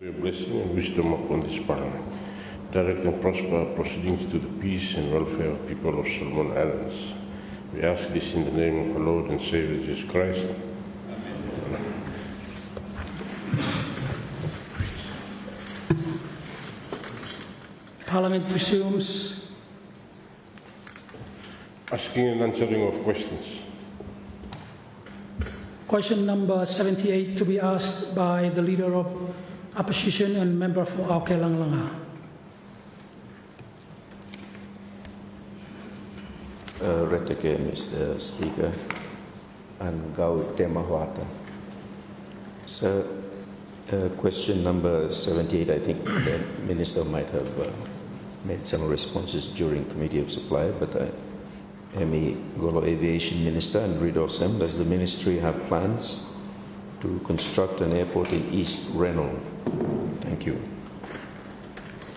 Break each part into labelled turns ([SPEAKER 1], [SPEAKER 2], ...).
[SPEAKER 1] Your blessing and wisdom upon this Parliament. Direct and prosper proceedings to the peace and welfare of people of Solomon Islands. We ask this in the name of our Lord and Savior Jesus Christ. Amen.
[SPEAKER 2] Parliament resumes.
[SPEAKER 1] Asking and answering of questions.
[SPEAKER 2] Question number 78 to be asked by the Leader of Opposition and member for Auke Langlanga.
[SPEAKER 3] Retake, Mr. Speaker, and Gau Temahwata. So, question number 78, I think the Minister might have made some responses during Committee of Supply, but Emi Golo Aviation Minister and Rido Sem, does the Ministry have plans to construct an airport in East Rennell? Thank you.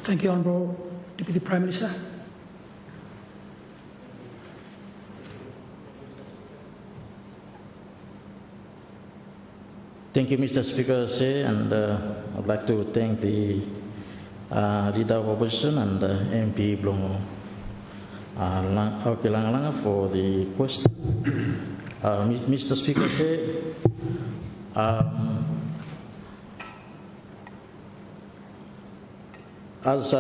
[SPEAKER 2] Thank you, Honourable Deputy Prime Minister.
[SPEAKER 4] Thank you, Mr. Speaker, and I'd like to thank the Leader of Opposition and MP Blongo Auke Langlanga for the question. Mr. Speaker, as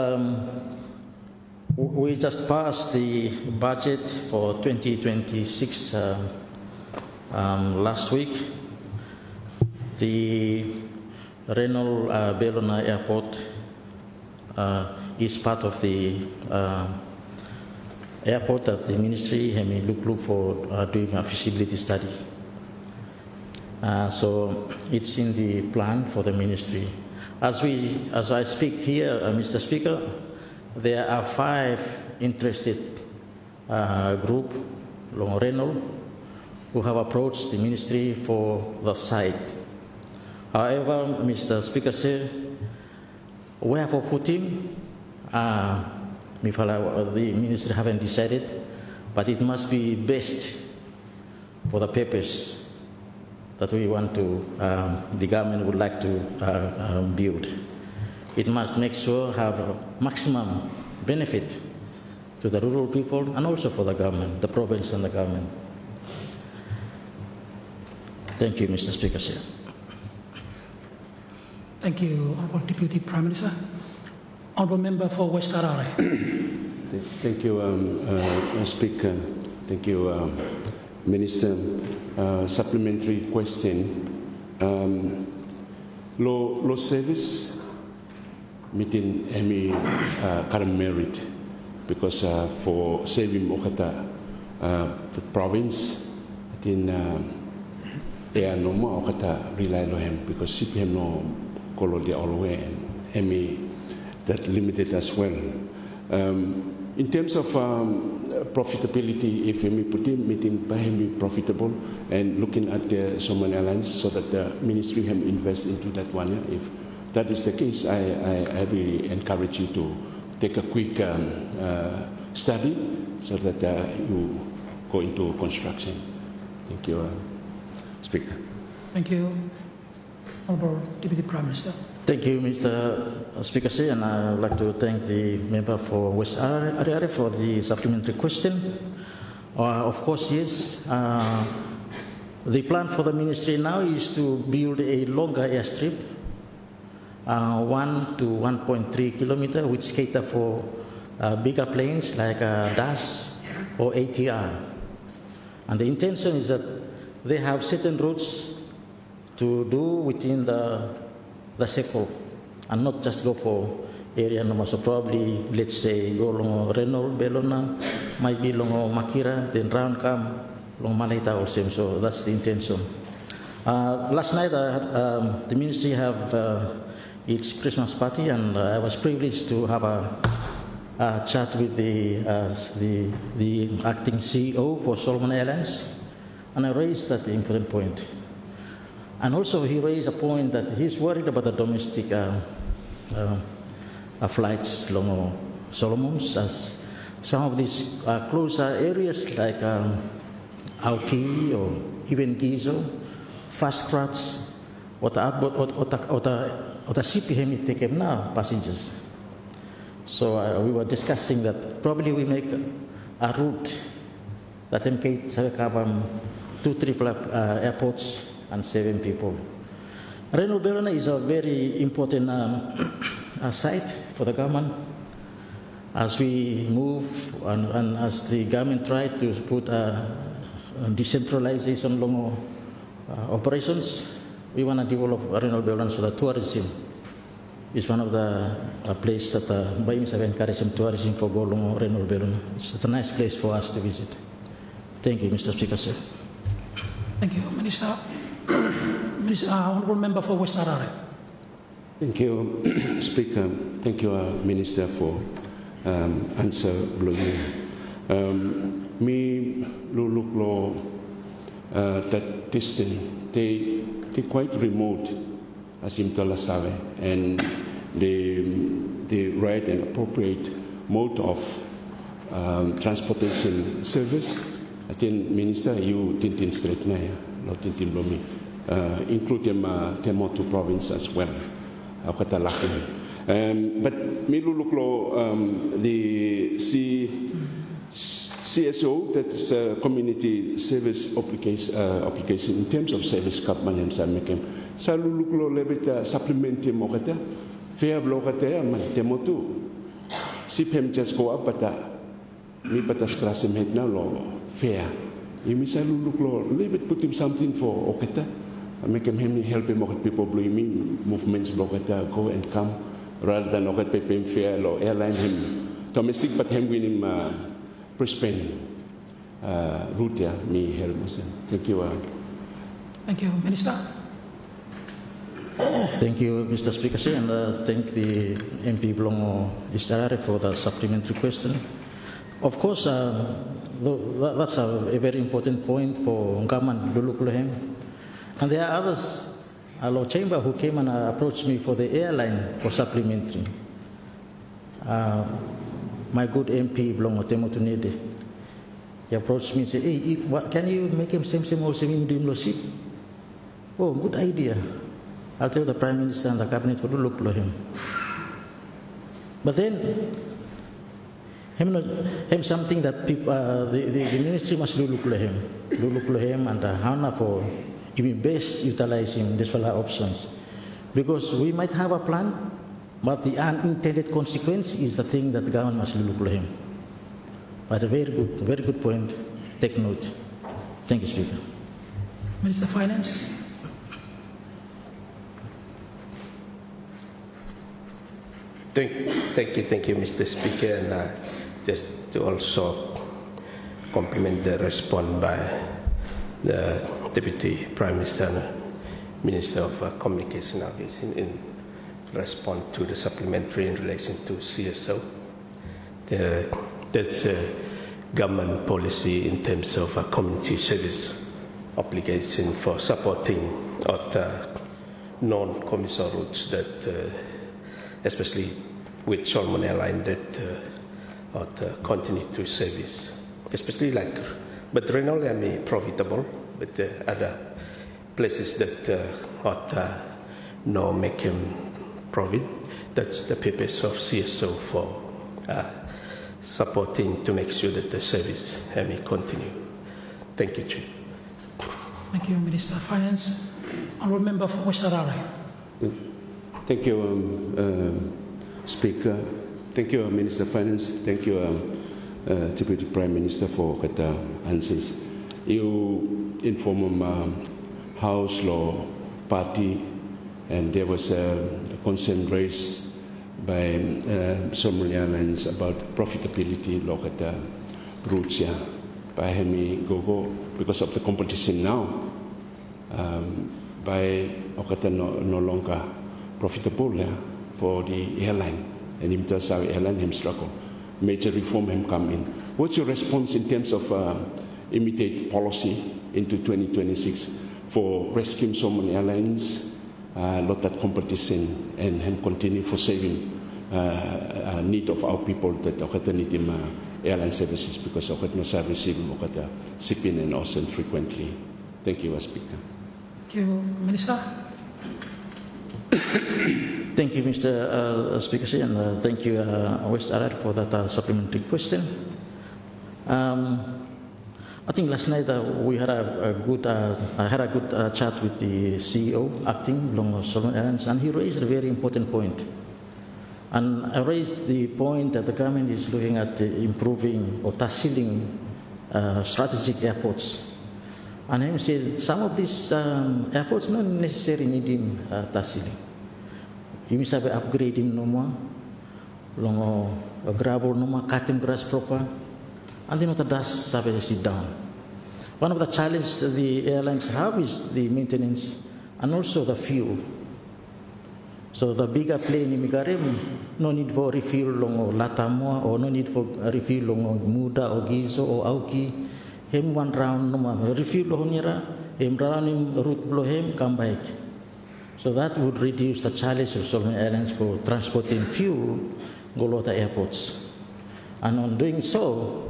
[SPEAKER 4] we just passed the budget for 2026 last week, the Rennell Bellona Airport is part of the airport that the Ministry has look for doing a feasibility study. So it's in the plan for the Ministry. As I speak here, Mr. Speaker, there are 5 interested groups along Rennell who have approached the Ministry for the site. However, Mr. Speaker said, where for footing, the Ministry haven't decided, but it must be best for the purpose that we want to, the government would like to build. It must make sure have maximum benefit to the rural people and also for the government, the province and the government. Thank you, Mr. Speaker, sir.
[SPEAKER 2] Thank you, Honourable Deputy Prime Minister. Honourable Member for West Harare.
[SPEAKER 5] Thank you, Speaker. Thank you, Minister. Supplementary question. Law service meeting Emi current merit because for saving Okata the province in Ea Noma Okata rely on him because CPM no color the all way and Emi that limited as well. In terms of profitability, if we put in meeting by him be profitable and looking at the Solomon Islands so that the Ministry can invest into that one. If that is the case, I really encourage you to take a quick study so that you go into construction. Thank you, Speaker.
[SPEAKER 2] Thank you, Honourable Deputy Prime Minister.
[SPEAKER 4] Thank you, Mr. Speaker, and I would like to thank the member for West Harare for the supplementary question. Of course, yes, the plan for the Ministry now is to build a longer airstrip, 1 to 1.3 kilometers, which cater for bigger planes like DAS or ATR. And the intention is that they have certain routes to do within the circle and not just go for area number. So probably, let's say, go along Rennell, Bellona, might be along Makira, then round come along Malaita also. So that's the intention. Last night, the Ministry have its Christmas party, and I was privileged to have a chat with the acting CEO for Solomon Islands, and I raised that important point. And also he raised a point that he's worried about the domestic flights along Solomons, as some of these closer areas like Auki or even Gizo, fast crowds ota CPM takem na passengers. So we were discussing that probably we make a route that can cover 2 airports and 7 people. Reno Belona is a very important site for the government. As we move and as the government tried to put decentralization along operations, we want to develop Reno Belona so that tourism is one of the place that by have encouraging tourism for go along Reno Belona. It's a nice place for us to visit. Thank you, Mr. Speaker, sir.
[SPEAKER 2] Thank you, Minister. Honourable Member for West Harare.
[SPEAKER 5] Thank you, Speaker. Thank you, Minister, for answer. Me look law that distance they quite remote as in Talasave, and the right and appropriate mode of transportation service. I think, Minister, you didn't straighten not tintin lomi, including Temotu province as well. But me look the CSO, that is a community service application in terms of service government and some making. Sa luluklo lebita supplemente mokata, fair blokata man Temotu. Sipem just go up bata, mi batas krasim head now lo fair. You miss a luluklo, lebit put him something for okata. Make him help him with people blaming movements blokata go and come rather than okat pay fair or airline him domestic but him win him Brisbane route ya me help. Thank you.
[SPEAKER 2] Thank you, Minister.
[SPEAKER 4] Thank you, Mr. Speaker, sir, and thank the MP Blongo Istarare for the supplementary question. Of course, that's a very important point for Ngaman Lulukuluhem. And there are others, Law Chamber, who came and approached me for the airline for supplementary. My good MP Blongo Temotunede, he approached me and said, hey, can you make him same also in the ship? Oh, good idea. I'll tell the Prime Minister and the Cabinet to look at him. But then, him something that people, the ministry must look at him, and how for even best utilizing these options. Because we might have a plan, but the unintended consequence is the thing that the government must look at him. But a very good point. Take note. Thank you, Speaker.
[SPEAKER 2] Minister of Finance.
[SPEAKER 6] Thank you, Mr. Speaker, and just to also compliment the response by the Deputy Prime Minister and Minister of Communication in response to the supplementary in relation to CSO. That's government policy in terms of a community service obligation for supporting other non-commercial routes that especially with Solomon Airlines that continue to service, especially like, but Renault are profitable, but the other places that no making profit. That's the purpose of CSO for supporting to make sure that the service may continue. Thank you, Chief.
[SPEAKER 2] Thank you, Minister of Finance. Honourable Member for West Harare.
[SPEAKER 5] Thank you, Speaker. Thank you, Minister of Finance. Thank you, Deputy Prime Minister, for the answers. You informed House Law Party, and there was a concern raised by Solomon Airlines about profitability look at the routes here by Hemi Gogo because of the competition now. By Okata no longer profitable for the airline, and him does our airline him struggle. Major reform him come in. What's your response in terms of imitate policy into 2026 for rescuing so many airlines, lot that competition, and him continue for saving need of our people that Okata need him airline services because Okata no service him Okata shipping and ocean frequently. Thank you, Speaker.
[SPEAKER 2] Thank you, Minister.
[SPEAKER 4] Thank you, Mr. Speaker, and thank you, West Arad, for that supplementary question. I think last night we had a good chat with the CEO, acting Long Solomon Airlines, and he raised a very important point. And I raised the point that the government is looking at improving or tasseling strategic airports. And he said some of these airports not necessarily needing tasseling. You must have upgrading no more, long gravel no more, cutting grass proper, and then the dust surface sit down. One of the challenges the airlines have is the maintenance and also the fuel. So the bigger plane in Migarim, no need for refuel long Latamua, or no need for refuel long Muda or Gizo or Auki. Him one round no more refuel honira, him round him route blow him come back. So that would reduce the challenge of Solomon Airlines for transporting fuel go to the airports. And on doing so,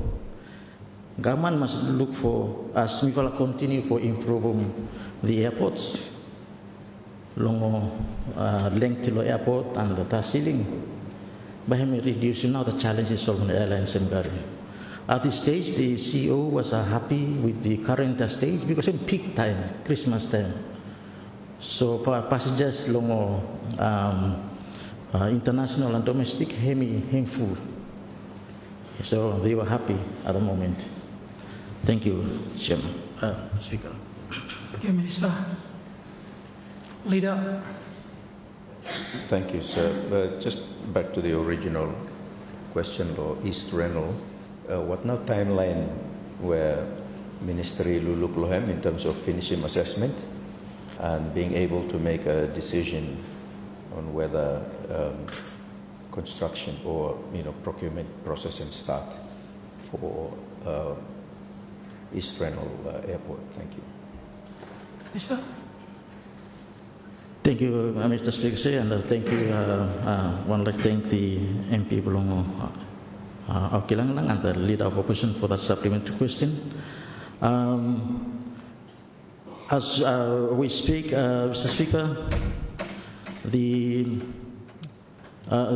[SPEAKER 4] government must look for, as Mivala continue for improving the airports, long length to the airport and the ceiling, by him reducing now the challenges of the airlines and Gari. At this stage, the CEO was happy with the current stage because in peak time, Christmas time. So passengers long international and domestic him full. So they were happy at the moment. Thank you, Chairman. Speaker.
[SPEAKER 2] Thank you, Minister. Leader.
[SPEAKER 3] Thank you, sir. Just back to the original question, or East Renal. What now timeline where Ministry Luluk Lohem in terms of finishing assessment and being able to make a decision on whether construction or procurement process and start for East Renal Airport? Thank you.
[SPEAKER 2] Minister.
[SPEAKER 4] Thank you, Mr. Speaker, and thank you. One like thank the MP Belongo Aukilang and the Leader of Opposition for that supplementary question. As we speak, Mr. Speaker,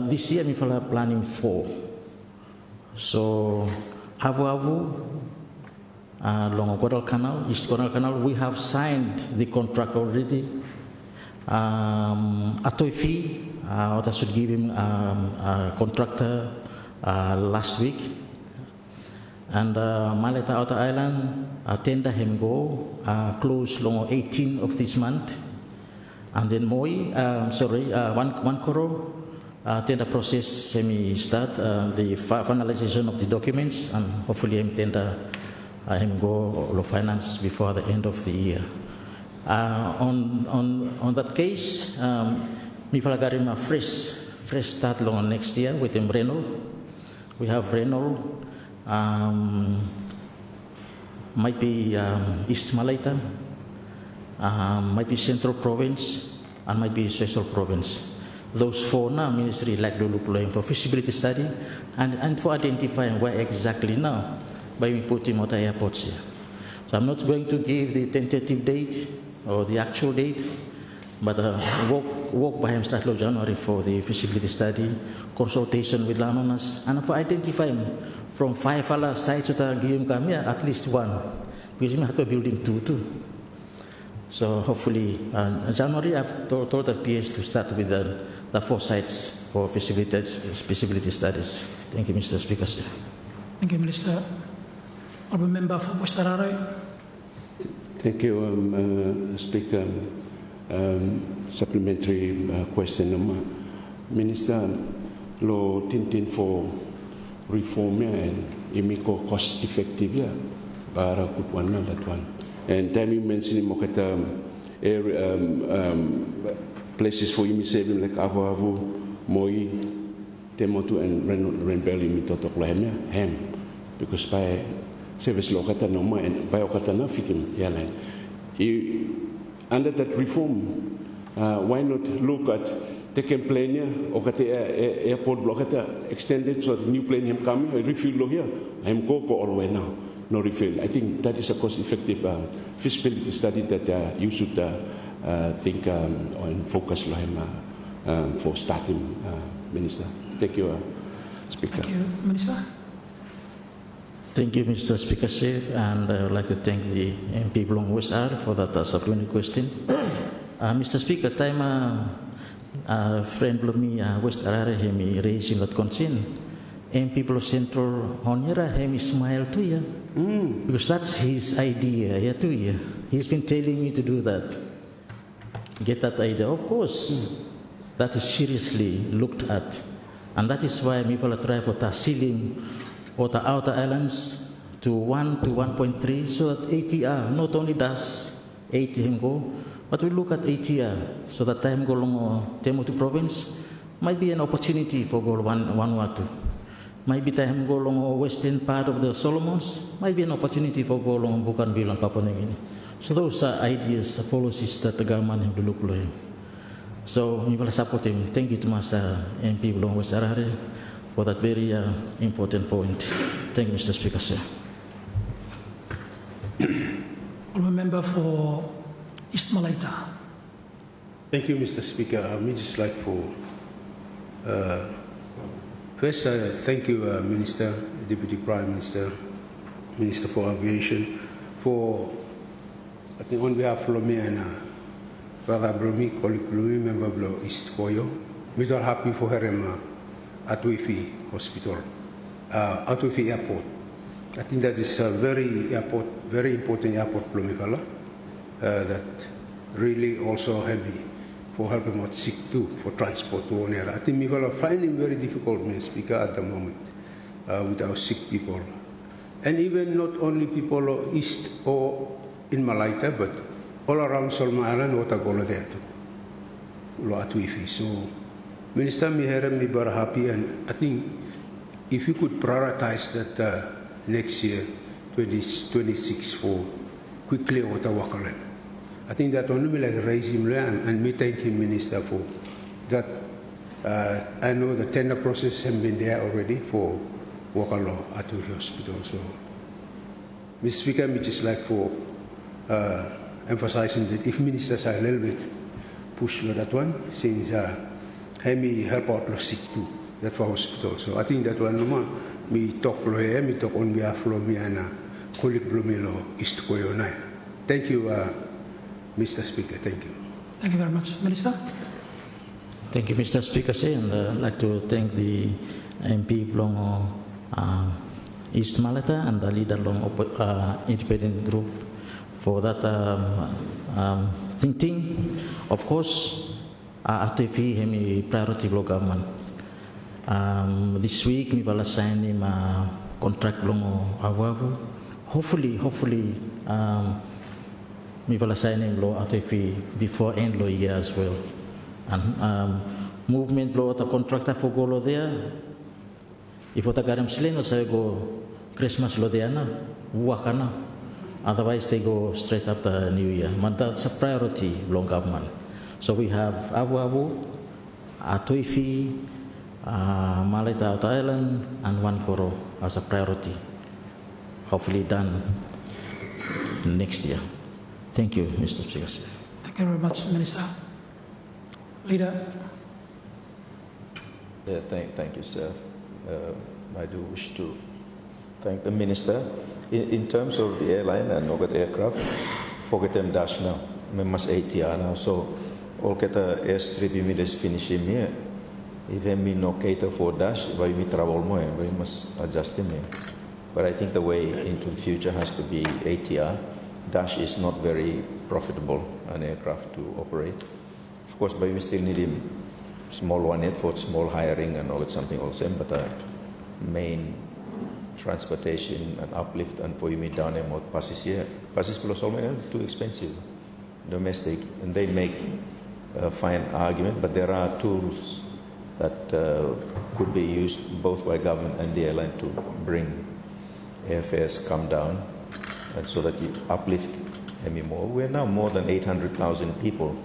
[SPEAKER 4] this year we are planning 4. So, Avu along Coral Canal, East Coral Canal, we have signed the contract already. Atoifi, I should give him a contractor last week. And Maleta Outer Island, tender him go, close long 18 of this month. And then Moi, one Koro, tender process start the finalization of the documents, and hopefully him tender him go low finance before the end of the year. On that case, we will get him a fresh start long next year with him Renault. We have Renault, might be East Malaita, might be Central Province, and might be Special Province. Those 4 now, Ministry like to look for feasibility study and for identifying where exactly now by putting other airports here. So I'm not going to give the tentative date or the actual date, but work by him start of January for the feasibility study, consultation with landowners, and for identifying from 5 other sites that give him at least 1, because we have to build him 2 too. So hopefully, January I've told the PS to start with the 4 sites for feasibility studies. Thank you, Mr. Speaker.
[SPEAKER 2] Thank you, Minister. Honourable Member for West Ararai.
[SPEAKER 5] Thank you, Speaker. Supplementary question. Minister, lo tintin for reform and imiko cost effective ya para kutwana that one. And time you mentioned places for saving like Avu, Moi, Temotu, and Renbelli mitotok lahem hem, because by service lokata no more and by okatana fitim yalan. Under that reform, why not look at taking plane or at the airport block extended so the new plane him coming, refuel here, I'm go all the way now, no refill. I think that is a cost-effective feasibility study that you should think on focus for starting, Minister. Thank you, Speaker.
[SPEAKER 2] Thank you, Minister.
[SPEAKER 4] Thank you, Mr. Speaker, Chief, and I would like to thank the MP belong West R for that supplementary question. Mr. Speaker, time friend me West R hemi raising that concern. MP below Central Honera hemi smile to you because that's his idea, yeah, to you. He's been telling me to do that. Get that idea, of course. That is seriously looked at, and that is why we will try for the ceiling or the outer islands to 1 to 1.3 so that ATR not only does 80 him go, but we look at ATR so that time go along Temutu province might be an opportunity for go Vanuatu. Might be time go along western part of the Solomons, might be an opportunity for go along Bougainville and Papua New Guinea. So those are ideas, policies that the government have to look at. So we will support him. Thank you to Master MP belong West Harare for that very important point. Thank you, Mr. Speaker, sir.
[SPEAKER 2] Honourable Member for East Malaita.
[SPEAKER 7] Thank you, Mr. Speaker. I would just like for first, thank you, Minister, Deputy Prime Minister, Minister for Aviation, for I think on behalf of me and Brother Bromi, colleague Bromi, member of East Koyo, we are happy for her at Wifi Hospital, at Wifi Airport. I think that is a very important airport for Mifala that really also heavy for helping out sick too for transport to one area. I think Mifala finding very difficult, Mr. Speaker, at the moment with our sick people, and even not only people east or in Malaita, but all around Solomon Island, what are going there to. So, Minister, me here, me very happy, and I think if you could prioritize that next year, 2026, for quickly Ottawa. I think that only will like raise him and me thank him, Minister, for that. I know the tender process has been there already for Wakalo at the hospital. So, Mr. Speaker, me just like for emphasizing that if ministers are a little bit push for that one, since me help out the sick too, that for hospital. So I think that one, me talk here, me talk on behalf of me and colleague Blumilo East Koyo. Thank you, Mr. Speaker. Thank you.
[SPEAKER 2] Thank you very much, Minister.
[SPEAKER 4] Thank you, Mr. Speaker, and I'd like to thank the MP belong East Malata and the leader along independent group for that thinking. Of course, ATV hemi priority block government. This week we will assign him a contract long awavu. Hopefully, we will assign him law ATV before end law year as well. And movement law the contractor for go law there. If what garam sila say go Christmas lo there na wakana. Otherwise they go straight after New Year. But that's a priority long government. So we have Abu, Atoifi, Malaita Outer Island, and Wankoro as a priority. Hopefully done next year. Thank you, Mr. Speaker.
[SPEAKER 2] Thank you very much, Minister. Leader.
[SPEAKER 3] Yeah, thank you, sir. I do wish to thank the Minister. In terms of the airline and Nogat aircraft, forget them dash now. We must ATR now. So all get a airstrip immediately finish him here. Even me no cater for dash, but we travel more. We must adjust him here. But I think the way into the future has to be ATR. Dash is not very profitable an aircraft to operate. Of course, but we still need him small one yet for small hiring and all that something also. But main transportation and uplift and for me down and more passes here. Passes plus all too expensive. Domestic, and they make a fine argument, but there are tools that could be used both by government and the airline to bring airfares come down, and so that you uplift any more. We're now more than 800,000 people,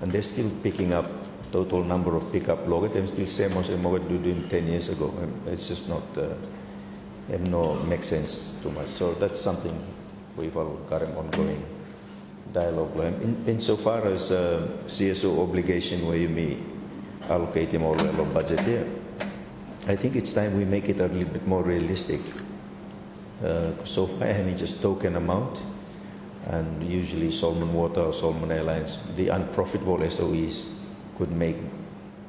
[SPEAKER 3] and they're still picking up total number of pickup log. They're still same as doing 10 years ago. It's just not no make sense too much. So that's something we've got an ongoing dialogue with him. Insofar as CSO obligation where you may allocate him all level budget there, I think it's time we make it a little bit more realistic. So far, I mean, just token amount, and usually Solomon Water or Solomon Airlines, the unprofitable SOEs could make,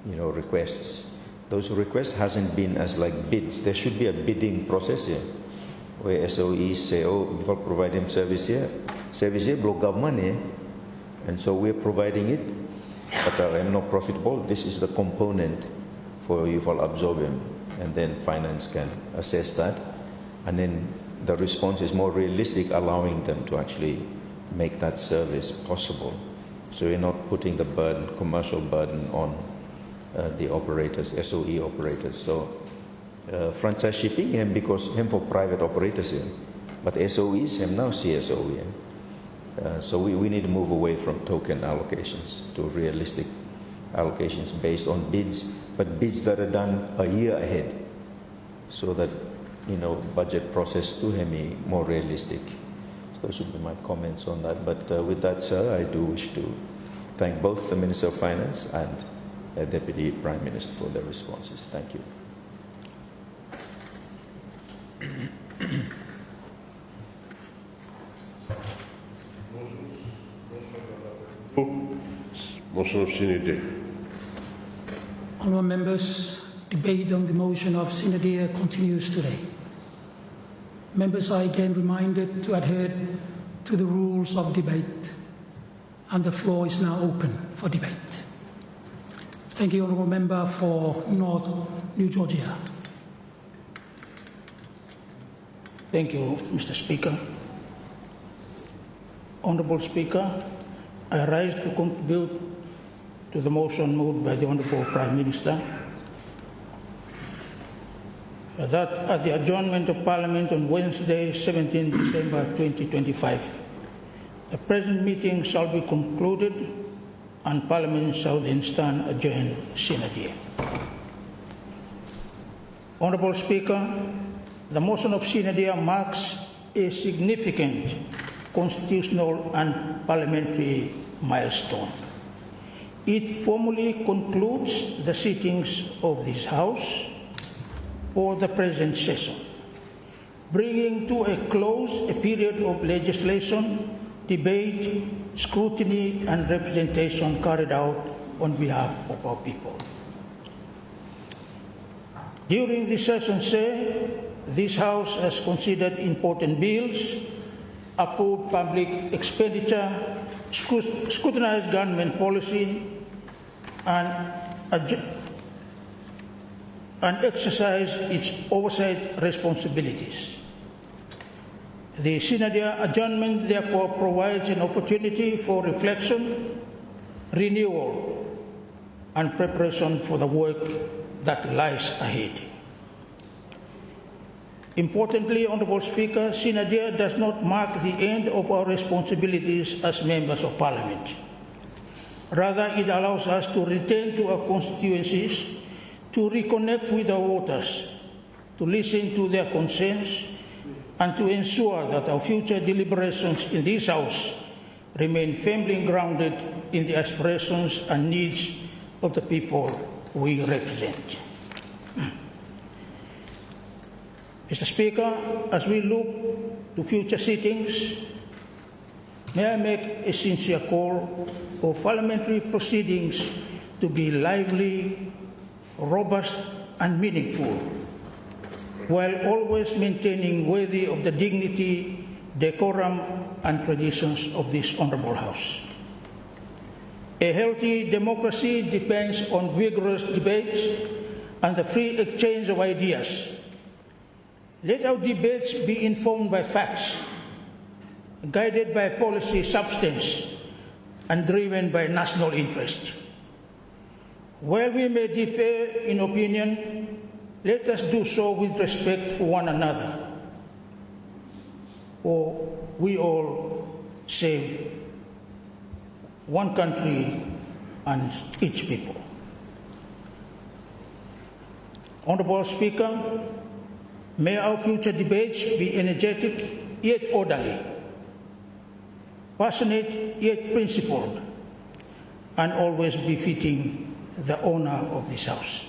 [SPEAKER 3] requests. Those requests hasn't been as like bids. There should be a bidding process here, where SOEs say, "Oh, we'll provide him service here block government here, and so we're providing it, but I'm not profitable. This is the component for you to absorb him," and then finance can assess that, and then the response is more realistic, allowing them to actually make that service possible. So you're not putting the burden, commercial burden, on the operators, SOE operators. So franchise shipping him because him for private operators here, but SOEs him now CSO here. So we need to move away from token allocations to realistic allocations based on bids, but bids that are done a year ahead, so that budget process to him is more realistic. So those should be my comments on that. But with that, sir, I do wish to thank both the Minister of Finance and Deputy Prime Minister for their responses. Thank you.
[SPEAKER 1] Motion of Sine-Die.
[SPEAKER 2] Honourable members, debate on the motion of Sine-Die continues today. Members are again reminded to adhere to the rules of debate, and the floor is now open for debate. Thank you, Honourable Member for North New Georgia.
[SPEAKER 8] Thank you, Mr. Speaker. Honourable Speaker, I rise to contribute to the motion moved by the Honourable Prime Minister that at the adjournment of Parliament on Wednesday, 17 December 2025, the present meeting shall be concluded and Parliament shall then stand adjourned sine die. Honourable Speaker, the motion of sine die marks a significant constitutional and parliamentary milestone. It formally concludes the sittings of this House for the present session, bringing to a close a period of legislation, debate, scrutiny, and representation carried out on behalf of our people. During this session, this House has considered important bills, approved public expenditure, scrutinized government policy, and exercised its oversight responsibilities. The sine die adjournment therefore provides an opportunity for reflection, renewal, and preparation for the work that lies ahead. Importantly, Honourable Speaker, sine die does not mark the end of our responsibilities as members of Parliament. Rather, it allows us to return to our constituencies, to reconnect with our voters, to listen to their concerns, and to ensure that our future deliberations in this House remain firmly grounded in the aspirations and needs of the people we represent. Mr. Speaker, as we look to future sittings, may I make a sincere call for parliamentary proceedings to be lively, robust, and meaningful, while always maintaining worthy of the dignity, decorum, and traditions of this honourable House. A healthy democracy depends on vigorous debates and the free exchange of ideas. Let our debates be informed by facts, guided by policy substance, and driven by national interest. While we may differ in opinion, let us do so with respect for one another, for we all serve one country and each people. Honourable Speaker, may our future debates be energetic yet orderly. passionate yet principled, and always befitting the owner of this house.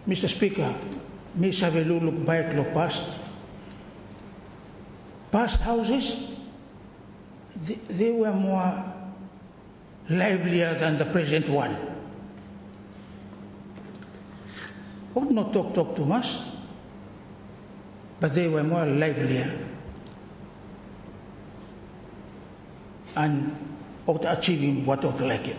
[SPEAKER 8] Mr. Speaker, Ms. Haveluluk Baiklo past houses, they were more livelier than the present one. Would not talk too much, but they were more livelier and of achieving what of like it.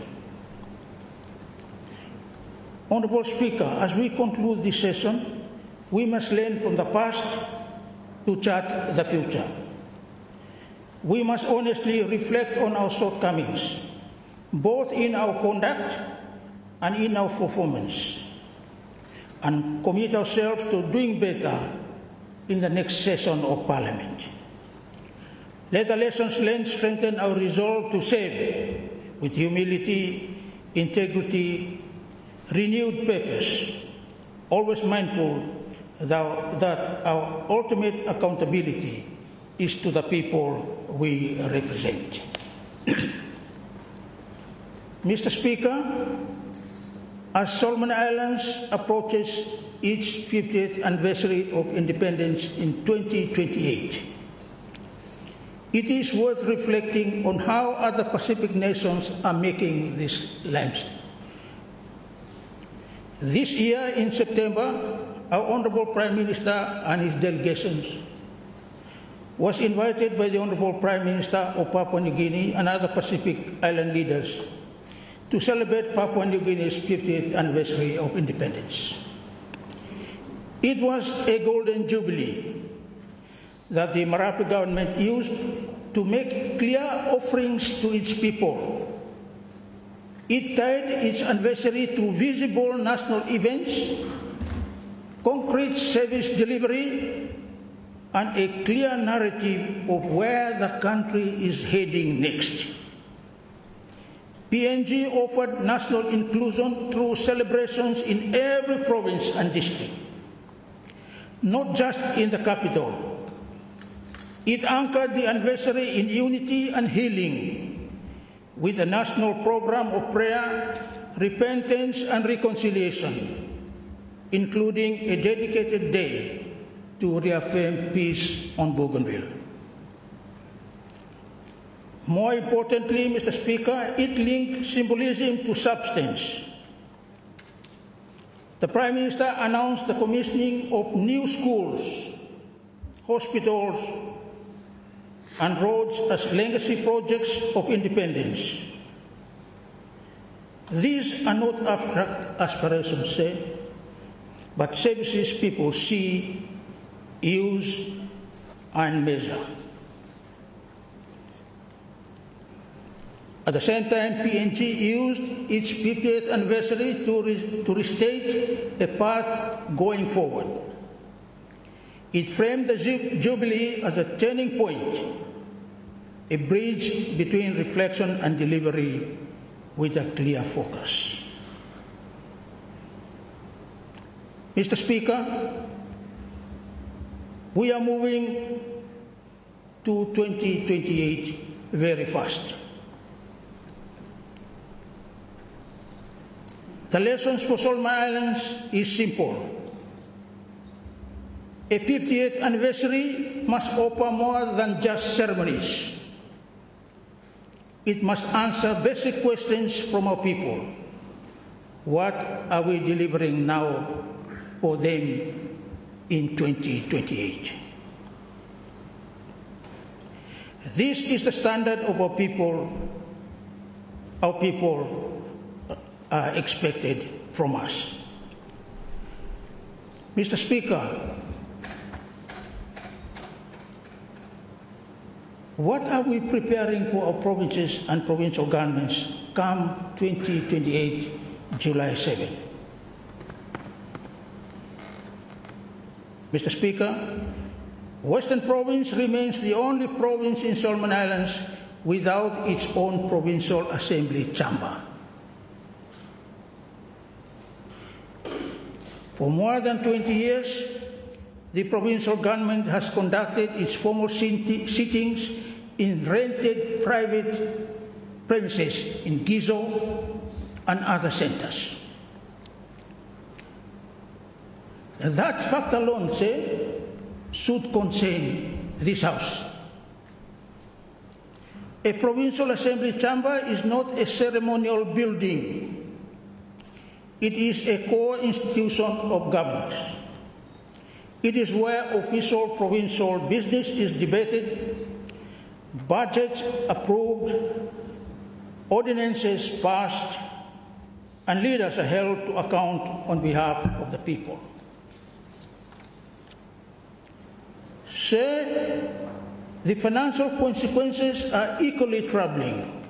[SPEAKER 8] Honorable Speaker, as we conclude this session, we must learn from the past to chart the future. We must honestly reflect on our shortcomings, both in our conduct and in our performance, and commit ourselves to doing better in the next session of Parliament. Let the lessons learned strengthen our resolve to serve with humility, integrity, renewed purpose, always mindful that our ultimate accountability is to the people we represent. Mr. Speaker, as Solomon Islands approaches its 50th anniversary of independence in 2028, it is worth reflecting on how other Pacific nations are making this limestone. This year in September, our Honorable Prime Minister and his delegations was invited by the Honorable Prime Minister of Papua New Guinea and other Pacific Island leaders to celebrate Papua New Guinea's 50th anniversary of independence. It was a golden jubilee that the Marape government used to make clear offerings to its people. It tied its anniversary to visible national events, concrete service delivery, and a clear narrative of where the country is heading next. PNG offered national inclusion through celebrations in every province and district, not just in the capital. It anchored the anniversary in unity and healing with a national program of prayer, repentance, and reconciliation, including a dedicated day to reaffirm peace on Bougainville. More importantly, Mr. Speaker, it linked symbolism to substance. The Prime Minister announced the commissioning of new schools, hospitals, and roads as legacy projects of independence. These are not abstract aspirations, but services people see, use, and measure. At the same time, PNG used its 50th anniversary to restate a path going forward. It framed the Jubilee as a turning point, a bridge between reflection and delivery with a clear focus. Mr. Speaker, we are moving to 2028 very fast. The lessons for Solomon Islands is simple. A 50th anniversary must offer more than just ceremonies. It must answer basic questions from our people. What are we delivering now for them in 2028? This is the standard of our people are expected from us. Mr. Speaker, what are we preparing for our provinces and provincial governments come 2028, July 7? Mr. Speaker, Western Province remains the only province in Solomon Islands without its own provincial assembly chamber. For more than 20 years, the provincial government has conducted its formal sittings in rented private premises in Gizo and other centers. That fact alone, say, should concern this House. A provincial assembly chamber is not a ceremonial building. It is a core institution of governance. It is where official provincial business is debated, budgets approved, ordinances passed, and leaders are held to account on behalf of the people. Sir, the financial consequences are equally troubling.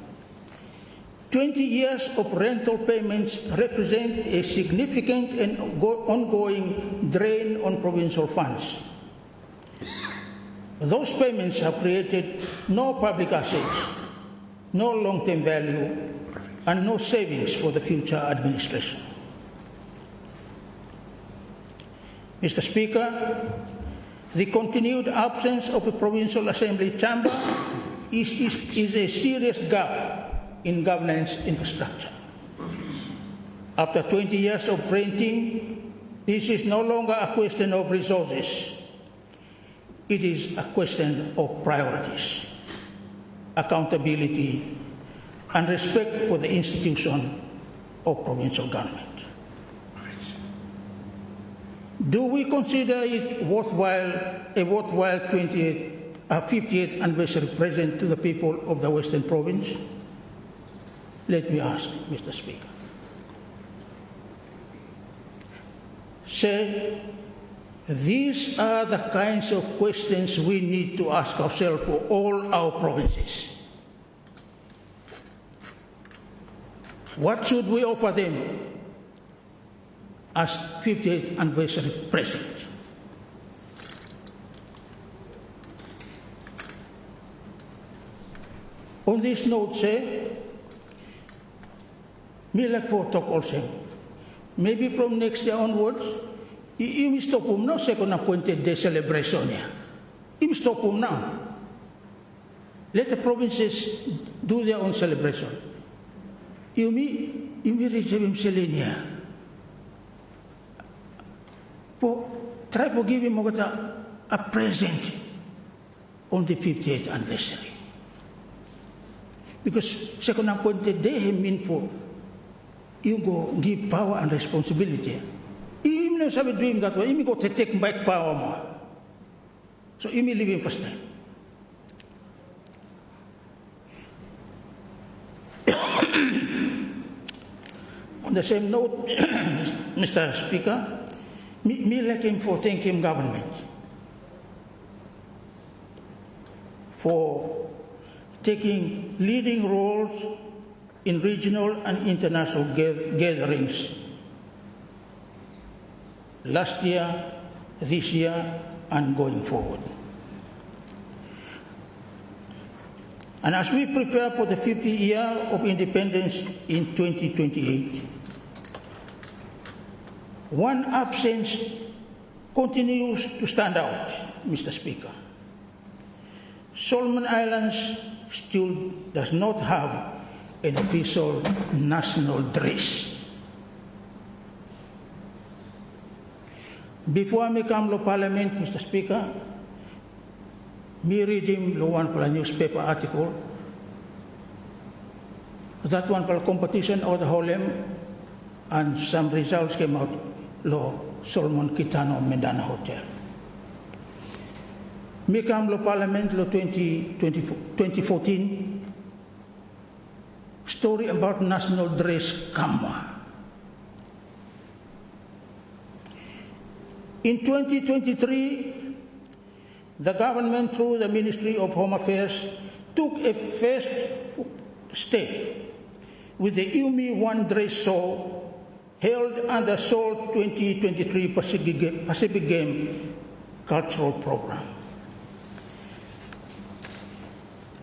[SPEAKER 8] 20 years of rental payments represent a significant and ongoing drain on provincial funds. Those payments have created no public assets, no long-term value, and no savings for the future administration. Mr. Speaker, the continued absence of a provincial assembly chamber is a serious gap in governance infrastructure. After 20 years of renting, this is no longer a question of resources. It is a question of priorities, accountability, and respect for the institution of provincial government. Do we consider it a worthwhile 50th anniversary present to the people of the Western Province? Let me ask, Mr. Speaker. Sir, these are the kinds of questions we need to ask ourselves for all our provinces. What should we offer them as 50th anniversary present? On this note, sir, me like for talk also. Maybe from next year onwards, you stop them now, second appointed day celebration. You stop them now. Let the provinces do their own celebration. You may receive him selenia. Try to give him a present on the 50th anniversary. Because second appointed day, he mean for you go give power and responsibility. Even if you do him that way, you go to take back power more. So you may leave him first time. On the same note, Mr. Speaker, me like him for thanking government for taking leading roles in regional and international gatherings last year, this year, and going forward. And as we prepare for the 50th year of independence in 2028, one absence continues to stand out, Mr. Speaker. Solomon Islands still does not have an official national dress. Before I come to Parliament, Mr. Speaker, me reading one newspaper article, that one for competition of the Holem, and some results came out, Solomon Kitano Mendana Hotel. Me come to Parliament, 2014, story about national dress Kamwa. In 2023, the government, through the Ministry of Home Affairs, took a first step with the IUMI One Dress Show held under Seoul 2023 Pacific Game Cultural Program.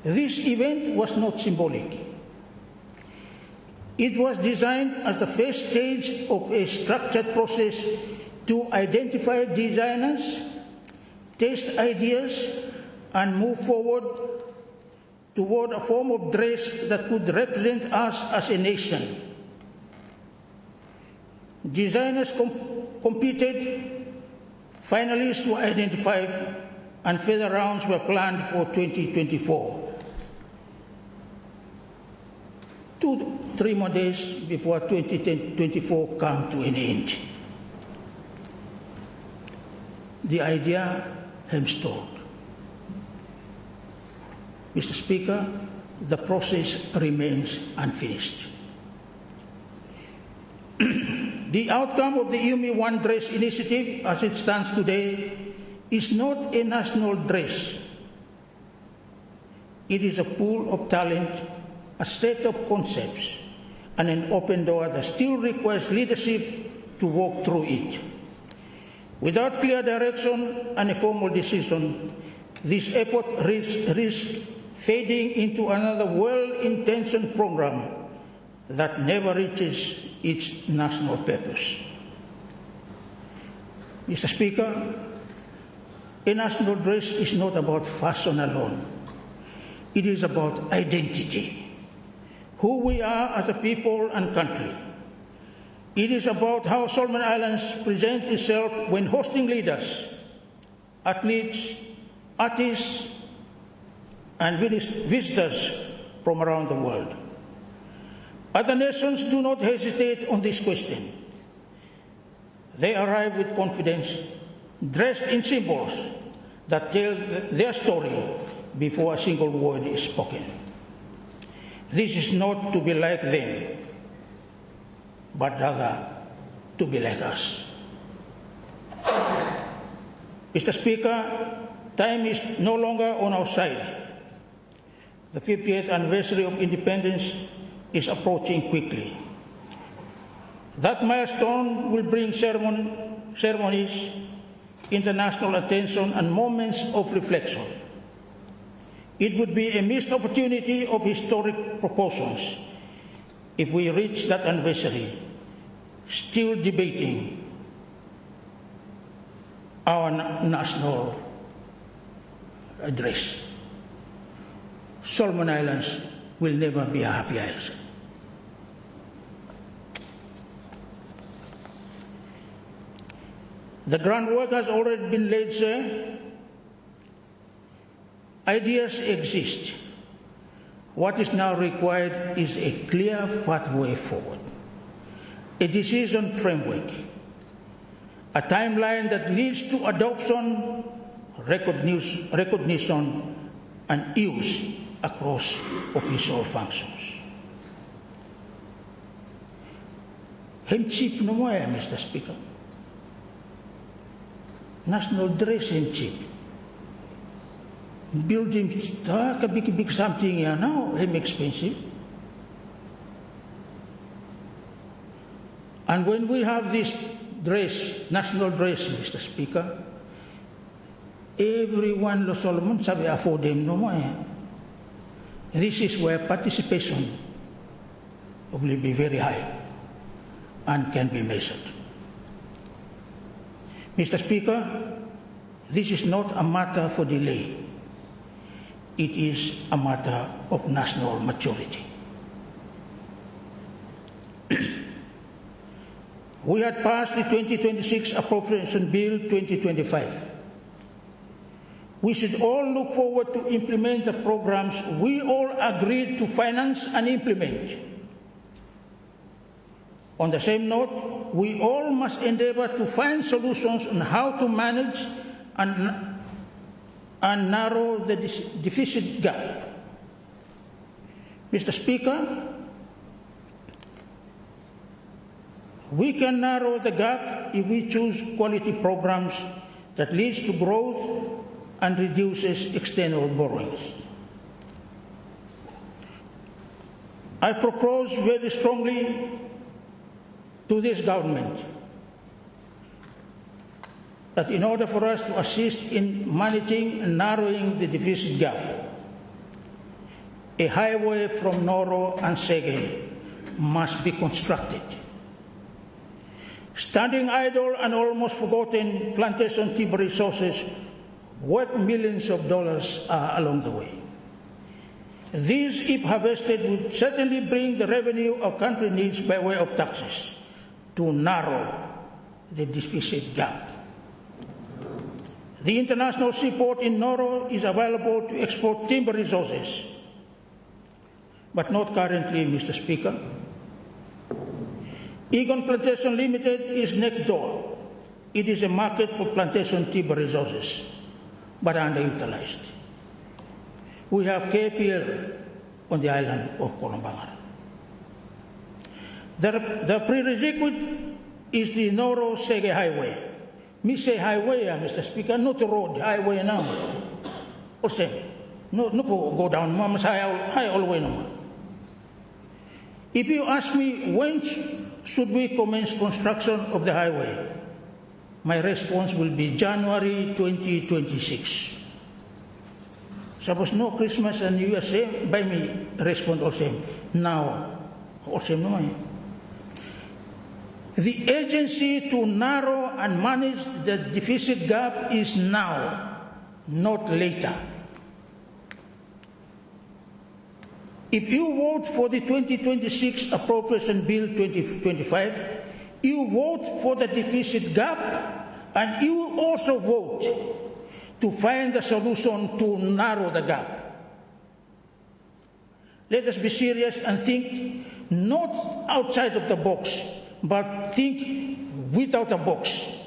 [SPEAKER 8] This event was not symbolic. It was designed as the first stage of a structured process to identify designers, test ideas, and move forward toward a form of dress that could represent us as a nation. Designers competed, finalists were identified, and further rounds were planned for 2024. 2-3 more days before 2024 come to an end. The idea has stalled. Mr. Speaker, the process remains unfinished. The outcome of the IUMI One Dress initiative, as it stands today, is not a national dress. It is a pool of talent, a set of concepts, and an open door that still requires leadership to walk through it. Without clear direction and a formal decision, this effort risks fading into another well-intentioned program that never reaches its national purpose. Mr. Speaker, a national dress is not about fashion alone. It is about identity, who we are as a people and country. It is about how Solomon Islands presents itself when hosting leaders, athletes, artists, and visitors from around the world. Other nations do not hesitate on this question. They arrive with confidence, dressed in symbols that tell their story before a single word is spoken. This is not to be like them, but rather to be like us. Mr. Speaker, time is no longer on our side. The 50th anniversary of independence is approaching quickly. That milestone will bring ceremonies, international attention, and moments of reflection. It would be a missed opportunity of historic proportions if we reach that anniversary still debating our national address. Solomon Islands will never be a happy island. The groundwork has already been laid, sir. Ideas exist. What is now required is a clear pathway forward, a decision framework, a timeline that leads to adoption, recognition, and use across official functions. Hemchip no mo Mr. Speaker. National dress hemchip. Building big something here now, expensive. And when we have this dress, national dress, Mr. Speaker, everyone Los Solomon sabi afford them no more. This is where participation will be very high and can be measured. Mr. Speaker, this is not a matter for delay. It is a matter of national maturity. We had passed the 2026 Appropriation Bill 2025. We should all look forward to implement the programs we all agreed to finance and implement. On the same note, we all must endeavor to find solutions on how to manage and narrow the deficit gap. Mr. Speaker, we can narrow the gap if we choose quality programs that leads to growth and reduces external borrowings. I propose very strongly to this government that in order for us to assist in managing and narrowing the deficit gap, a highway from Noro and Sege must be constructed. Standing idle and almost forgotten plantation timber resources worth millions of dollars are along the way. These, if harvested, would certainly bring the revenue our country needs by way of taxes to narrow the deficit gap. The international seaport in Noro is available to export timber resources, but not currently, Mr. Speaker. Egon Plantation Limited is next door. It is a market for plantation timber resources, but underutilized. We have KPL on the island of Kolombangar. The prerequisite is the Noro-Sege Highway. Me say highway, Mr. Speaker, not the road, highway now. O say, no go down, mas high all the way now. If you ask me when should we commence construction of the highway, my response will be January 2026. Suppose no Christmas and New Year same, by me respond all same. Now, all same no. The agency to narrow and manage the deficit gap is now, not later. If you vote for the 2026 Appropriation Bill 2025, you vote for the deficit gap, and you also vote to find a solution to narrow the gap. Let us be serious and think not outside of the box, but think without a box.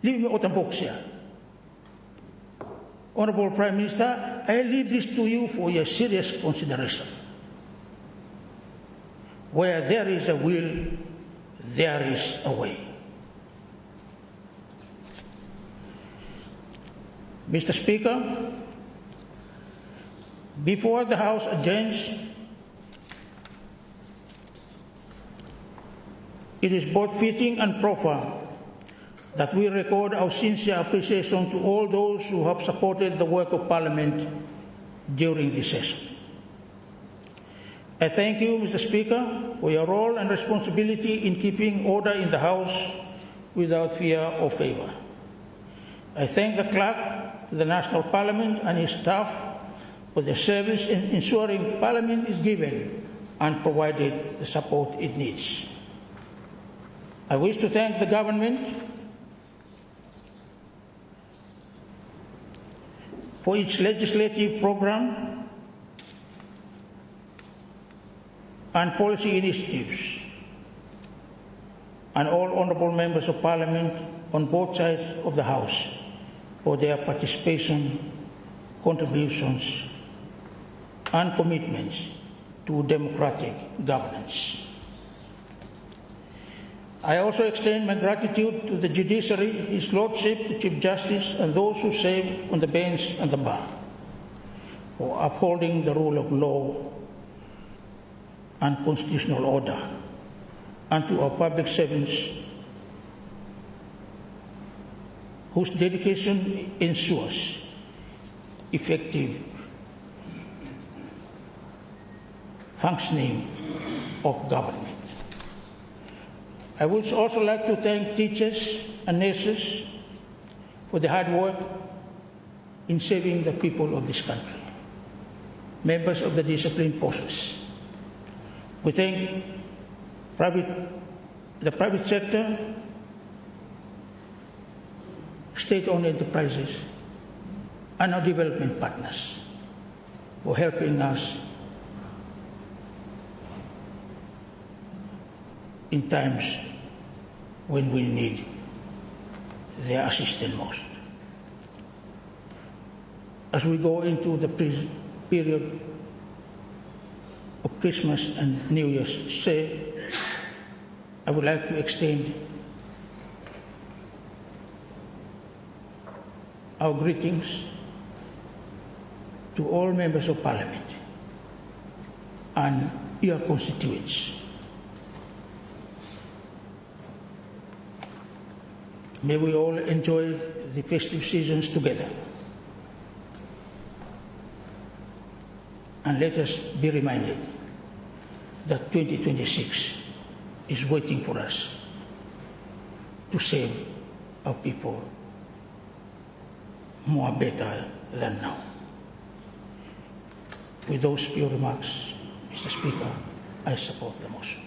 [SPEAKER 8] Leave me out a box here. Honorable Prime Minister, I leave this to you for your serious consideration. Where there is a will, there is a way. Mr. Speaker, before the House adjourns, it is both fitting and proper that we record our sincere appreciation to all those who have supported the work of Parliament during this session. I thank you, Mr. Speaker, for your role and responsibility in keeping order in the House without fear or favour. I thank the Clerk of the National Parliament and his staff for their service in ensuring Parliament is given and provided the support it needs. I wish to thank the government for its legislative program and policy initiatives, and all honourable members of Parliament on both sides of the House for their participation, contributions, and commitments to democratic governance. I also extend my gratitude to the judiciary, His Lordship, the Chief Justice, and those who serve on the bench and the bar for upholding the rule of law and constitutional order, and to our public servants whose dedication ensures effective functioning of government. I would also like to thank teachers and nurses for the hard work in saving the people of this country, members of the disciplined forces. We thank the private sector, state-owned enterprises, and our development partners for helping us in times when we need their assistance most. As we go into the period of Christmas and New Year's Day, I would like to extend our greetings to all members of Parliament and your constituents. May we all enjoy the festive seasons together. And let us be reminded that 2026 is waiting for us to save our people more better than now. With those few remarks, Mr. Speaker, I support the motion.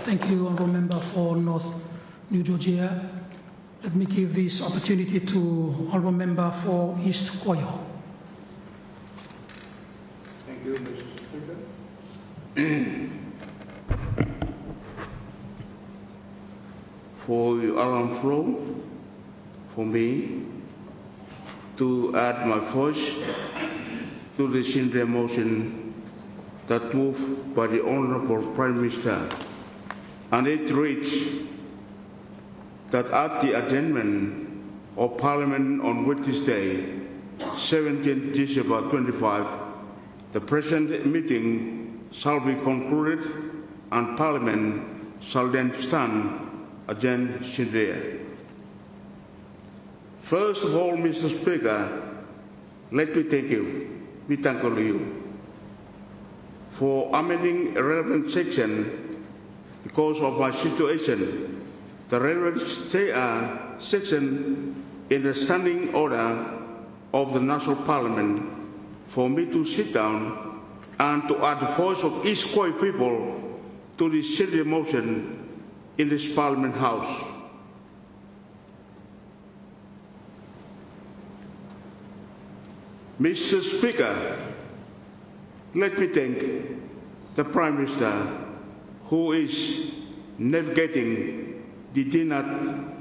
[SPEAKER 2] Thank you, Honourable Member for North New Georgia. Let me give this opportunity to Honourable Member for East Koyo.
[SPEAKER 7] Thank you, Mr. Speaker. For the alarm flow, for me to add my voice to the Sine-Die motion that moved by the Honourable Prime Minister, and it reads that at the adjournment of Parliament on Wednesday, 17 December 25, the present meeting shall be concluded and Parliament shall then stand adjourned Sine-Die. First of all, Mr. Speaker, let me thank you, we thank all of you, for amending a relevant section because of my situation. The relevant section in the standing order of the National Parliament for me to sit down and to add the voice of East Koyo people to the Sine-Die motion in this Parliament House. Mr. Speaker, let me thank the Prime Minister who is navigating the dinner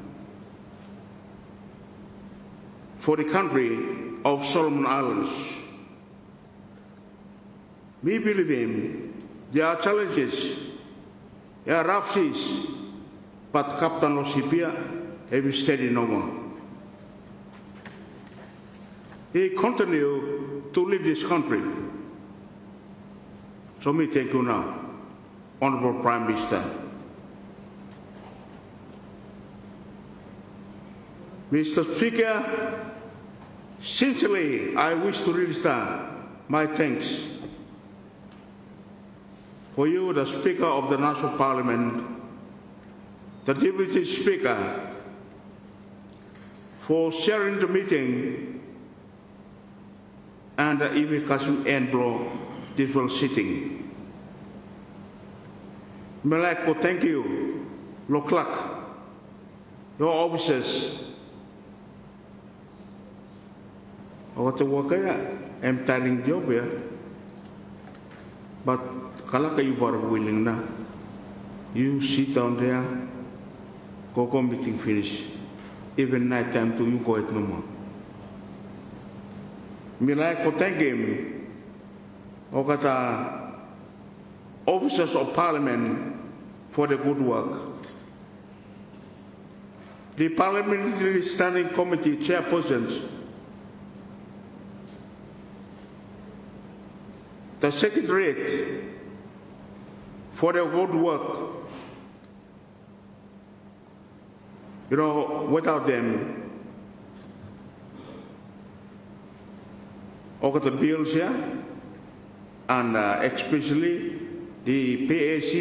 [SPEAKER 7] for the country of Solomon Islands. We believe him. There are challenges, there are rough seas, but Captain Osipia have steady no more. He continues to lead this country. So me thank you now, Honourable Prime Minister. Mr. Speaker, sincerely I wish to register my thanks for you, the Speaker of the National Parliament, the Deputy Speaker, for sharing the meeting, and the Iwi Kasim Enblo, this one sitting. May I like to thank you, Loklak, your officers. Waktu wakaya em taring job ya, but kalau kayu baru willing na, you sit down there, go meeting finish, even night time to you go at no more. Milai ko thank him, o kata officers of Parliament for the good work. The Parliamentary Standing Committee chairpersons, the Secretariat for their good work. You know, without them, all the bills here, and especially the PAC,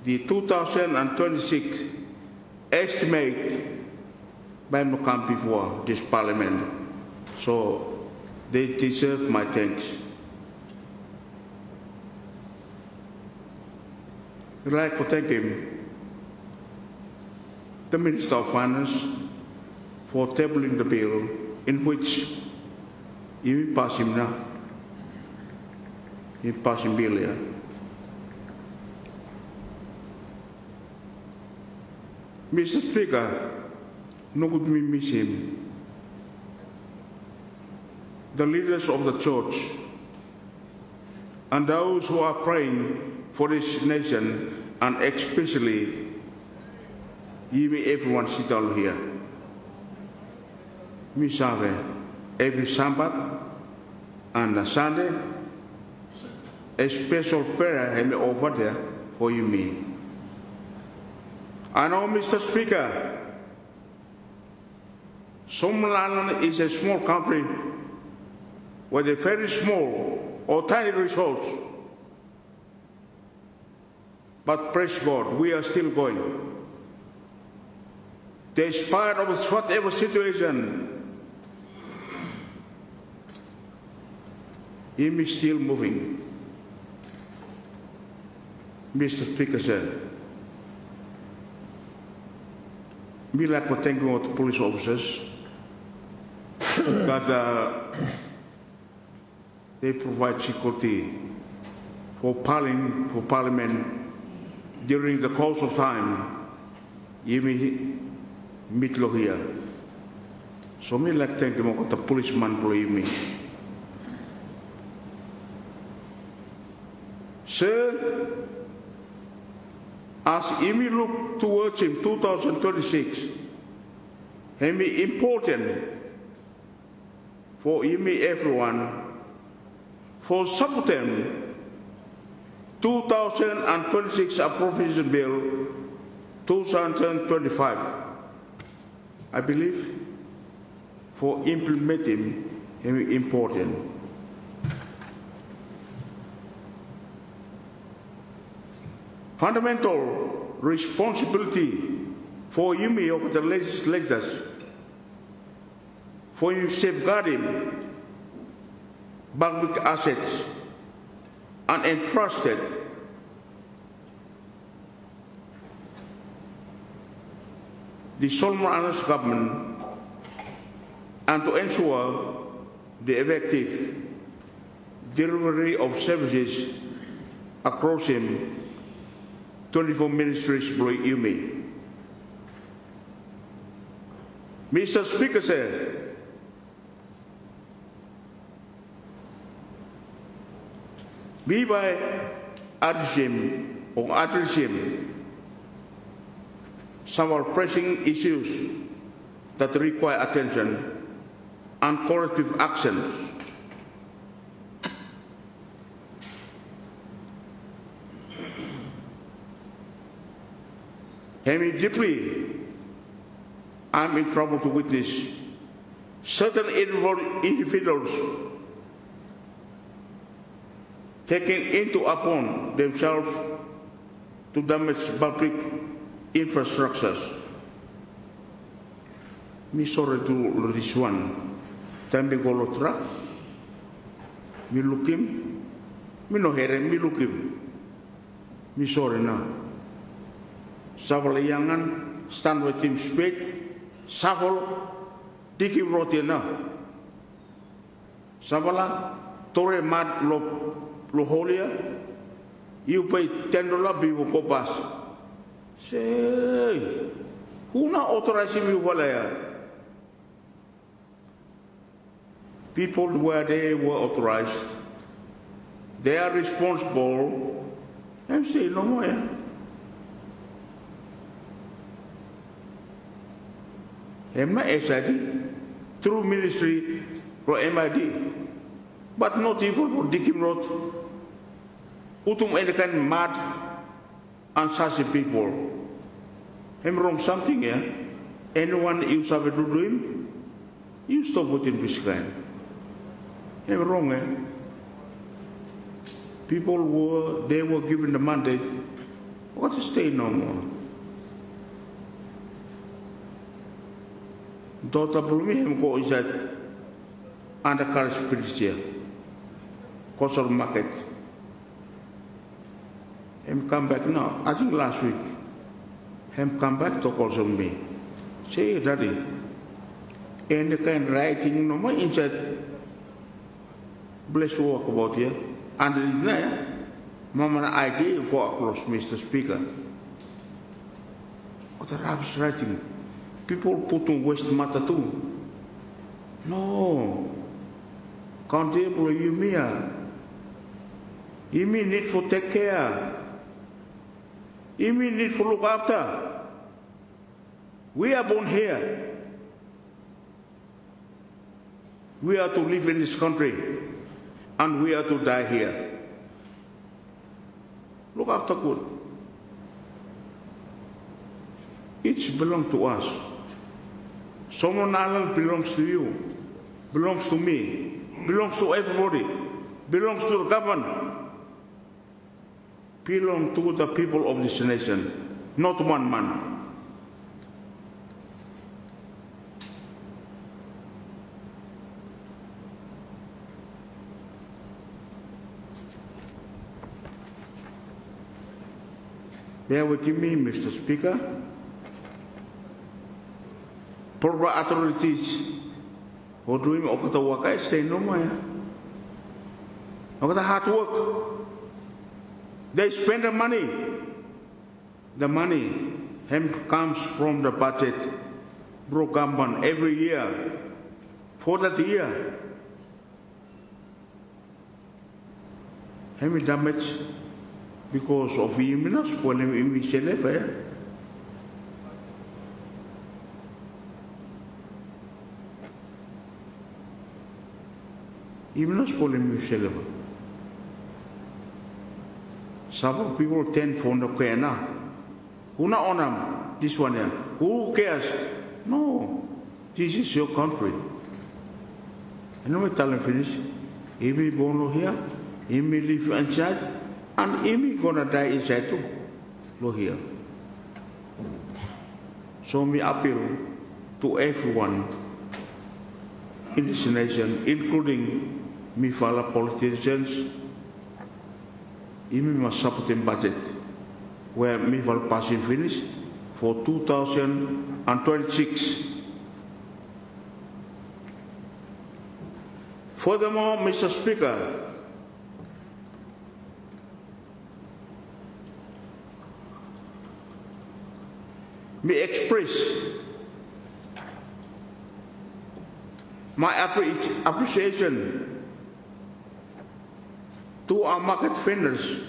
[SPEAKER 7] the 2026 estimate by Mokam before this Parliament. So they deserve my thanks. I'd like to thank him, the Minister of Finance, for tabling the bill in which you pass him now. You pass him bill here. Mr. Speaker, no good me miss him. The leaders of the church and those who are praying for this nation, and especially everyone sit down here. Me save every Sabbath and Sunday, a special prayer have over there for you me. I know, Mr. Speaker, Somaliland is a small country with a very small or tiny resource. But praise God, we are still going. Despite of whatever situation,
[SPEAKER 9] Him is still moving. Mr. Speaker, sir, we like to thank you to police officers that they provide security for Parliament during the course of time. You meet here. So me like thank you to the policeman for me. Sir, as we look towards him 2026, it is important for everyone for supporting 2026 Appropriation Bill 2025. I believe for implementing it is important. Fundamental responsibility for you of the legislators for safeguarding public assets and entrusted the Solomon Islands government and to ensure the effective delivery of services across him 24 ministries below Yumi. Mr. Speaker, sir, we by addressing some are pressing issues that require attention and corrective actions. Deeply, I'm in trouble to witness certain individuals taking into upon themselves to damage public infrastructures. Me sorry to this one. Time we go to track. Me look him. Me no hear him. Me look him. Me sorry now. Savalayangan stand with him straight. Savol diki roti na. Savala tore mad lo holia. You pay $10 biwo kopas. Say, who na authorize you walaya? People where they were authorized, they are responsible. I'm saying no more. I'm not SID, through ministry for MID, but not even for Dickim Road. Utum elekan mad and sassy people. I'm wrong something, yeah? Anyone you have to do him, you stop with him this kind. I'm wrong, eh? People they were given the mandate. What is stay no more? Daughter Blumi go is that undercarriage spiritual, cultural market. Him come back now. I think last week. Him come back to call on me. Say, Daddy, and the kind writing no more inside. Bless work about here. And there is there. Mama idea go across, Mr. Speaker. What are rubbish writing? People put on waste matter too. No. Countable you mean need for take care. You mean need for look after. We are born here. We are to live in this country. And we are to die here. Look after good. Each belongs to us. Solomon Island belongs to you, belongs to me, belongs to everybody, belongs to the government, belongs to the people of this nation, not one man. Bear with me, Mr. Speaker. Proper authorities who doing okata waka stay no more. Okata hard work. They spend the money. The money comes from the budget program every year for that year. Hemi damage because of iminas polem imi selefa. Iminas polem imi selefa. Some people tend for the kena. Who not onam this one here? Who cares? No, this is your country. And I'm telling finish. Imi born here, Imi live inside, and Imi gonna die inside too. Look here. So me appeal to everyone in this nation, including me fellow politicians. Imi must support in budget where me will passing finish for 2026. Furthermore, Mr. Speaker, me express my appreciation to our market vendors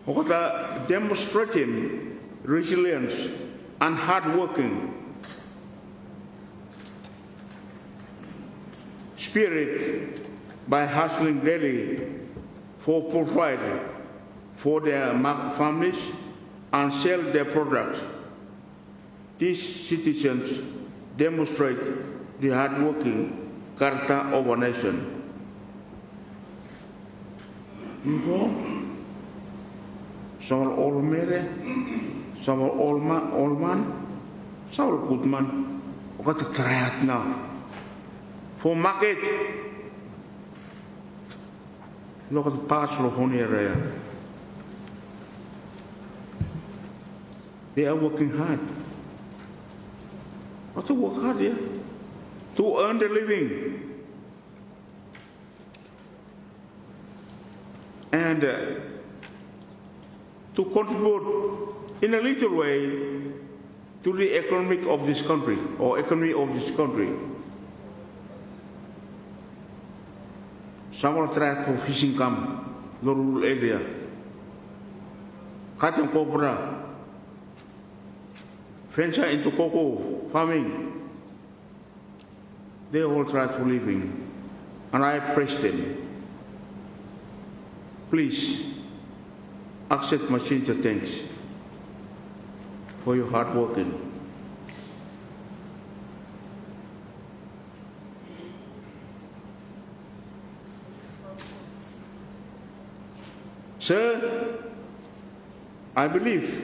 [SPEAKER 9] who are demonstrating resilience and hard working spirit by hustling daily for providing for their families and sell their products. These citizens demonstrate the hard-working character of a nation. Some are all mere, some are all man, some are good man. We got to try it now. For market, look at the parts of Honey. They are working hard. What to work hard here? To earn the living. And to contribute in a little way to the economy of this country. Some are trying for fishing camp, the rural area. Cutting copra. Venture into cocoa farming. They all try for living, and I praise them. Please accept my sincere thanks for your hard working. Sir, I believe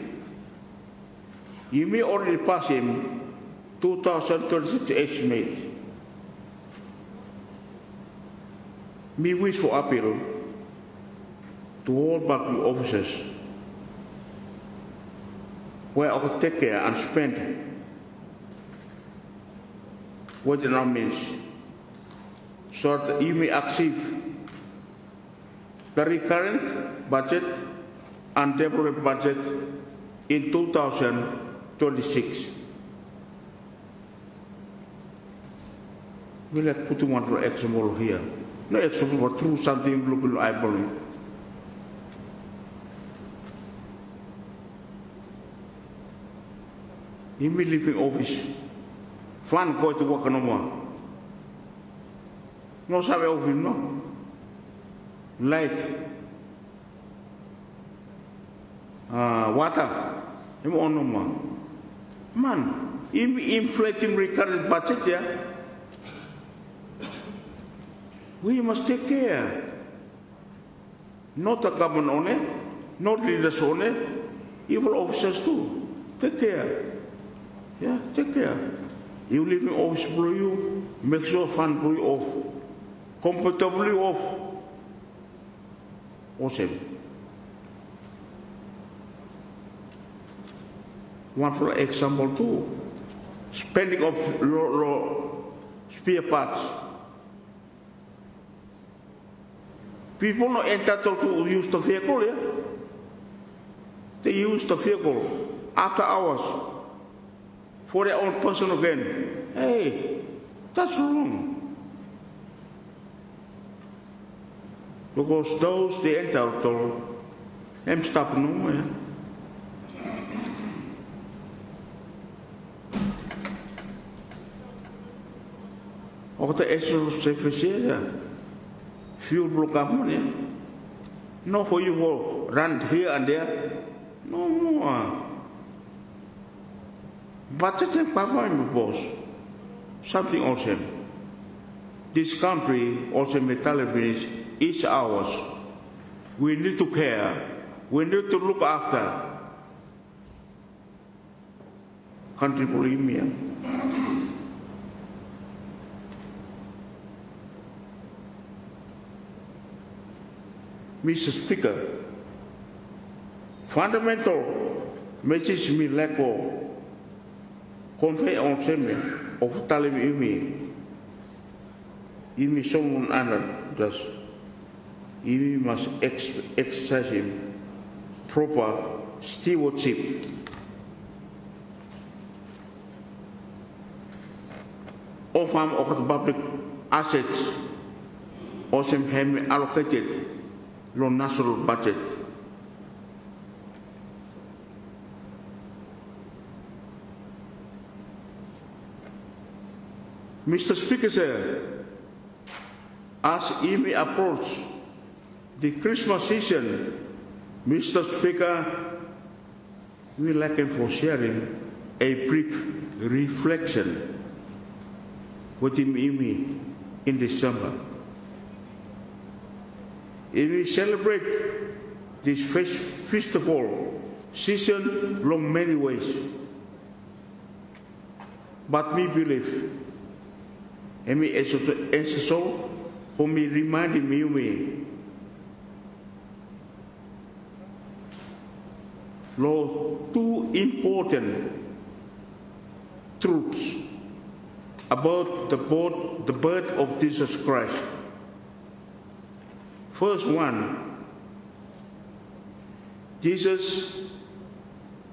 [SPEAKER 9] you may already pass him 2026 estimate. Me wish for appeal to all public officers where I could take care and spend what the now means so that you may achieve the recurrent budget and development budget in 2026. We'll have put one example here. No example, but through something local eyeball. In my living office, fun go to work no more. No sabe office, no. Light. Water. I'm on no more. Man, inflating recurrent budget here. Yeah? We must take care. Not the government only, not leaders only, even officers too. Take care. Yeah, take care. You live in office below you, make sure fund below you off. Comfortably off. Awesome. one for example too. Spending of spare parts. People not entitled to use the vehicle, yeah? They use the vehicle after hours for their own personal gain. Hey, that's wrong. Because those they entitled, them stop no, yeah? Of the extra service, fuel block money. No, for you will run here and there. No more. But it's a performing boss. Something awesome. This country also metallic is ours. We need to care. We need to look after. Country believe me. Mr. Speaker, fundamental message me leko convey on seme of talim imi someone another just imi must exercise him proper stewardship. Of the public assets also have allocated low national budget. Mr. Speaker, sir, as we approach the Christmas season, Mr. Speaker, we like for sharing a brief reflection with him in December. If we celebrate this festival season in many ways, but me believe, and me essential for me reminding me, Lord, two important truths about the birth of Jesus Christ. First one, Jesus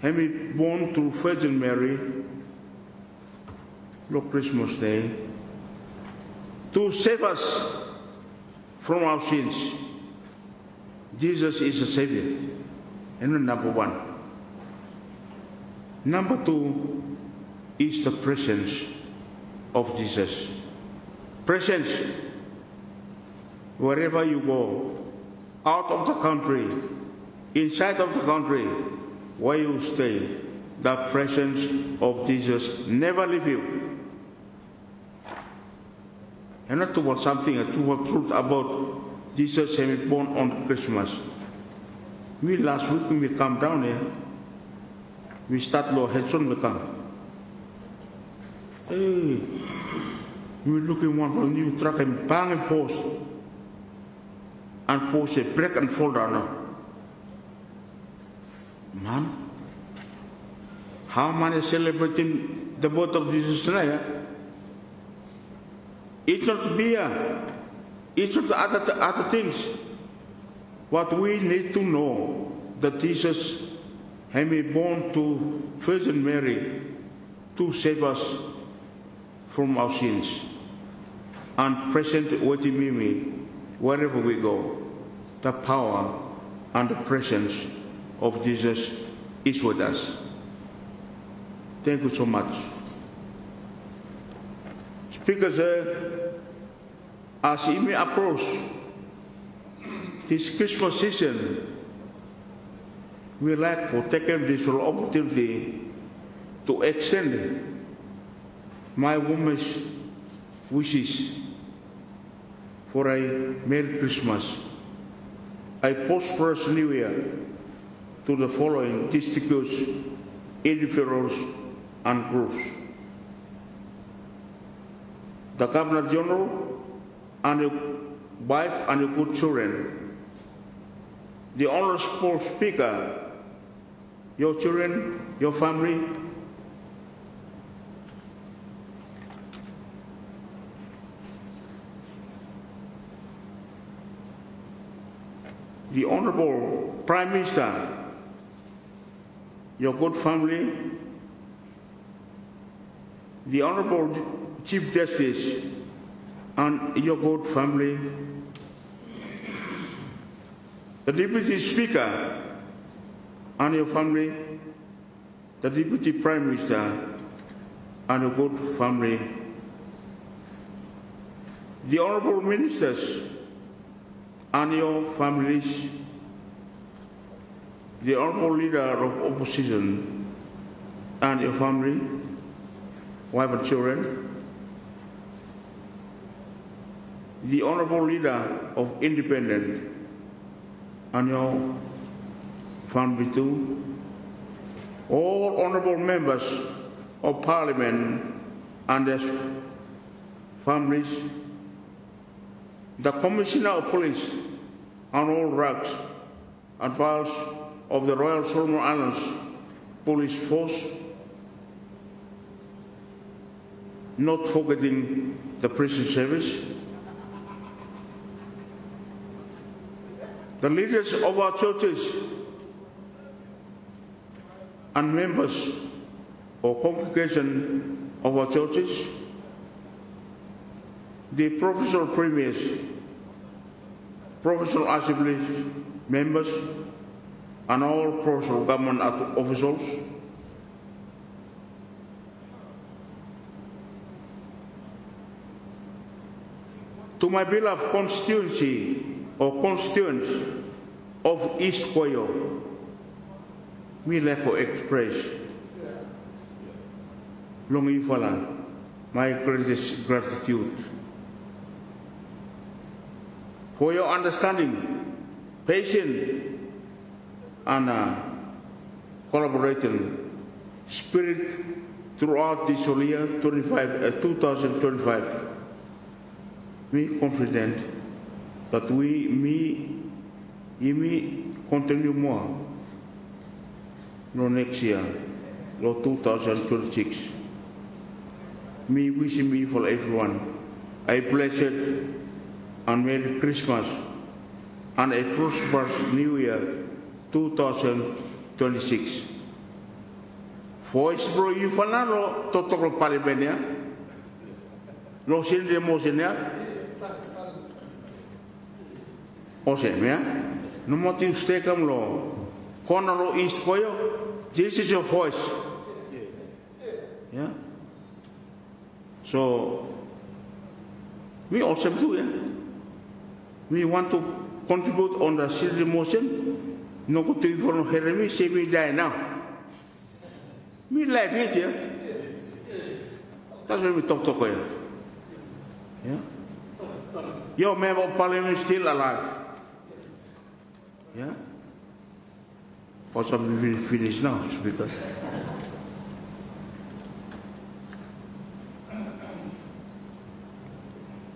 [SPEAKER 9] had been born to Virgin Mary on Christmas Day to save us from our sins. Jesus is a Savior. And number one. Number two is the presence of Jesus. Presence. Wherever you go, out of the country, inside of the country, where you stay, the presence of Jesus never leave you. And not about something, a truth about Jesus having born on Christmas. Last week when we come down here, we start Lord Hedson we come. Hey, we're looking one for a new truck and bang and post. And post a break and fall down. Man, how many celebrating the birth of Jesus now? It's not beer, it's not other things. What we need to know that Jesus had been born to Virgin Mary to save us from our sins and present with me wherever we go. The power and the presence of Jesus is with us. Thank you so much. Speakers, as we approach this Christmas season, we like to take this opportunity to extend my woman's wishes for a Merry Christmas, a prosperous New Year to the following districts, individuals, and groups. The Governor General and your wife and your good children, the Honorable Speaker, your children, your family. The Honorable Prime Minister, your good family, the Honorable Chief Justice, and your good family, the Deputy Speaker and your family, the Deputy Prime Minister and your good family, the Honorable Ministers and your families, the Honorable Leader of Opposition and your family, wife and children, the Honorable Leader of Independent and your family too, all Honorable Members of Parliament and their families, the Commissioner of Police and all ranks and files of the Royal Solomon Islands Police Force, not forgetting the prison service, the leaders of our churches and members or congregation of our churches, the professional premiers, professional assemblies members, and all professional government officials, to my beloved constituency or constituents of East Koyo, we like to express Longifala, my greatest gratitude for your understanding, patience, and collaborating spirit throughout this whole year 2025. We confident that we continue more no next year, no 2026. Me wishing me for everyone a blessed and Merry Christmas and a prosperous New Year 2026. Voice bro you fanalo totoko palibenia lo sinde mosenia osemia no moti ustekam lo kona lo East Koyo. This is your voice. Yeah. So we also do, yeah. We want to contribute on the city motion. No good to for Jeremy, say we die now. We like it, yeah. That's why we talk here. Yeah. Your member of parliament is still alive. Yeah. Possibly we finish now, Speaker.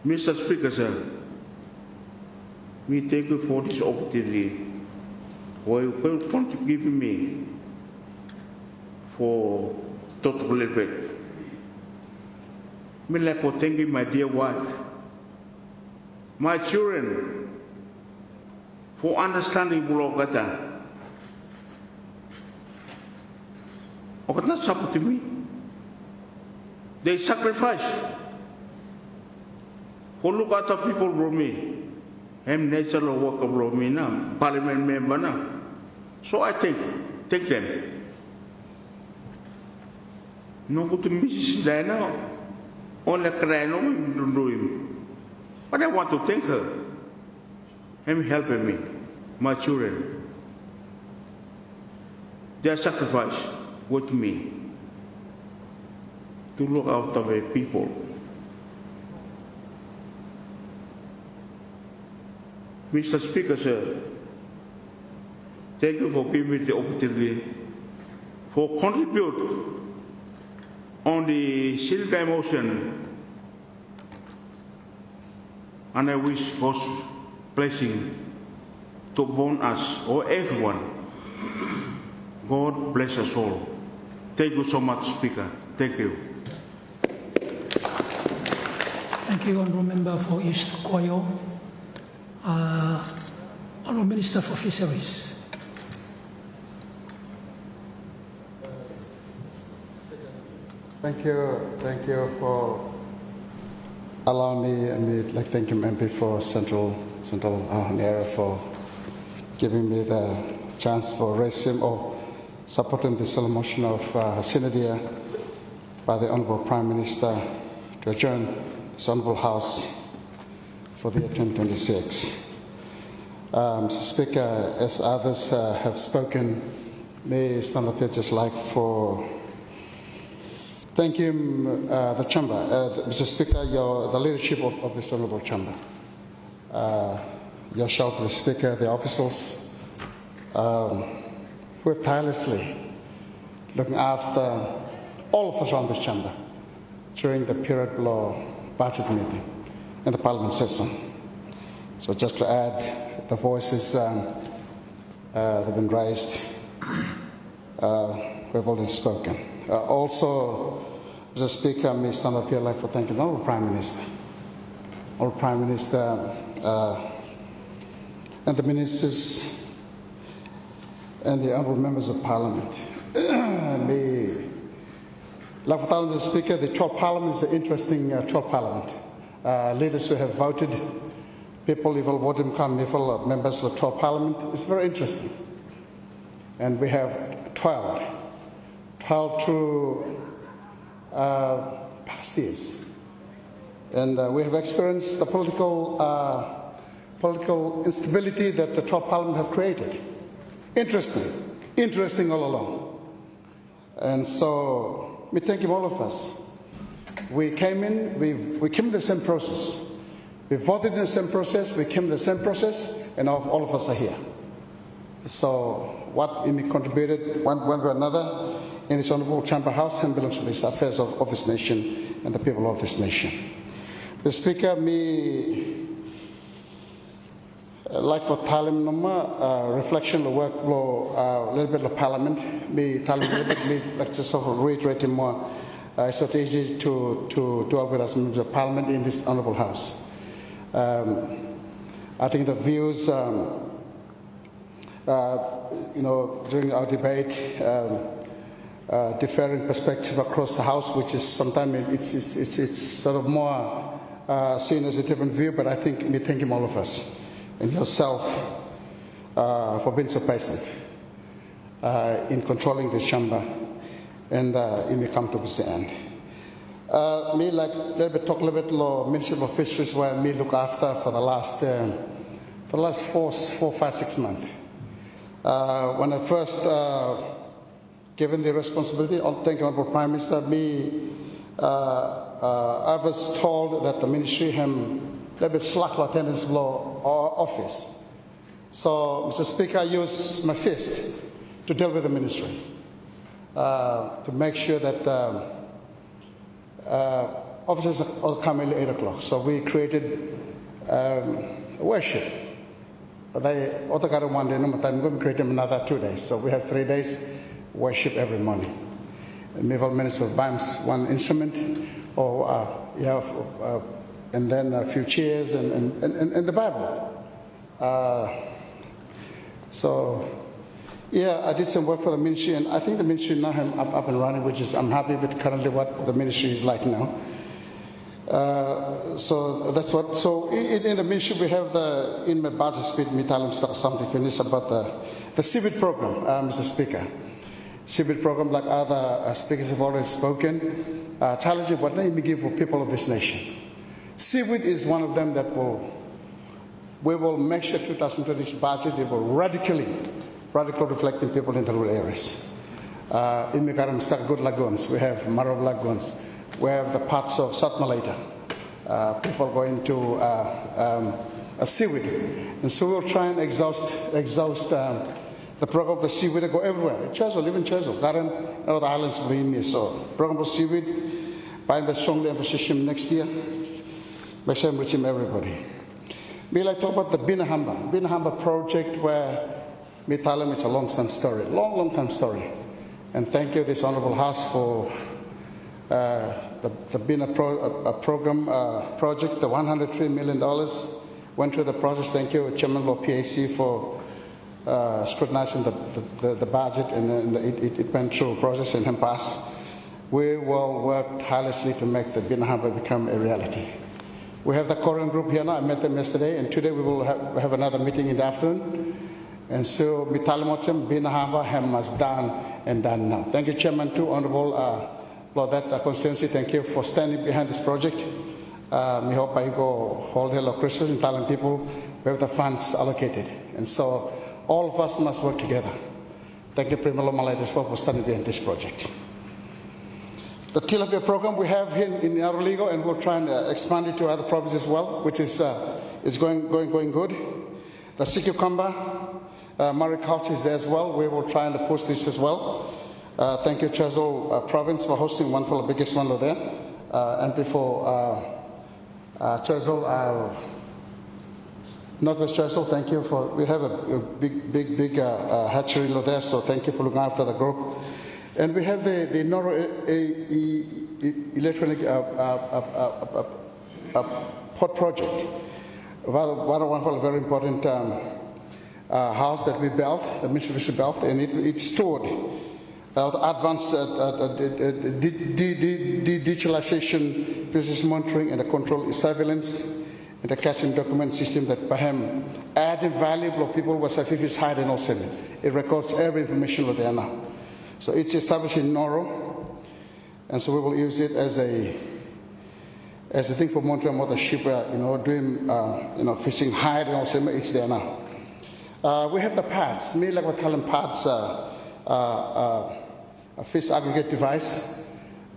[SPEAKER 9] Mr. Speaker, sir, we thank you for this opportunity, for you want to give me for total respect. Me like to thank you, my dear wife, my children, for understanding Bulogata. But not supporting me. They sacrifice. For look at the people for me. I'm natural worker for me now, parliament member now. So I take them. No go to Mrs. Diana, only cry no do him. But I want to thank her. I'm helping me, my children. Their sacrifice with me to look after the people. Mr. Speaker, sir, thank you for giving me the opportunity for contribute on the Sine-Die motion, and I wish God's blessing to upon us or everyone. God bless us all. Thank you so much, Speaker. Thank you.
[SPEAKER 2] Thank you, Honourable Member for East Koyo. Honourable Minister for Fisheries.
[SPEAKER 10] Thank you for allowing me, and like thank you, MP for Central area for giving me the chance for raising or supporting the solemn motion of Sine-Die by the Honourable Prime Minister to adjourn this Honourable House for the year 2026. Mr. Speaker, as others have spoken, may stand up here just like for thank you, the Chamber. Mr. Speaker, the leadership of this Honourable Chamber. Yourself, the Speaker, the officials, who have tirelessly looking after all of us around this Chamber during the period below budget meeting in the Parliament session. So just to add, the voices that have been raised, we have already spoken. Also, Mr. Speaker, may stand up here like for thanking the Honourable Prime Minister. Honourable Prime Minister and the ministers and the honourable members of Parliament. Like for Mr. Speaker, the 12th Parliament is an interesting 12th Parliament. Leaders who have voted, people who will vote members of the 12th Parliament. It's very interesting. And we have 12 through past years. And we have experienced the political instability that the 12th Parliament have created. Interesting all along. And so, we thank you, all of us. We came in, we came in the same process. We voted in the same process, we came in the same process, and all of us are here. So, what we contributed one way or another in this Honourable Chamber House and belongs to the affairs of this nation and the people of this nation. The Speaker, like for Talim Nama, reflection of workflow, a little bit of Parliament, like just sort of reiterating more, it's not easy to work with us members of Parliament in this Honourable House. I think the views, during our debate, differing perspective across the House, which is sometimes it's sort of more seen as a different view, but I think we thank him, all of us, and yourself for being so patient in controlling this chamber, and it may come to the end. Me like talk a little bit about Ministry of Fisheries, where me look after for the last 4, 5, 6 months. When I first given the responsibility, thank you, Honourable Prime Minister, I was told that the ministry had a little bit slack attendance law office. So, Mr. Speaker, I used my fist to deal with the ministry, to make sure that officers all come in at 8 o'clock. So we created worship. They also got one day, no matter, I'm going to create them another 2 days. So we have 3 days worship every morning. And Mival minister buys one instrument, and then a few chairs and the Bible. I did some work for the ministry, and I think the ministry now up and running, which is I'm happy with currently what the ministry is like now. So that's what. So in the ministry we have in my budget speech, something finished about the CBIT program, Mr. Speaker. CBIT program, like other speakers have already spoken, challenging what name we give for people of this nation. CBIT is one of them that we will make sure 2026 budget, it will radically reflecting people in the rural areas. In Mikaram, good lagoons, we have Marov lagoons, we have the parts of South Malaita, people going to a seaweed. And so we'll try and exhaust the program of the seaweed to go everywhere. Chazol, even Chazol, Garen, and other islands of the so program of seaweed, by the strongly emphasis next year, by some reaching everybody. We like to talk about the Binahamba project, where Mithalam, it's a long-term story, long-term story. And thank you, this Honourable House, for the BINA program project. The $103 million went through the process. Thank you, Chairman Law PAC, for scrutinizing the budget, and it went through a process and passed. We will work tirelessly to make the BINA Harbour become a reality. We have the Korean group here now. I met them yesterday, and today we will have another meeting in the afternoon. And so, Mitalamotem, BINA Harbour, has done and done now. Thank you, Chairman, too, Honourable Lord, that constituency. Thank you for standing behind this project. We hope I go hold hello Christmas in Thailand people. We have the funds allocated. And so, all of us must work together. Thank you, Premier Lomalai, as well, for standing behind this project. The tilapia program we have here in Aroligo, and we'll try and expand it to other provinces as well, which is going good. The sea cucumber, mariculture is there as well. We will try and push this as well. Thank you, Chazol Province, for hosting one for the biggest one over there. And before Chazol, Northwest Chazol, thank you for. We have a big hatchery over there, so thank you for looking after the group. And we have the Noro electronic pot project. What a wonderful, very important house that we built, the Mitsubishi built, and it stored advanced digitalization, business monitoring, and the control surveillance, and the cash and document system that perhaps added valuable people was Safifis hide and also. It records every information over there now. So it's established in Noro, and so we will use it as a thing for monitoring mothership, doing fishing hide and also. It's there now. We have the pads. Me like what Thailand pads, a fish aggregate device.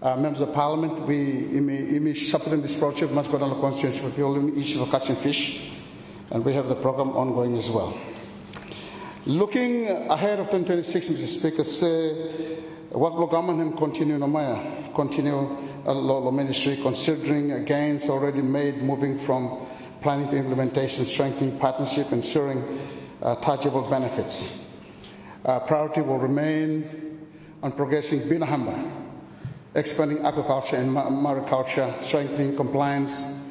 [SPEAKER 10] Members of Parliament, we supplement this project. Must go down the constituency for people issue for catching fish, and we have the program ongoing as well. Looking ahead of 2026, Mr. Speaker, say what the government continue law ministry, considering gains already made, moving from planning to implementation, strengthening partnership, ensuring tangible benefits. Priority will remain on progressing BINA Harbour, expanding aquaculture and mariculture, strengthening compliance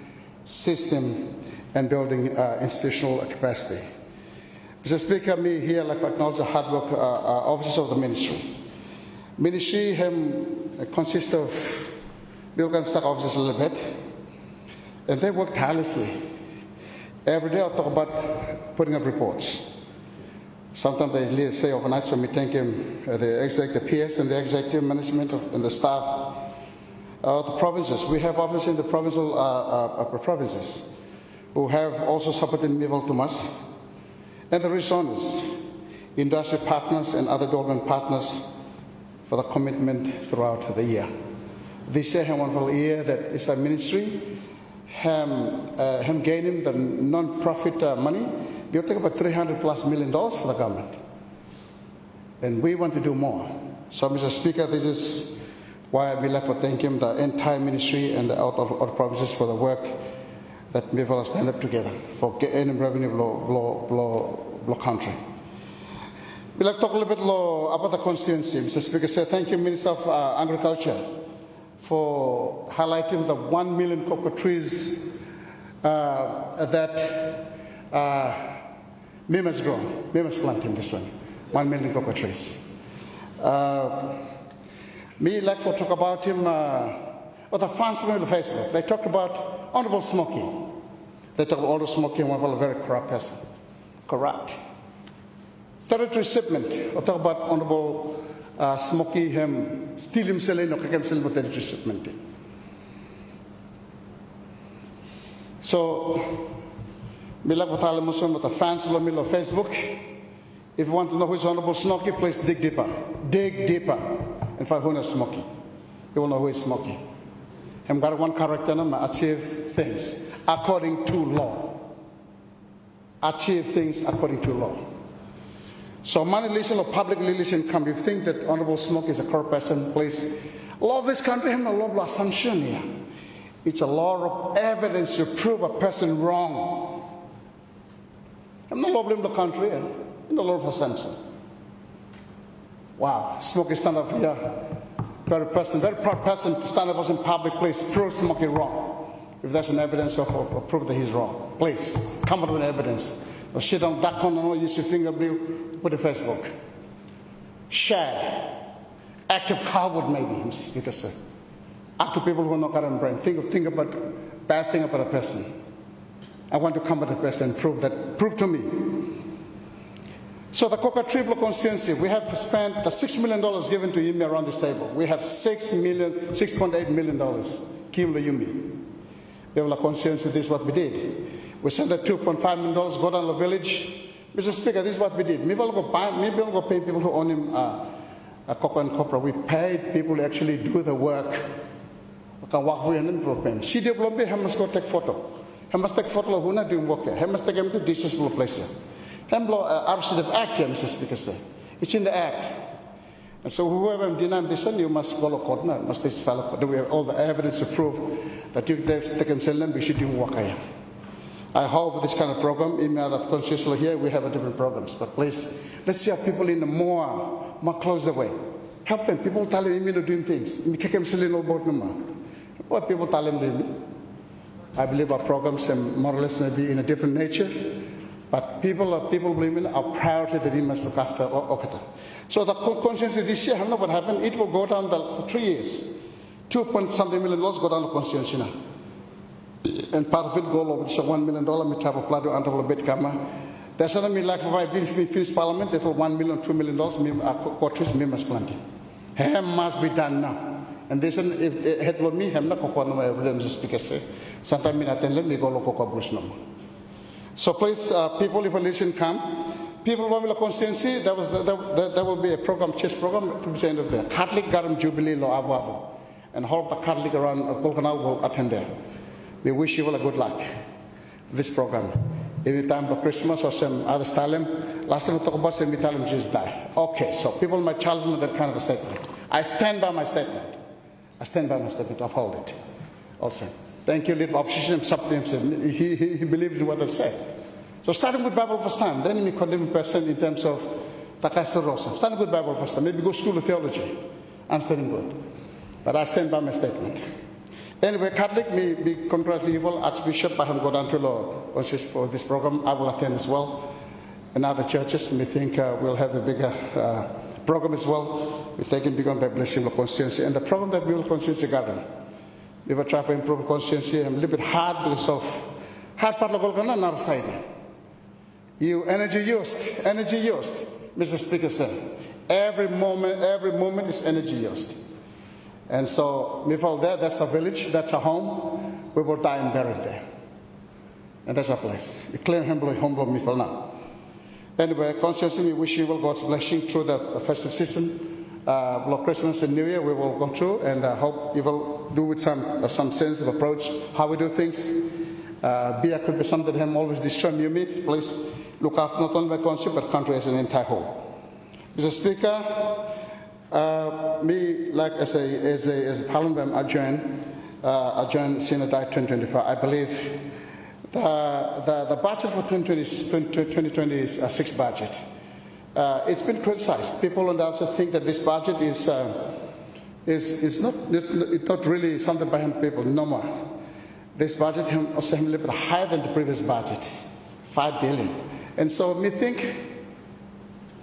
[SPEAKER 10] system, and building institutional capacity. Mr. Speaker, me here like to acknowledge the hard work officers of the ministry. Ministry consists of building staff officers a little bit, and they work tirelessly. Every day I'll talk about putting up reports. Sometimes they say overnight, so we thank him, the PS and the executive management and the staff. The provinces, we have officers in the provincial provinces who have also supported Mival Tumas. And the resonance, industry partners and other development partners for the commitment throughout the year. This year, one wonderful year that is our ministry, gaining the non-profit money. We'll take about $300+ million for the government. And we want to do more. So, Mr. Speaker, this is why we like to thank him, the entire ministry and the other provinces for the work that we will stand up together for getting revenue blow country. We'd like to talk a little bit about the constituency. Mr. Speaker, say thank you, Minister of Agriculture, for highlighting the 1 million cocoa trees that Mima's grown. Mima's planting this one, 1 million cocoa trees. Me like to talk about him. The fans on the Facebook, they talked about Honourable Smokey. They talk about Honourable Smokey, one of a very corrupt person. Corrupt. Territory shipment, I'll talk about Honourable Smokey, him, steal him selling, or him selling territory shipment. So, me like what I'll mention with the fans on Facebook. If you want to know who is Honourable Smokey, please dig deeper. Dig deeper and find who is Smokey. You will know who is Smokey. I've got one character and achieve things according to law. Achieve things according to law. So money leasing or public leasing income, you think that Honourable Smoke is a corrupt person, please. Law of this country, no law of assumption here. It's a law of evidence to prove a person wrong. I'm not law of the country. in the Lord for Samson. Wow, Smokey stand up here. Very proud person to stand up in public, please prove Smokey wrong. If there's an evidence of prove that he's wrong, please come up with evidence. Or shit on that corner, no use your finger, put it Facebook. Share. Active coward, maybe, Mr. Speaker, sir. Act to people who are not got a brain. Think about bad thing about a person. I want to come at a person and prove to me. So the Coca Triple constituency, we have spent the $6 million given to Yumi around this table. We have $6.8 million given to Yumi. We have a constituency, this is what we did. We sent the $2.5 million, go down to the village. Mr. Speaker, this is what we did. Maybe I'll go pay people who own him Coca and Copra. We paid people to actually do the work. See the problem, he must go take photo. He must take photo of who not doing work here. He must take him to dishes place. Arbitration Act, Mr. Speaker, sir. It's in the Act. And so whoever denied this one, you must go to court now. Must this fellow. We have all the evidence to prove that you take him and we should do work here. I hope this kind of program, in other constitutional here, we have a different programs. But please, let's see our people in a more closer way. Help them. People tell them to doing things. What people tell them to do. I believe our programs and more or less may be in a different nature. But people believe our priority that he must look after Okata. So the constituency this year, I don't know what happened. It will go down for 3 years. $2.something million go down the constituency now. And part of it go over to $1 million. Me travel plado until a bit kama. There's another me like if I finish parliament. Therefore $1 million, $2 million. Me quarters me must plant. It must be done now. And this one, if head of me, I'm not going to evidence speaker say. Sometimes me attend me go local bush no. So please, people, if a listen come, people want the constituency. There will be a program, chess program, to be end of there. Catholic Garam Jubilee Law Abu, and all the Catholic around Polkanal will attend there. We wish you all a good luck. This program. Every time for Christmas or some other style, last time we talk about some Italian just die. Okay, so people might challenge me that kind of a statement. I stand by my statement. I stand by my statement. Uphold it. Also. Thank you, leader of opposition. He believed in what I've said. So starting with Bible first time, then we condemn a person in terms of Takasta Rosa. Starting with Bible first time, maybe go school of theology. I'm standing good. But I stand by my statement. Anyway, Catholic may be contrary to evil. Archbishop, I have go down to law for this program. I will attend as well. And other churches may think we'll have a bigger program as well. We thank him big on by blessing the constituency. And the program that we will constituency garden. We will try to improve constituency. I'm a little bit hard because of hard part of the other side. You energy used, Mr. Speaker said. Every moment is energy used. And so, that's a village, that's a home. We will die and buried there. And that's our place. We claim humble Mifal now. Anyway, constituency, we wish you all God's blessing through the festive season. Christmas and New Year, we will go through, and I hope you will do with some sense of approach how we do things. Beer could be something that always destroy me. Please look after not only my constituency, but country as an entire whole. Mr. Speaker, me, like as a parliament, adjourn Sine-Die 2025. I believe the budget for 2026 budget, it's been criticized. People on the other side think that this budget is not really something by people. No more. This budget also a little bit higher than the previous budget, $5 billion. And so me think.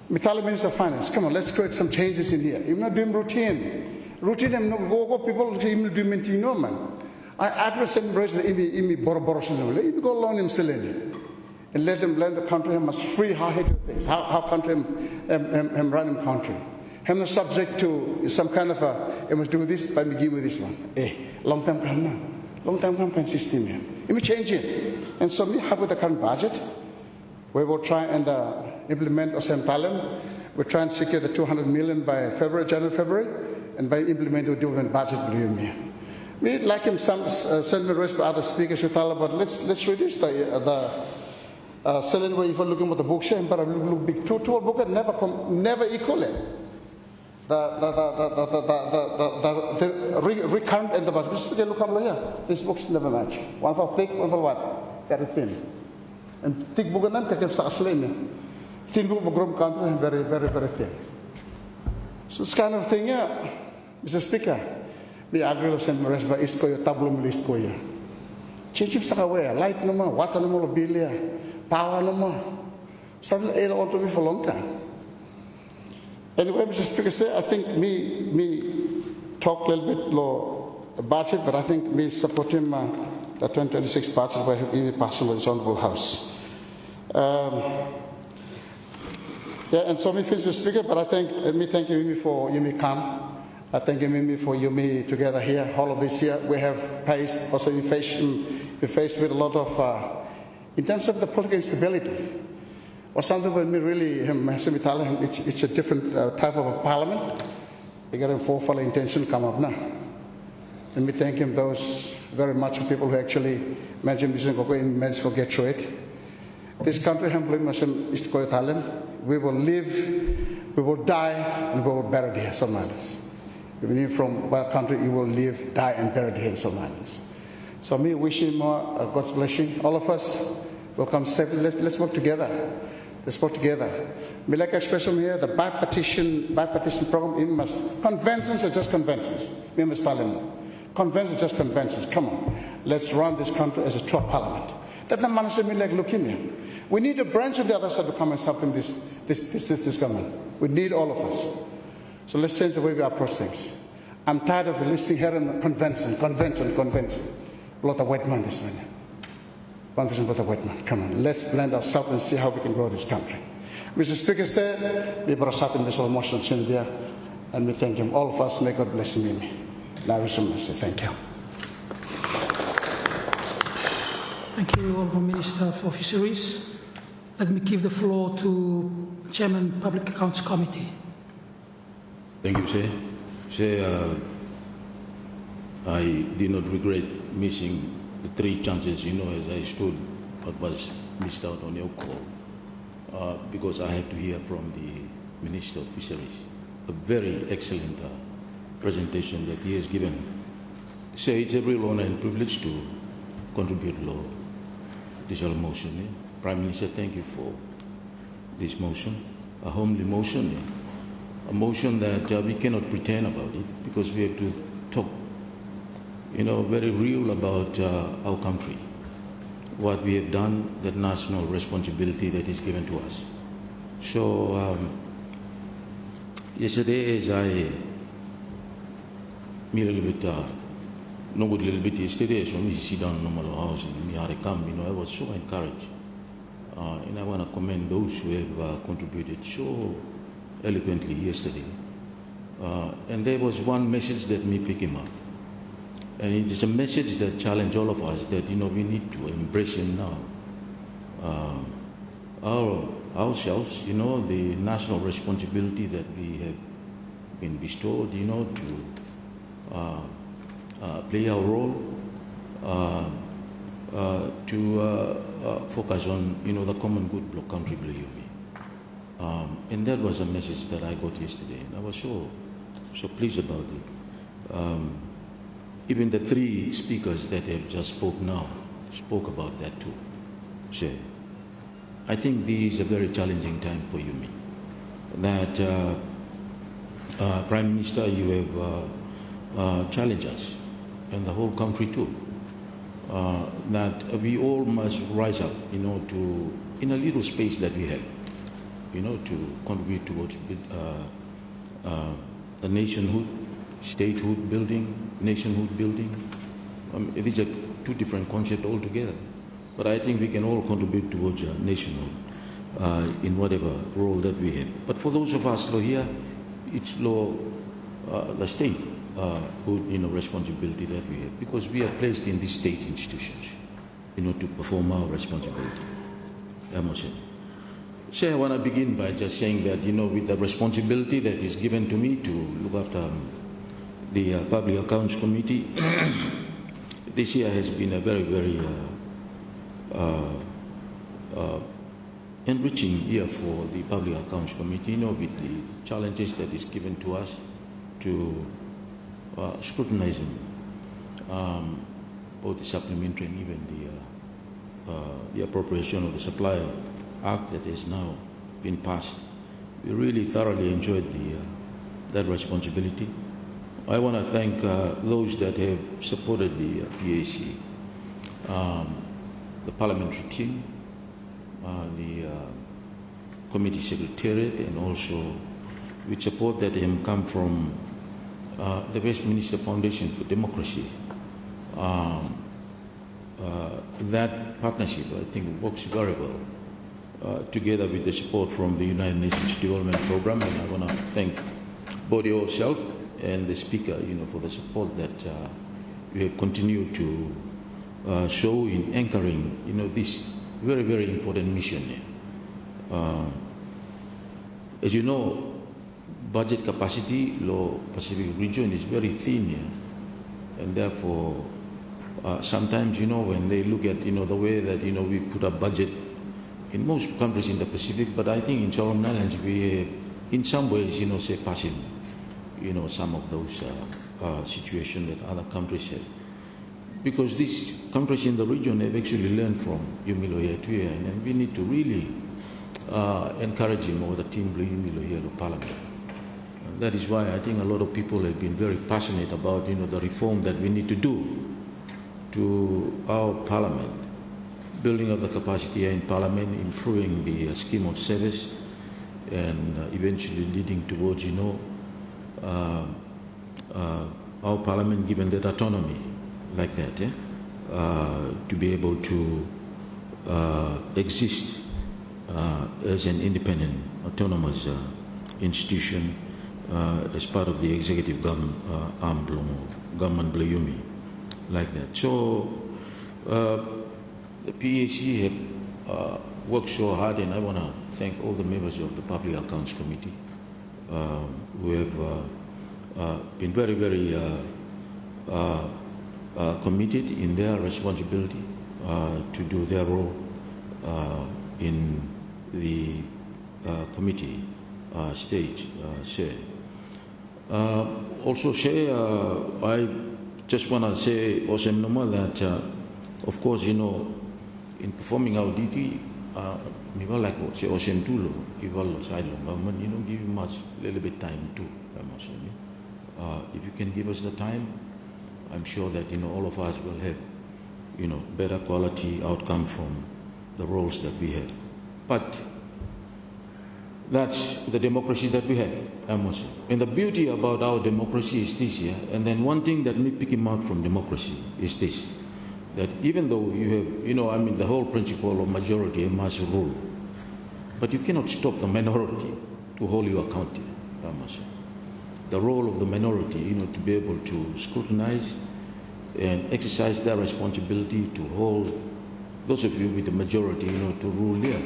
[SPEAKER 10] Mitali Minister of Finance, come on, let's create some changes in here. You're not doing routine. Routine, I'm not go people even do maintain no man. I address and embrace the imi boroboroshin. Let him go alone himself and let them learn the country must free how he do things, how country him run in country. Him not subject to some kind of he must do this, but me give with this one. Long time come now. Long time come system here. It may change it. And so me have with the current budget, we will try and implement Osam Talim. We're trying to secure the 200 million by January, February, and by implementing the development budget, believe me. We like him send me rest by other speakers who tell about let's reduce the selling way if you're looking at the book share, but look big two book never equal it. The recurrent and the budget. Look here. These books never match. One for thick, one for what? Very thin. And thick book and them can start slim. Thin people grow country and very, very, very thin. So this kind of thing, yeah, Mr. Speaker, we agree with some rest by Iskoya, Tablum Liskoya. Change sa away, light no more, water no more, bilia, power no more. Something aid on to me for a long time. Anyway, Mr. Speaker, say I think me talk a little bit low budget, but I think me support him the 2026 budget by any person with his honorable house. Yeah, and so me finish the speaker, but I think me thank you for you may come. I thank you for you me together here. All of this year we have faced also we faced with a lot of in terms of the political instability. Or something when me really it's a different type of a parliament. They got a four-fold intention come up now. And me thank him those very much people who actually mentioned this and managed to get through it. This country we will live, we will die, and we will bury here some islands. Even if from our country, you will live, die, and bury here in some islands. So me wishing more God's blessing. All of us will come safely. Let's work together. Let's work together. Me like expression here, the bipartisan program, it must, conventions are just conventions. We must tell them, conventions are just conventions. Come on, let's run this country as a true parliament. That the man said me like leukemia. We need a branch of the other side to come and something this government. We need all of us. So let's change the way we approach things. I'm tired of listening here in convention. A lot of white man this morning. Convention with a white man. Come on, let's blend ourselves and see how we can grow this country. Mr. Speaker said, we brought up in this whole motion of Sine-Die, and we thank him. All of us, may God bless him. Now we say thank you.
[SPEAKER 2] Thank you, Honourable Minister for Fisheries. Let me give the floor to Chairman Public Accounts Committee.
[SPEAKER 11] Thank you, Sir. Sir, I did not regret missing the 3 chances, as I stood but was missed out on your call because I had to hear from the Minister of Fisheries. A very excellent presentation that he has given. So it's a real honor and privilege to contribute to this motion. Yeah? Prime Minister, thank you for this motion, a homely motion, a motion that we cannot pretend about it because we have to talk, very real about our country, what we have done, that national responsibility that is given to us. So yesterday, as I made a little bit, no good little bit yesterday, so we sit down in normal house and we had a camp, I was so encouraged. And I want to commend those who have contributed so eloquently yesterday. And there was one message that me pick him up. And it is a message that challenged all of us that, we need to embrace him now. Ourselves, the national responsibility that we have been bestowed, to play our role, to focus on, the common good block country below you. And that was a message that I got yesterday. And I was so pleased about it. Even the 3 speakers that have just spoke about that too. So I think this is a very challenging time for you, me. That Prime Minister, you have challenged us and the whole country too. That we all must rise up, to in a little space that we have, to contribute towards the nationhood, statehood building, nationhood building. These are 2 different concepts altogether. But I think we can all contribute towards nationhood in whatever role that we have. But for those of us here, it's the state responsibility that we have, because we are placed in these state institutions, to perform our responsibility. So I want to begin by just saying that, with the responsibility that is given to me to look after the Public Accounts Committee, this year has been a very, very enriching year for the Public Accounts Committee, with the challenges that is given to us to scrutinizing both the supplementary and even the appropriation of the Supplier Act that is now been passed. We really thoroughly enjoyed that responsibility. I want to thank those that have supported the PAC, the parliamentary team, the committee secretariat, and also with support that have come from the Westminster Foundation for Democracy. That partnership, I think, works very well together with the support from the United Nations Development Program, and I want to thank both yourself and the Speaker, for the support that you have continued to show in anchoring, this very, very important mission. As you know, budget capacity, Law Pacific region is very thin here, and therefore sometimes, when they look at, the way that, we put a budget in most countries in the Pacific, but I think in Solomon Islands we, in some ways, surpassing, some of those situations that other countries have. Because these countries in the region have actually learned from Yumilo Tuya, and we need to really encourage him or the team Yumilo to Parliament. That is why I think a lot of people have been very passionate about, the reform that we need to do to our Parliament, building up the capacity in Parliament, improving the scheme of service, and eventually leading towards, our Parliament given that autonomy like that, to be able to exist as an independent, autonomous institution as part of the executive government Blayumi, like that. So the PAC have worked so hard, and I want to thank all the members of the Public Accounts Committee who have been very, very committed in their responsibility to do their role in the committee stage. Also, I just want to say, Osem Noma, that of course, in performing our duty, like what say Osem Tulo, government, give you a little bit time too. If you can give us the time, I'm sure that all of us will have better quality outcome from the roles that we have. But that's the democracy that we have, I must say. And the beauty about our democracy is this, and then one thing that may pick him out from democracy is this, that even though you have, the whole principle of majority must rule, but you cannot stop the minority to hold you accountable, I must say. The role of the minority, to be able to scrutinize and exercise their responsibility to hold those of you with the majority, to rule there.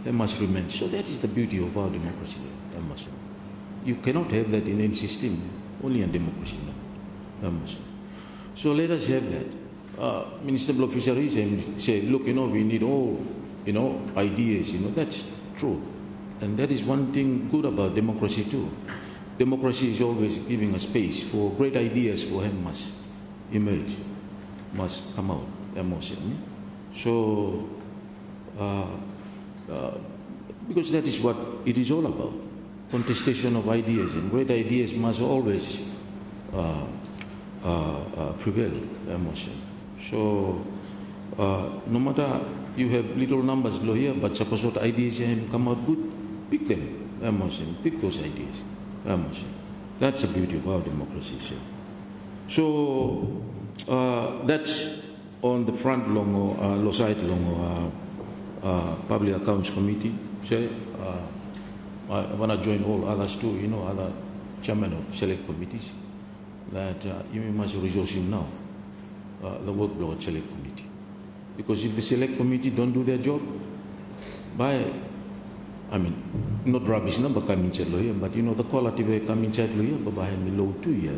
[SPEAKER 11] They must remain. So that is the beauty of our democracy, I must say. You cannot have that in any system, only in democracy, I must say. So let us have that. Minister of Fisheries said, look, we need all, ideas, that's true. And that is one thing good about democracy too. Democracy is always giving a space for great ideas for him must emerge, must come out, I must say. So, because that is what it is all about, contestation of ideas, and great ideas must always prevail, I must say. So, no matter you have little numbers here, but suppose what ideas come out good, pick them, I must say, pick those ideas, I must say. That's the beauty of our democracy. So, that's on the front long or side long Public Accounts Committee. I want to join all others too, other chairmen of select committees, that you must resource him now, the workload of select committee. Because if the select committee don't do their job, not rubbish number coming chat lawyer, but the quality they come in chat lawyer, but by me low 2 years.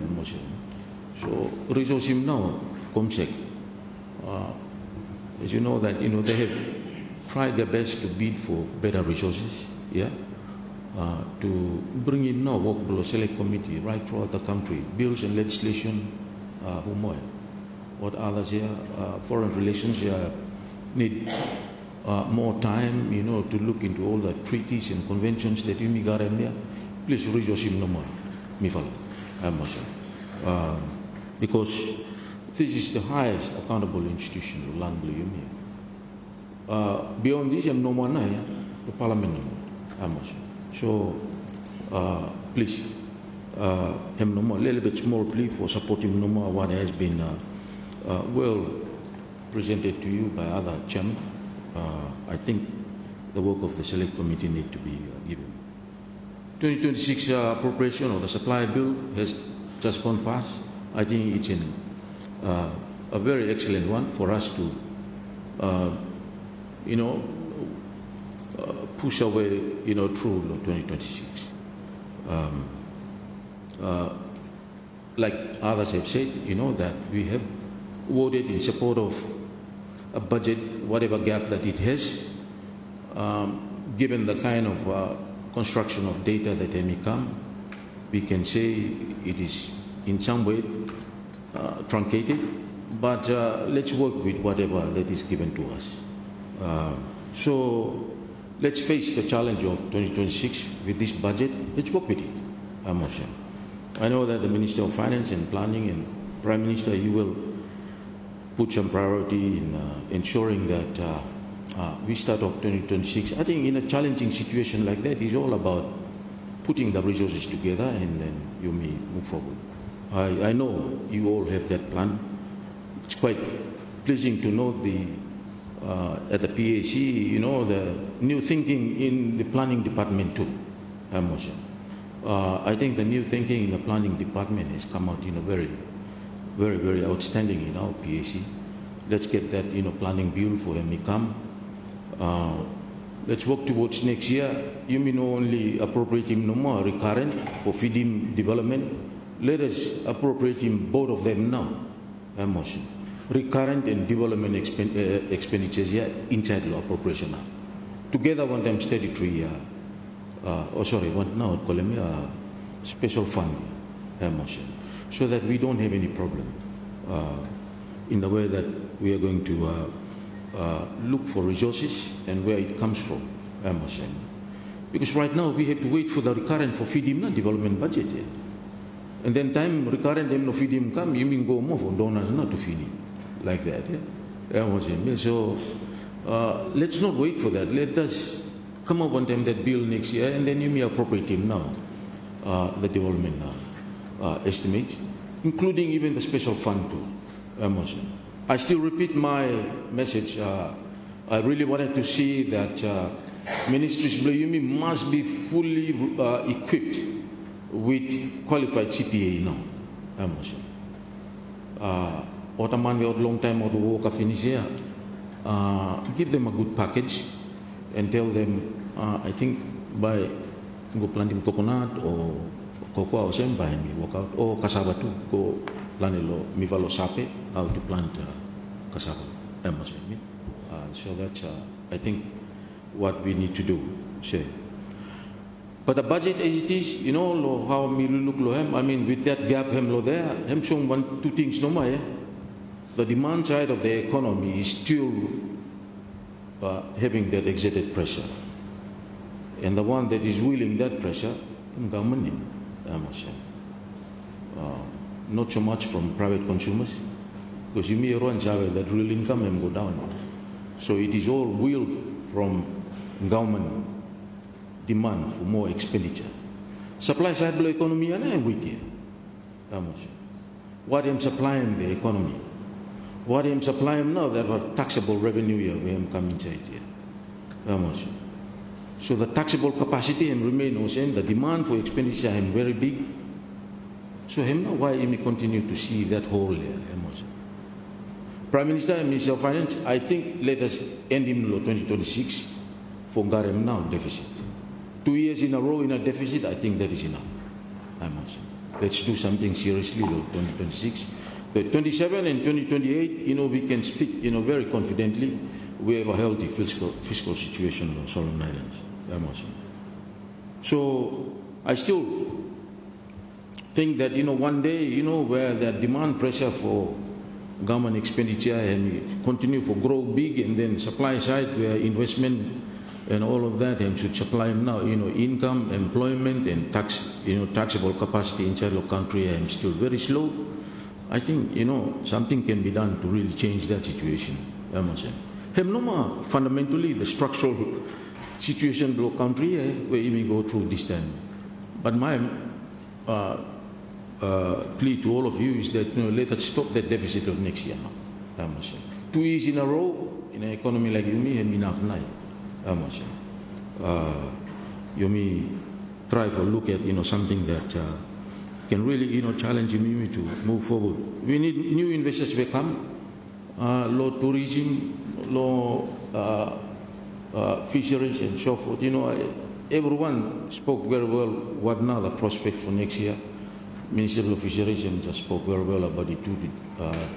[SPEAKER 11] So resource him now, ComSec. As you know that, they have tried their best to bid for better resources, to bring in now workable select committee right throughout the country, bills and legislation, what others here, foreign relations need more time, you know, to look into all the treaties and conventions that you got in there. Please resource him no more, because this is the highest accountable institution of land blue union. Beyond this, I'm no more the parliament no more. So please, him no more. A little bit more plea for supporting no more what has been well presented to you by other chairmen. I think the work of the select committee need to be given. 2026 appropriation of the supply bill has just gone past. I think it's a very excellent one for us to, you know, push away, you know, through 2026. Like others have said, you know, that we have voted in support of a budget, whatever gap that it has, given the kind of construction of data that may come, we can say it is in some way truncated, but let's work with whatever that is given to us. So let's face the challenge of 2026 with this budget. Let's work with it. I know that the Minister of Finance and Planning and Prime Minister, you will put some priority in ensuring that we start off 2026. I think in a challenging situation like that, it's all about putting the resources together and then you may move forward. I know you all have that plan. It's quite pleasing to note at the PAC, you know, the new thinking in the planning department too. I think the new thinking in the planning department has come out, you know, very, very outstanding in our PAC. Let's get that, you know, planning bill for MICAM. Let's work towards next year. You may not only appropriating no more recurrent for feeding development. Let us appropriating both of them now. Recurrent and development expenditures here inside the appropriation now. Together, one time 33. One now call them special fund, so that we don't have any problem in the way that we are going to look for resources and where it comes from. Because right now we have to wait for the recurrent for feeding development budget. And then time recurrent and no feeding come, you mean go more for donors not to feed him like that. So let's not wait for that. Let us come up on time that bill next year, and then you may appropriate him now the development estimate, including even the special fund too. I still repeat my message. I really wanted to see that ministries must be fully equipped with qualified CPA now. Otaman we long time out work of here. Give them a good package and tell them, I think by go planting coconut or cocoa or same by me work out or cassava too, go planelo mivalo sape how to plant cassava. So that's I think what we need to do. Say. But the budget as it is, you know, how me look lo him. I mean, with that gap him lo there, him showing two things no more. The demand side of the economy is still having that exerted pressure, and the one that is willing that pressure, government, not so much from private consumers, because you may run that real income and go down. So it is all willed from government demand for more expenditure. Supply side of the economy and weak. What am supplying the economy? What am supplying now that was taxable revenue here we am coming inside here. So the taxable capacity and remain the same. The demand for expenditure is very big. So why we continue to see that hole there? Prime Minister and Minister of Finance, I think let us end in 2026 for Garem now deficit. 2 years in a row in a deficit, I think that is enough. Let's do something seriously 2026. But 27 and 2028, you know, we can speak, you know, very confidently. We have a healthy fiscal situation on Solomon Islands. So I still think that, you know, one day, you know, where the demand pressure for government expenditure and continue for grow big, and then supply side where investment and all of that and should supply now, income, employment and tax, taxable capacity inside the country and still very slow. I think, something can be done to really change that situation. Fundamentally, the structural situation in the country where we go through this time. But my plea to all of you is that let us stop that deficit of next year. 2 years in a row in an economy like Yumi, enough night. Yumi try to look at something that can really challenge Yumi to move forward. We need new investors to come, low tourism, low fisheries and so forth. Everyone spoke very well what now the prospect for next year. Minister of Fisheries just spoke very well about it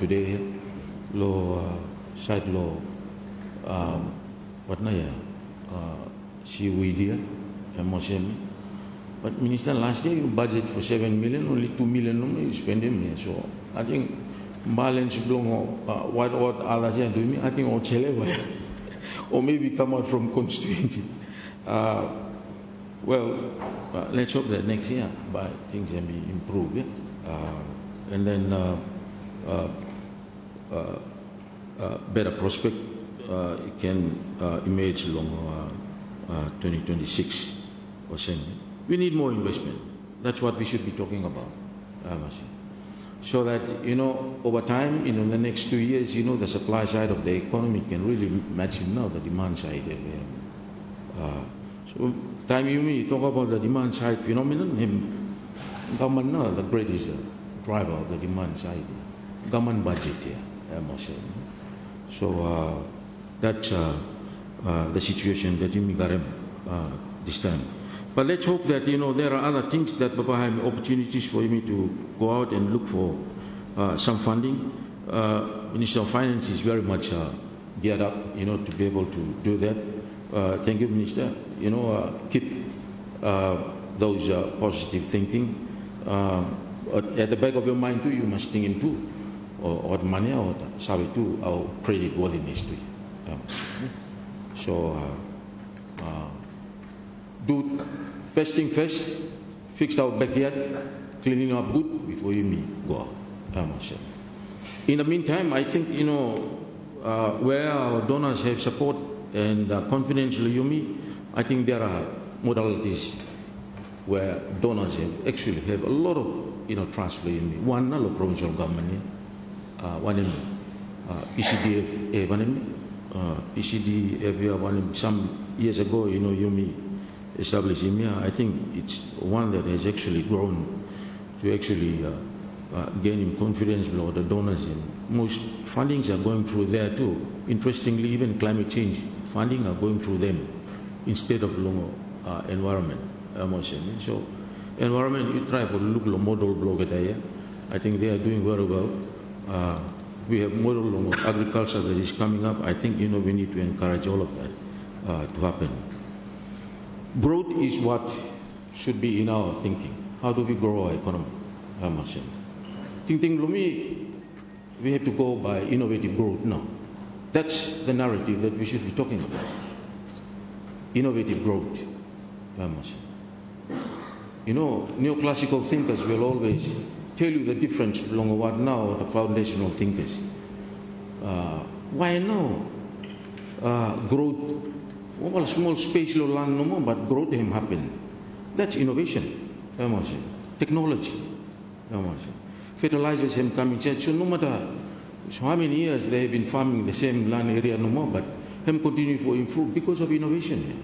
[SPEAKER 11] today. Low side law, what now? Seaweed here, but Minister, last year you budget for 7 million, only 2 million you spend in. So I think balance belong what others are doing. I think all level, or maybe come out from constituency. Let's hope that next year things can be improved, and then better prospect can emerge along 2026 or so. We need more investment. That's what we should be talking about. So that, over time, in the next 2 years, the supply side of the economy can really match now the demand side. So time you talk about the demand side phenomenon, government now the greatest driver of the demand side. Government budget So that's the situation that you got this time. But let's hope that there are other things that have opportunities for me to go out and look for some funding. Minister of Finance is very much geared up, to be able to do that. Thank you, Minister. Keep those positive thinking. At the back of your mind too, you must think into or money or sabi too our credit worthiness too. So do first thing first, fix our backyard, cleaning up good before you go out. In the meantime, I think where our donors have support and confidential Yumi, I think there are modalities where donors actually have a lot of trust for Yumi. One, the provincial government, one PCD, PCD one some years ago, Yumi established Yumi. I think it's one that has actually grown to actually gain in confidence with the donors. And most fundings are going through there too. Interestingly, even climate change funding are going through them instead of environment. So environment, you try to look at model blog there. I think they are doing very well. We have model agriculture that is coming up. I think we need to encourage all of that to happen. Growth is what should be in our thinking. How do we grow our economy? Thinking Lumi, we have to go by innovative growth now. That's the narrative that we should be talking about. Innovative growth. Neoclassical thinkers will always tell you the difference along what now the foundational thinkers. Why now? Growth, well, small space lo land no more, but growth can happen. That's innovation. Technology. Fertilizers have coming. So no matter how many years they have been farming the same land area no more, but them continue to improve because of innovation.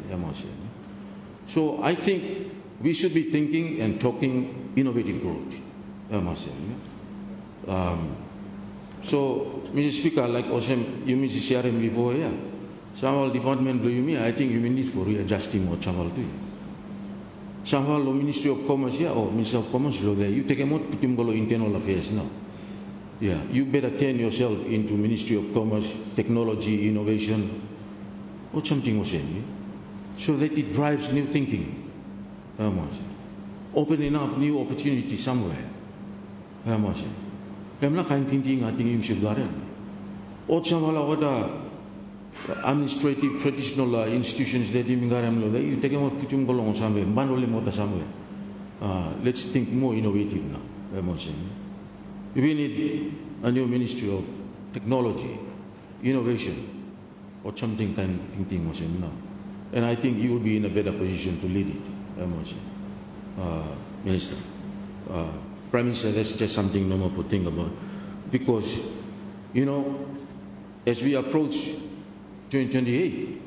[SPEAKER 11] So I think we should be thinking and talking innovative growth. So, Mr. Speaker, like you Mr. sharing before here, Samal Department I think you need for readjusting or Chamal too. Somehow the Ministry of Commerce here or Minister of Commerce there, you take a more internal affairs now. Yeah, you better turn yourself into Ministry of Commerce, Technology, Innovation, or something was saying, so that it drives new thinking. Opening up new opportunities somewhere. Emna kain tinting ating im sudaren. O chamala oda administrative traditional institutions that im garam lo you take mo kitum golong sambe banole mo ta sambe. Let's think more innovative now. We need a new Ministry of Technology, Innovation, or something kind of thing now. And I think you will be in a better position to lead it, Minister. Prime Minister, that's just something no more to think about. Because, you know, as we approach 2028,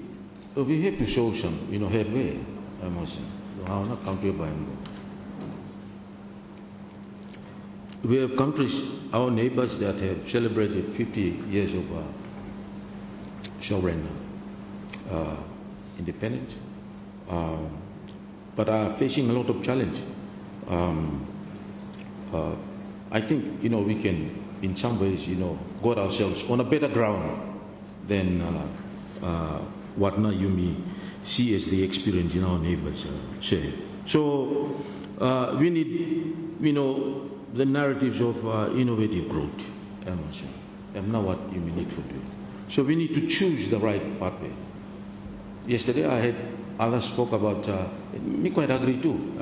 [SPEAKER 11] we have to show some, headway, I must say. How not country by we have countries, our neighbors, that have celebrated 50 years of sovereign independence, but are facing a lot of challenge. I think, we can, in some ways, got ourselves on a better ground than what now you may see as the experience in our neighbors say. So we need, the narratives of innovative growth, and now what you may need to do. So we need to choose the right pathway. Yesterday I had others spoke about, me quite agree too,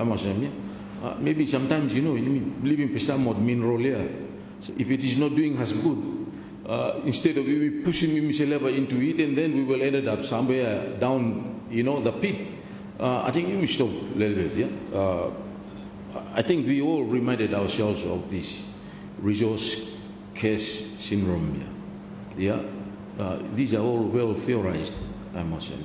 [SPEAKER 11] maybe sometimes, living in somewhat mineral layer. So if it is not doing us good, instead of we pushing level into it, and then we will end up somewhere down, the pit. I think we stop a little bit, yeah? I think we all reminded ourselves of this resource scarce syndrome. Yeah, these are all well theorized, I must say.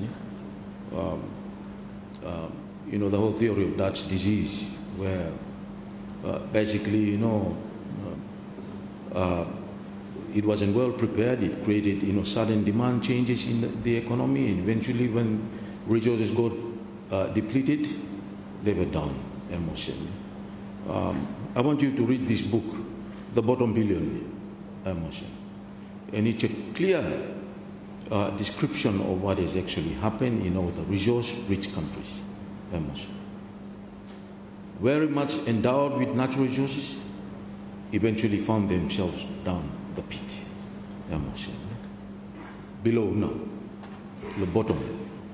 [SPEAKER 11] The whole theory of Dutch disease, where basically, it wasn't well prepared. It created, sudden demand changes in the economy, and eventually, when resources got depleted, they were down. Emotion. I want you to read this book, The Bottom Billion, Emotion. And it's a clear description of what has actually happened in all the resource-rich countries, Emotion. Very much endowed with natural resources, eventually found themselves down the pit, Emotion. Below now, the bottom,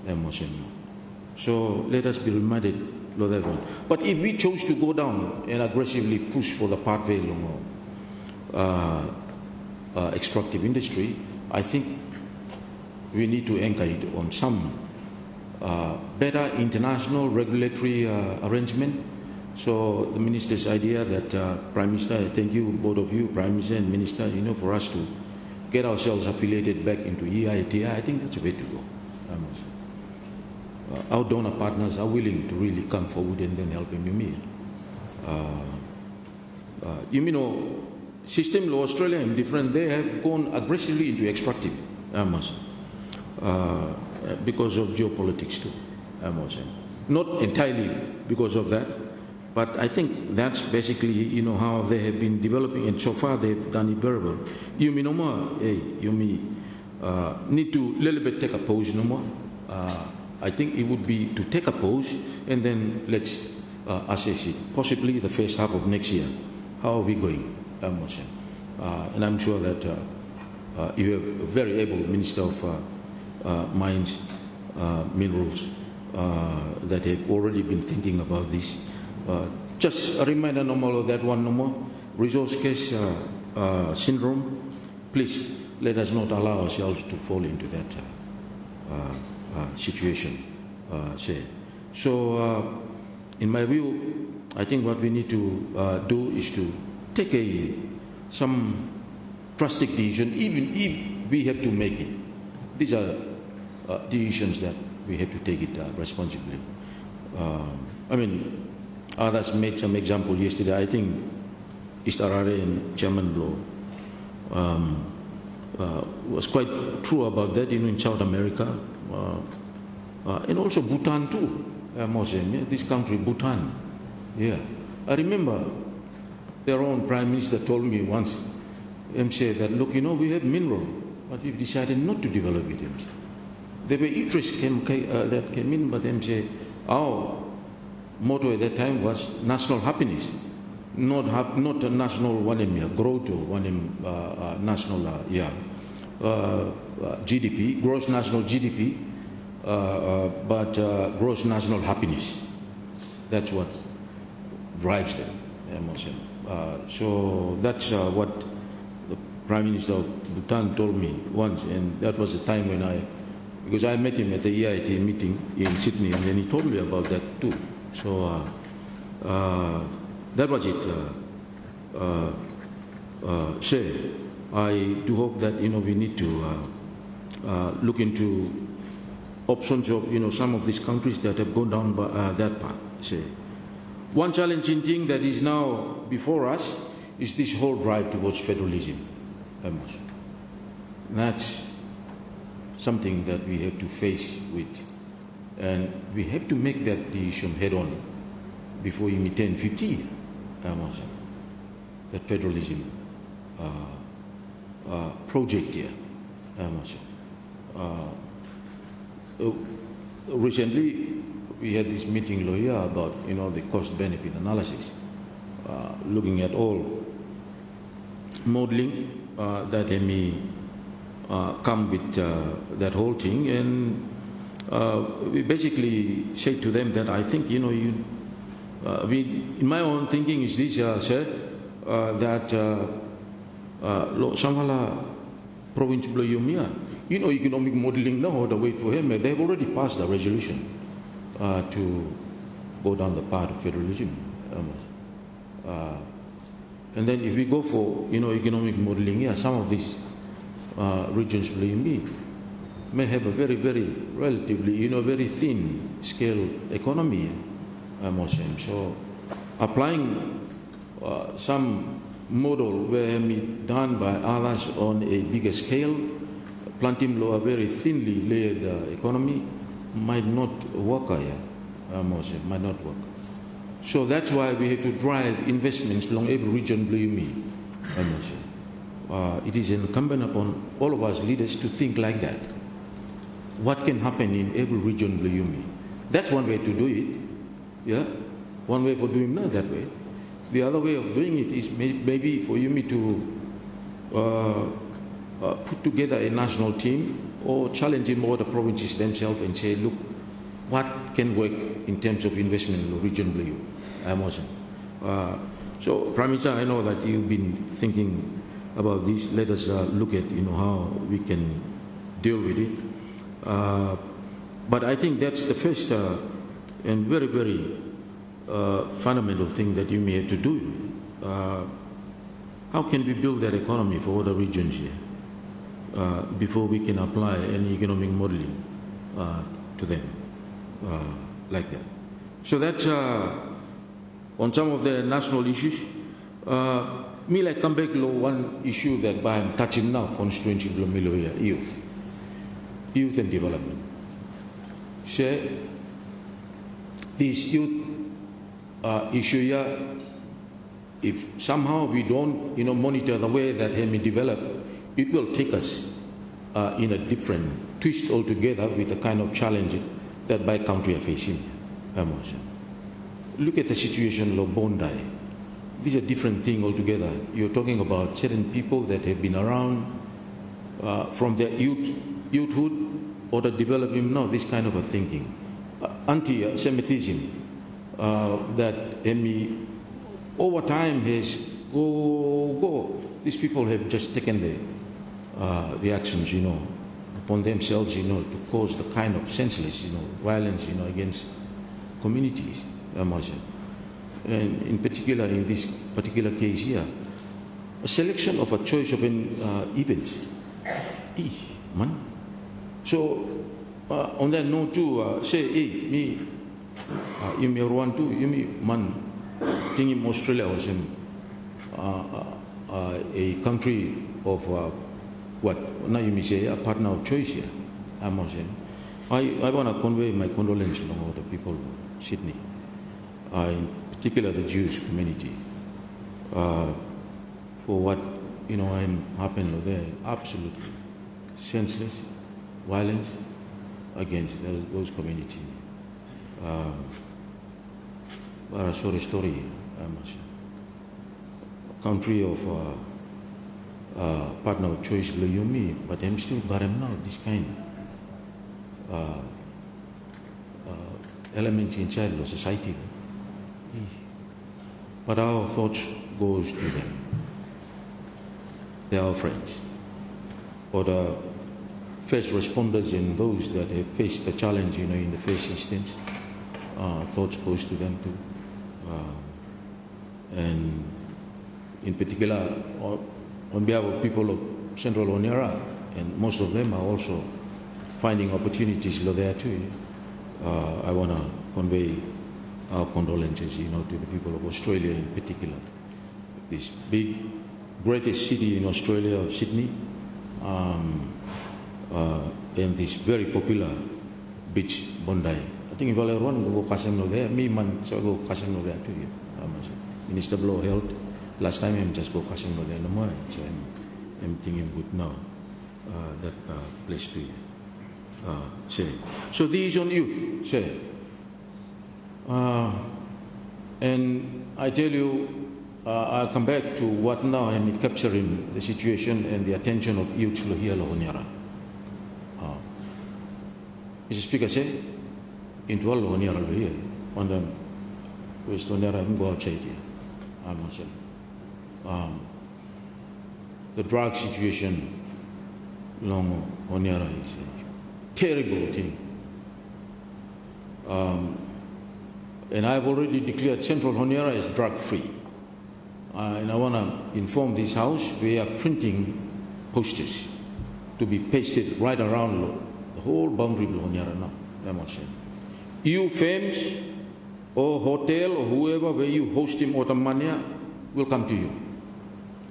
[SPEAKER 11] Emotion. So let us be reminded. But if we chose to go down and aggressively push for the pathway along extractive industry, I think we need to anchor it on some better international regulatory arrangement. So the minister's idea that Prime Minister, I thank you, both of you, Prime Minister and Minister, for us to get ourselves affiliated back into EITI, I think that's a way to go. Our donor partners are willing to really come forward and then help him. System law Australia is different. They have gone aggressively into extractive, because of geopolitics too. Not entirely because of that, but I think that's basically how they have been developing, and so far they've done it very well. You need to little bit take a pause no more. I think it would be to take a pause and then let's assess it, possibly the first half of next year. How are we going? And I'm sure that you have a very able Minister of Mines, Minerals, that have already been thinking about this. Just a reminder no more of that one no more. Resource scarce syndrome. Please let us not allow ourselves to fall into that situation. So, in my view, I think what we need to do is to take some drastic decision, even if we have to make it. These are decisions that we have to take it responsibly. Others made some example yesterday. I think East Harare and Chairman Blow was quite true about that, in South America. And also Bhutan too, this country, Bhutan. Yeah, I remember their own Prime Minister told me once, said that, look, we have mineral, but we've decided not to develop it. There were interests that came in, but said, our motto at that time was national happiness. not a national one growth or one national GDP, gross national GDP, but gross national happiness. That's what drives them. So that's what the Prime Minister of Bhutan told me once, and that was the time when because I met him at the EIT meeting in Sydney, and then he told me about that too. So that was it. I do hope that we need to look into options of some of these countries that have gone down that path. One challenging thing that is now before us is this whole drive towards federalism. That's something that we have to face with, and we have to make that decision head on before we turn 50. That federalism project here. Recently, we had this meeting lawyer about the cost-benefit analysis, looking at all modeling that may come with that whole thing, and we basically said to them that I think in my own thinking is this, sir, that Samhala province Bloyumia, economic modeling now the way to him, they've already passed the resolution to go down the path of federalism. And then if we go for economic modeling, some of these regions may have a very, very relatively very thin scale economy. So applying some model where done by others on a bigger scale, planting a very thinly layered economy might not work. Might not work. So that's why we have to drive investments along every region. It is incumbent upon all of us leaders to think like that. What can happen in every region? That's one way to do it. Yeah, one way for doing it that way. The other way of doing it is maybe for you to put together a national team or challenge more the provinces themselves and say, look, what can work in terms of investment in the region? So, Prime Minister, I know that you've been thinking about this. Let us look at how we can deal with it. But I think that's the first and very, very fundamental thing that you may have to do. How can we build that economy for other regions here before we can apply any economic modeling to them like that? So that's on some of the national issues. Me like come back to one issue that I'm touching now, constituency youth and development. Share this youth issue here. If somehow we don't, monitor the way that it may develop, it will take us in a different twist altogether with the kind of challenge that my country are facing. Look at the situation of Bondi. This is a different thing altogether. You're talking about certain people that have been around from their youthhood or the development, this kind of a thinking. Anti-Semitism that over time has go. These people have just taken the actions, upon themselves, to cause the kind of senseless, violence, against communities. And in particular, in this particular case here, a selection of a choice of an events. Man. So on that note too, say, hey, me, you may want to, you may man, thinking Australia was a country of what now you may say a partner of choice here. I want to convey my condolences to the people of Sydney, in particular the Jewish community, for what happened there. Absolutely senseless violence against those communities. But a sorry story, I must say. country of partner of choice Yumi, but I'm still got him now, this kind elements inside the society. But our thoughts goes to them. They are our friends. Or the first responders and those that have faced the challenge, in the first instance, thoughts goes to them too. And in particular, on behalf of people of Central Honiara, and most of them are also finding opportunities there too. I want to convey our condolences, to the people of Australia in particular. This big, greatest city in Australia, Sydney, and this very popular beach, Bondi. I think if all everyone go casino there, me man, so go casino there too. Minister Blow held last time, I'm just go casino there no more. So I'm thinking good now that place to you. Say. So these on youth, say. And I tell you, I'll come back to what now I'm capturing the situation and the attention of youth here Honiara. Mr. Speaker say, into all Honiara here, on the West Honiara, I'm go outside here. I'm outside. The drug situation, long Honiara is a terrible thing. And I've already declared Central Honiara is drug-free. And I want to inform this House, we are printing posters to be pasted right around the whole boundary of Honiara now. You firms or hotel or whoever where you host him or the money will come to you.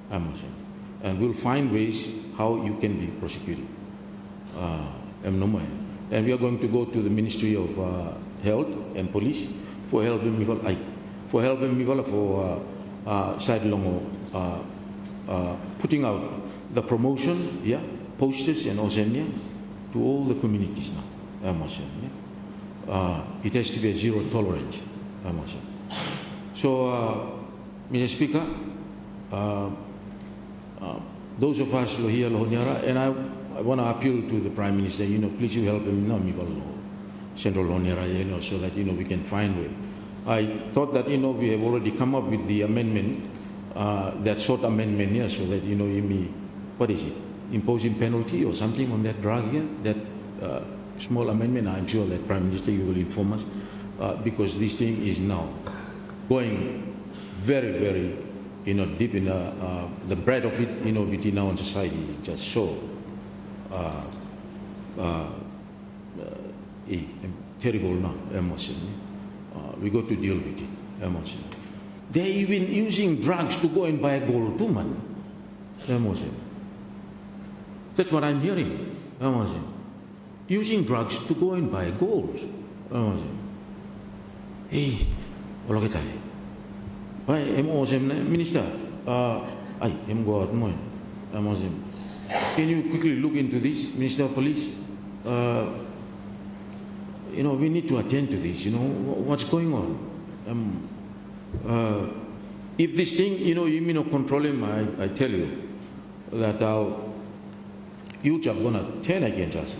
[SPEAKER 11] And we'll find ways how you can be prosecuted. And we are going to go to the Ministry of Health and Police for helping me for side long putting out the promotion, posters and also to all the communities now. It has to be a zero tolerance. So, Mr. Speaker, those of us here in Honiara, and I want to appeal to the Prime Minister, please you help him now, Central Honiara, so that, we can find way. I thought that, we have already come up with the amendment, that short amendment, so that, what is it, imposing penalty or something on that drug here, that small amendment. I'm sure that Prime Minister, you will inform us, because this thing is now going very, very, deep in the bread of it, within our society is just so terrible now, emotion. We got to deal with it, emotion. They're even using drugs to go and buy gold too, man. Emotion. That's what I'm hearing, emotion. Using drugs to go and buy gold. Emotion. Hey, what look at that? Why, Minister, go out more. Can you quickly look into this, Minister of Police? We need to attend to this, what's going on. If this thing, you control him, I tell you that our youth are going to turn against us,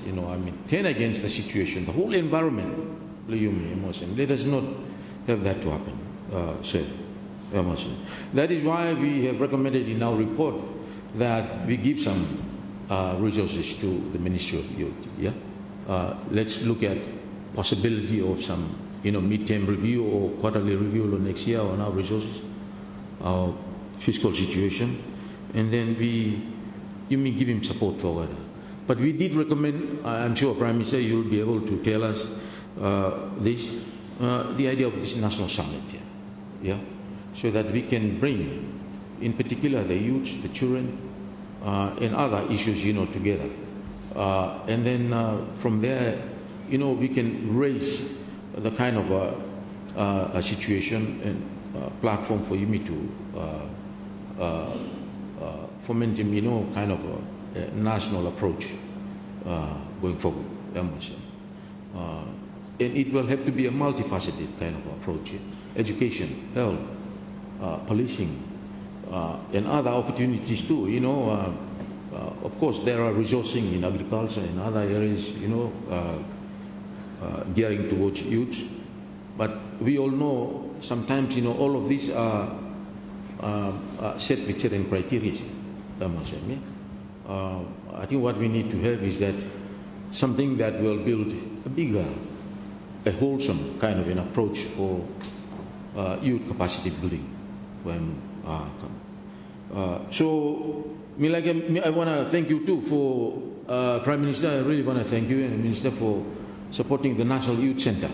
[SPEAKER 11] turn against the situation, the whole environment. Let us not have that to happen, sir. That is why we have recommended in our report that we give some resources to the Ministry of Youth. Let's look at possibility of some, mid-term review or quarterly review next year on our resources, our fiscal situation, and then you may give him support for that. But we did recommend, I'm sure Prime Minister, you will be able to tell us the idea of this national summit here, so that we can bring, in particular, the youth, the children, and other issues, together. And then from there, we can raise the kind of a situation and platform for you to foment him, kind of a national approach going forward. And it will have to be a multifaceted kind of approach. Education, health, policing, and other opportunities too. Of course, there are resourcing in agriculture and other areas, gearing towards youth. But we all know sometimes, all of these are set with certain criteria. I think what we need to have is that something that will build a bigger, a wholesome kind of an approach for youth capacity building. So, I want to thank you too for Prime Minister. I really want to thank you and the Minister for supporting the National Youth Center.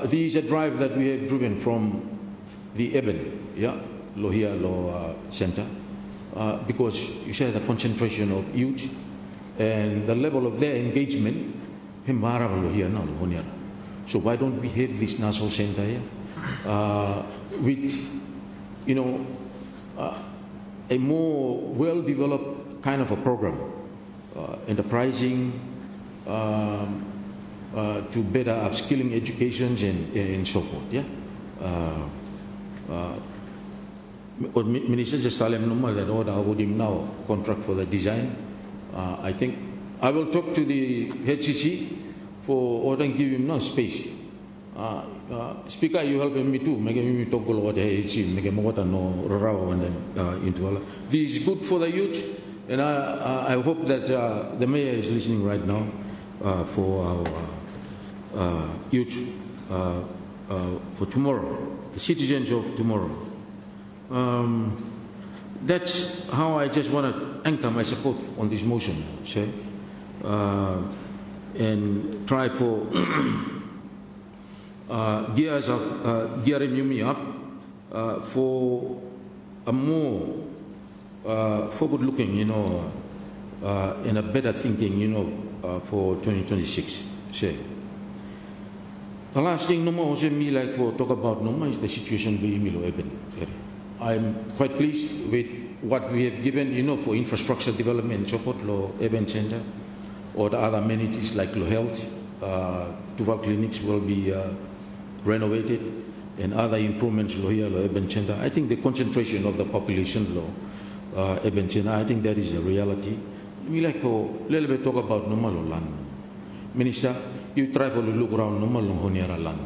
[SPEAKER 11] This is a drive that we have driven from the Eben, Lohia Law Center, because you said the concentration of youth and the level of their engagement. So why don't we have this National Center here with, a more well-developed kind of a program, enterprising, to better upskilling educations and so forth. Minister just tell him normal that order would him now contract for the design. I think I will talk to the HCC for order and give him no space. Speaker, you help me too. Make me talk about the HCC. Make me no rao and then into all. This is good for the youth, and I hope that the mayor is listening right now for our youth for tomorrow, the citizens of tomorrow. That's how I just want to anchor my support on this motion, and try for gearing me up for a more forward-looking, and a better thinking, for 2026. The last thing, me like for talk about is the situation with Milo Eben. I'm quite pleased with what we have given, for infrastructure development support, Lo Eben Center, or the other amenities like Lo Health, Tuval clinics will be renovated, and other improvements Lo here, Lo Eben Center. I think the concentration of the population, Lo Eben Center, I think that is a reality. Me like to little bit talk about normal land. Minister, you try to look around normal Honiara land.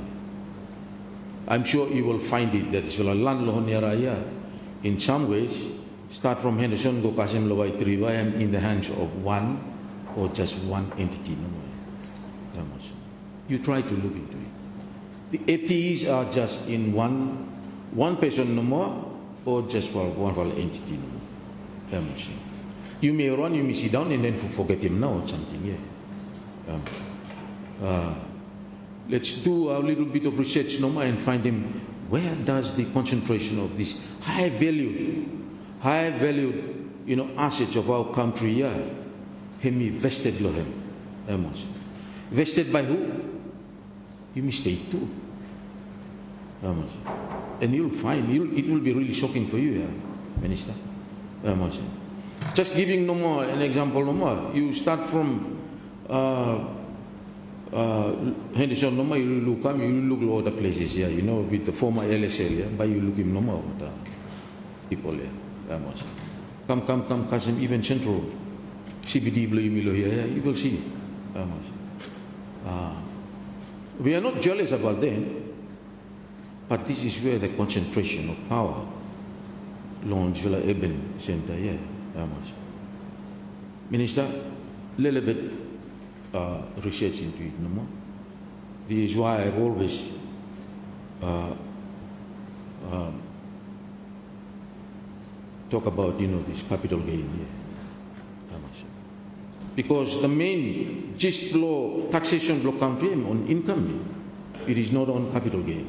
[SPEAKER 11] I'm sure you will find it that land Honiara, in some ways, start from Henderson, go Kasim Lowai Triba, and in the hands of one or just one entity. You try to look into it. The FTEs are just in one person no more, or just for one entity no more. You may run, you may sit down, and then forget him now or something. Let's do a little bit of research no more and find him. Where does the concentration of this high valued, assets of our country him vested lo him? Vested by who? You mistake too. And you'll find it will be really shocking for you, Minister. Just giving no more an example no more. You start from Henderson no more, you look at other places here, with the former LSL, but you look him no more with the people here. Come, Kasim, even Central CBD Blue Milo here, you will see. We are not jealous about them, but this is where the concentration of power, Launch Villa Eben Center, Minister, little bit research into it no more. This is why I've always talk about this capital gain here. Because the main gist law, taxation law country on income, it is not on capital gain.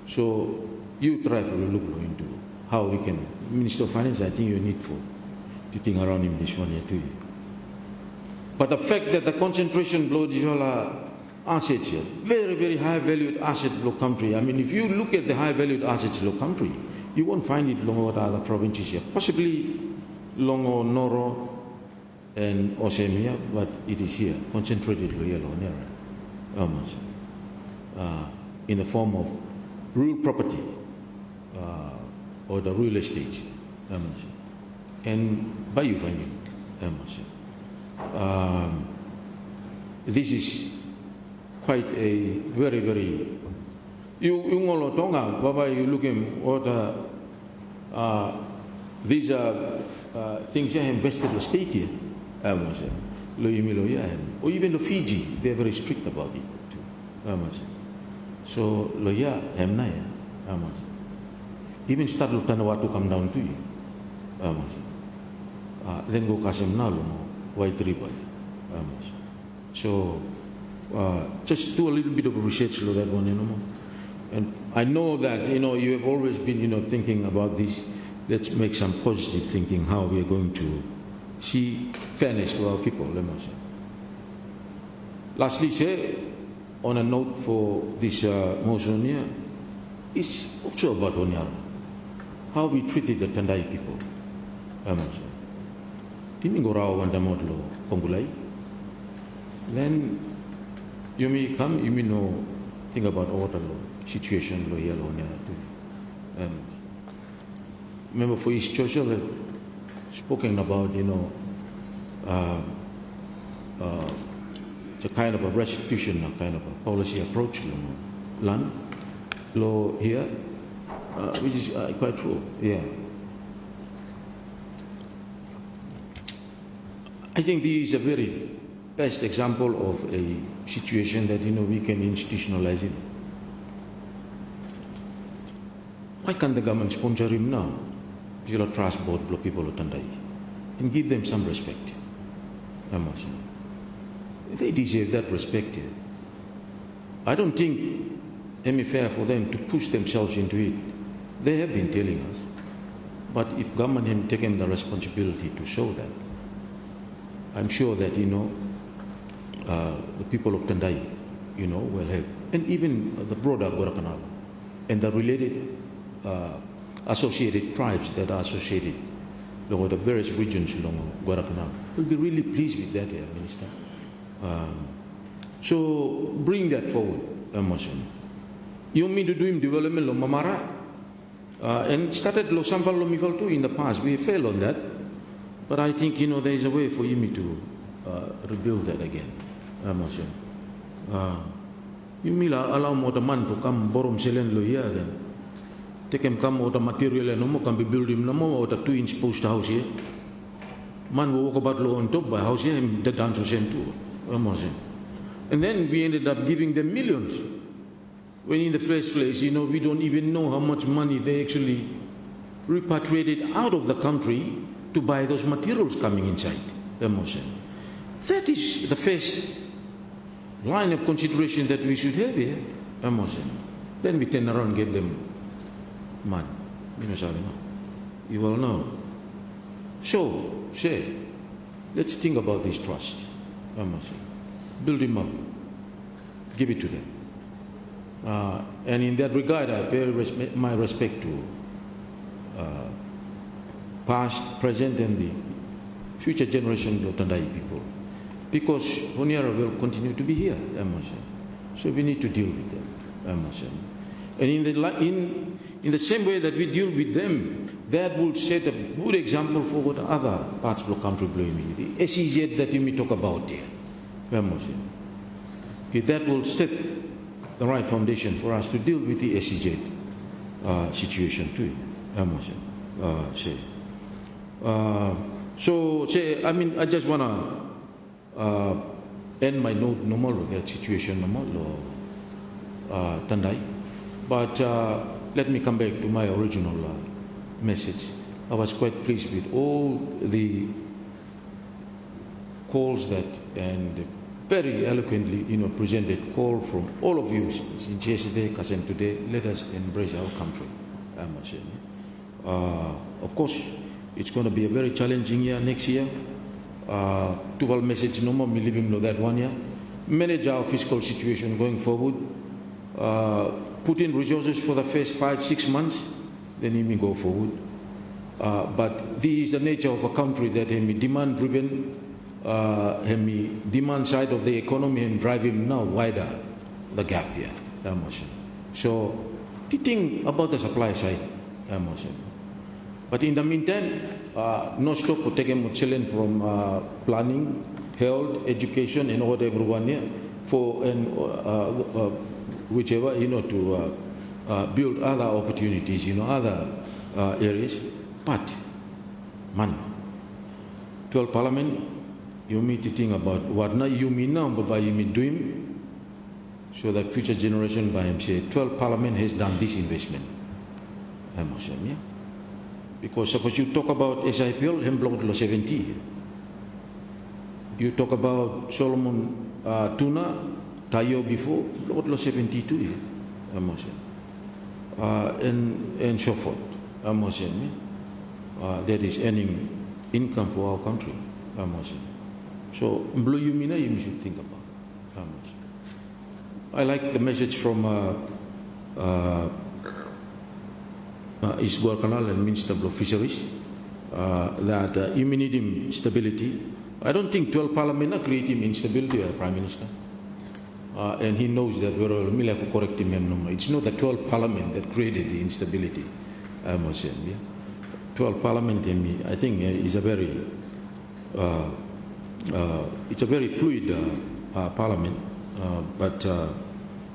[SPEAKER 11] So you try to look into how we can. Minister of Finance, I think you need to think around in this one here too. But the fact that the concentration below these assets here, very, very high valued asset below country. I mean, if you look at the high valued assets below country, you won't find it along with other provinces here. Possibly Longo, Noro, and Osemia, but it is here, concentrated here, in the form of real property or the real estate. And by you, this is quite a very, very. You ngolo tonga, baba you looking at these things you have invested the state here, or even the Fiji, they're very strict about it too. So loya hemna even start Tanawatu to come down to you. Then go Kasem Nalo, White River. So just do a little bit of research on that one, And I know that, you have always been, thinking about this. Let's make some positive thinking how we are going to see fairness to our people. Lastly, say, on a note for this motion here, it's also about Onyara, how we treated the Tandai people. Ini gorau wanda modlo pongulai. Then you may come, you may know, think about all the situation here too. Remember for East Churchill spoken about, it's a kind of a restitution, a kind of a policy approach, land law here, which is quite true. Yeah. I think this is a very best example of a situation that we can institutionalize it. Why can't the government sponsor him now? Zero transport people Tandai and give them some respect. They deserve that respect. I don't think it's fair for them to push themselves into it. They have been telling us. But if government had taken the responsibility to show that, I'm sure that, the people of Tandai, will have, and even the broader Gorakanal and the related associated tribes that are associated with the various regions along Guadalcanal will be really pleased with that, Minister. So bring that forward, You want me to do him development lo Mamara? And started lo Samfal lo Mifal too in the past. We failed on that. But I think, there is a way for you to rebuild that again. You mean allow more the man to come borom selen lo here then. Take him come out of material and no more can be built him no more out of 2-inch post house here. Man will walk about low on top by house here and the dance was too. And then we ended up giving them millions. When in the first place, we don't even know how much money they actually repatriated out of the country to buy those materials coming inside. That is the first line of consideration that we should have here. Then we turn around and give them money. You will know. So, say, let's think about this trust. Build him up. Give it to them. And in that regard, I pay my respect to past, present, and the future generation of Tandai people. Because Honiara will continue to be here, so we need to deal with them. And in the same way that we deal with them, that will set a good example for what other parts of the country blame. The SEZ that you may talk about here. That will set the right foundation for us to deal with the SEZ situation too. I just want to end my note no more with that situation no more, Tandai. But let me come back to my original message. I was quite pleased with all the calls that and very eloquently, presented call from all of you since yesterday, and today. Let us embrace our country. Of course, it's going to be a very challenging year next year. Dual message no more, me leave him know that 1 year. Manage our fiscal situation going forward. Put in resources for the first 5-6 months, then he may go forward. But this is the nature of a country that he demand driven. Demand side of the economy and drive him now wider the gap here. So the thing about the supply side, but in the meantime, no stop to take a challenge from planning, health, education, and all everyone here for whichever to build other opportunities, other areas. But money, 12 Parliament, you need to think about what not you mean now, but by you mean doing. So that future generation by MCA, 12 Parliament has done this investment. Yeah? Because suppose you talk about SIPL, hem block lo 70. You talk about Solomon Tuna, Tayo before, block lo 72. And so forth. That is earning income for our country. So, blue you mean you should think about. I like the message from East Goa Canal and Minister of Fisheries that you need him stability. I don't think 12 Parliament are creating instability, Prime Minister. And he knows that we're all correct him. It's not the 12 Parliament that created the instability. 12 Parliament, I think, is a very it's a very fluid Parliament. But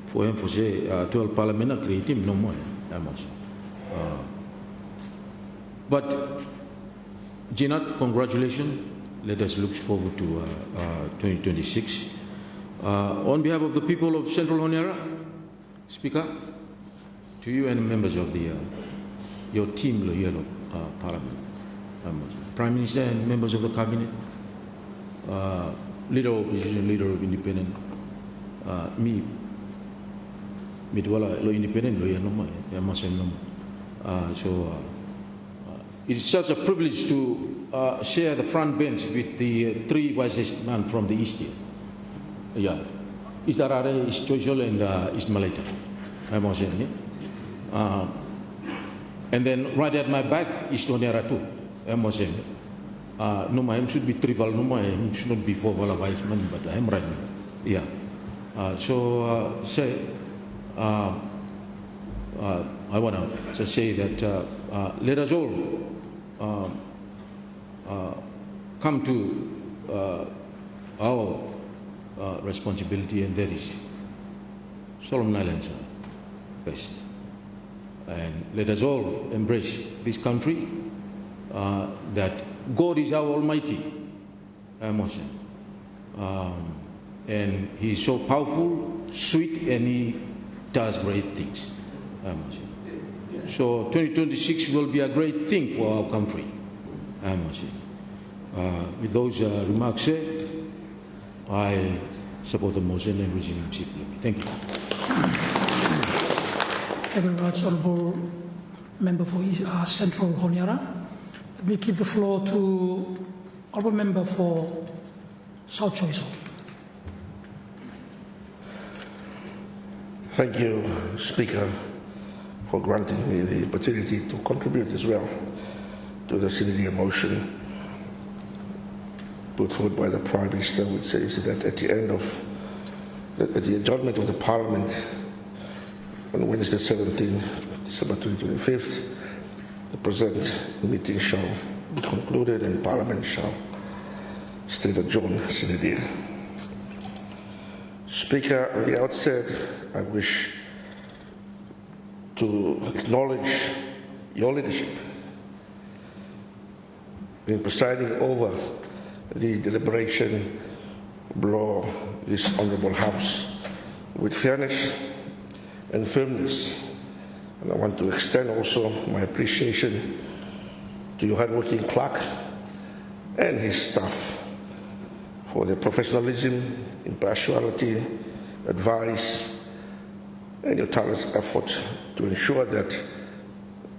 [SPEAKER 11] for him to say 12 Parliament are creating no more. But Jinat, congratulations. Let us look forward to 2026. On behalf of the people of Central Honiara, Speaker, to you and members of your team, the Yellow Parliament, Prime Minister and members of the Cabinet, Leader of Opposition, Leader of Independent, me, lo independent, lo yanoma, so it's such a privilege to share the front bench with the three wisest men from the East here. Yeah, East Arare, East Choiseul, and East Malaita. And then right at my back, East Honiara too. No, my should be trivial, no, my should not be for vice man, but I'm right now. Yeah. I want to say that let us all come to our responsibility, and that is Solomon Islands best. And let us all embrace this country, that God is our Almighty. And He is so powerful, sweet, and He does great things. So 2026 will be a great thing for our country. With those remarks said, I support the motion and resume simply. Thank you.
[SPEAKER 2] Thank you very much, Honourable Member for Central Honiara. Let me give the floor to Honourable Member for South Choiseul.
[SPEAKER 12] Thank you, Speaker, for granting me the opportunity to contribute as well to the Sine-Die motion put forward by the Prime Minister, which says that at the end of the adjournment of the Parliament on Wednesday, 17 December 2025, the present meeting shall be concluded and Parliament shall stay adjourned Sine-Die. Speaker, at the outset, I wish to acknowledge your leadership in presiding over the deliberation before this Honourable House with fairness and firmness. And I want to extend also my appreciation to your hardworking clerk and his staff for their professionalism, impartiality, advice, and your tireless effort to ensure that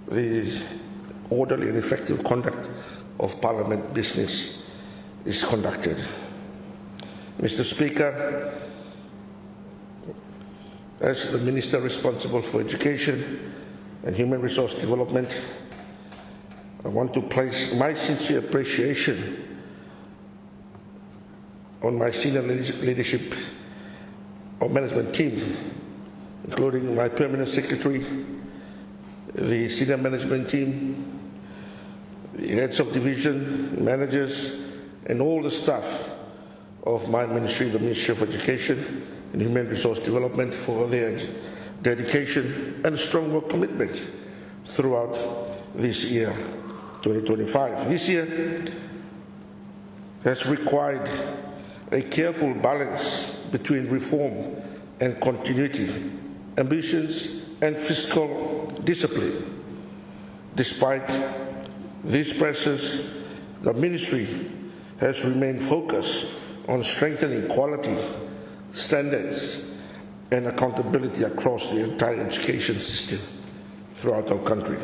[SPEAKER 12] the orderly and effective conduct of Parliament business is conducted. Mr. Speaker, as the Minister responsible for Education and Human Resource Development, I want to place my sincere appreciation on my senior leadership or management team including my permanent secretary, the senior management team, the heads of division, managers, and all the staff of my ministry, the Ministry of Education and Human Resource Development, for their dedication and strong work commitment throughout this year, 2025. This year has required a careful balance between reform and continuity, ambitions and fiscal discipline. Despite these pressures, the ministry has remained focused on strengthening quality, standards, and accountability across the entire education system throughout our country.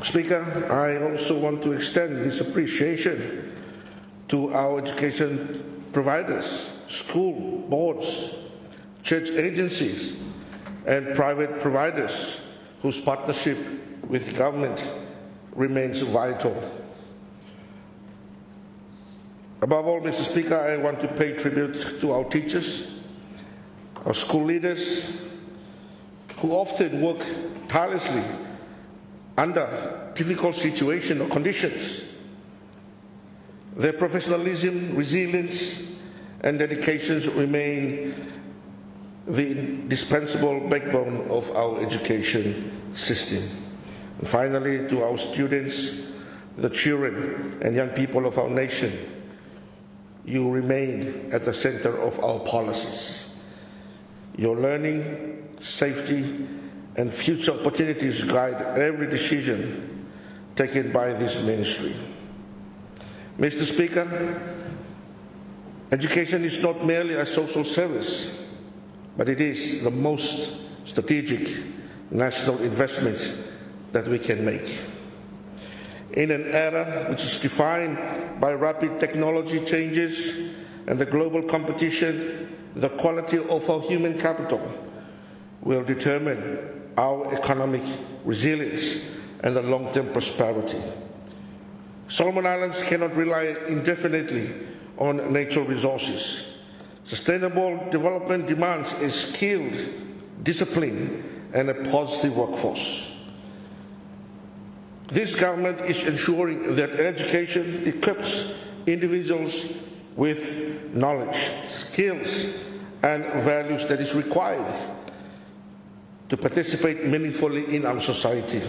[SPEAKER 12] Speaker, I also want to extend this appreciation to our education providers, school boards, church agencies, and private providers whose partnership with government remains vital. Above all, Mr. Speaker, I want to pay tribute to our teachers, our school leaders, who often work tirelessly under difficult situations or conditions. Their professionalism, resilience, and dedications remain the indispensable backbone of our education system. And finally, to our students, the children and young people of our nation, you remain at the center of our policies. Your learning, safety, and future opportunities guide every decision taken by this ministry. Mr. Speaker, education is not merely a social service, but it is the most strategic national investment that we can make. In an era which is defined by rapid technology changes and the global competition, the quality of our human capital will determine our economic resilience and the long-term prosperity. Solomon Islands cannot rely indefinitely on natural resources. Sustainable development demands a skilled, disciplined, and a positive workforce. This government is ensuring that education equips individuals with knowledge, skills, and values that is required to participate meaningfully in our society.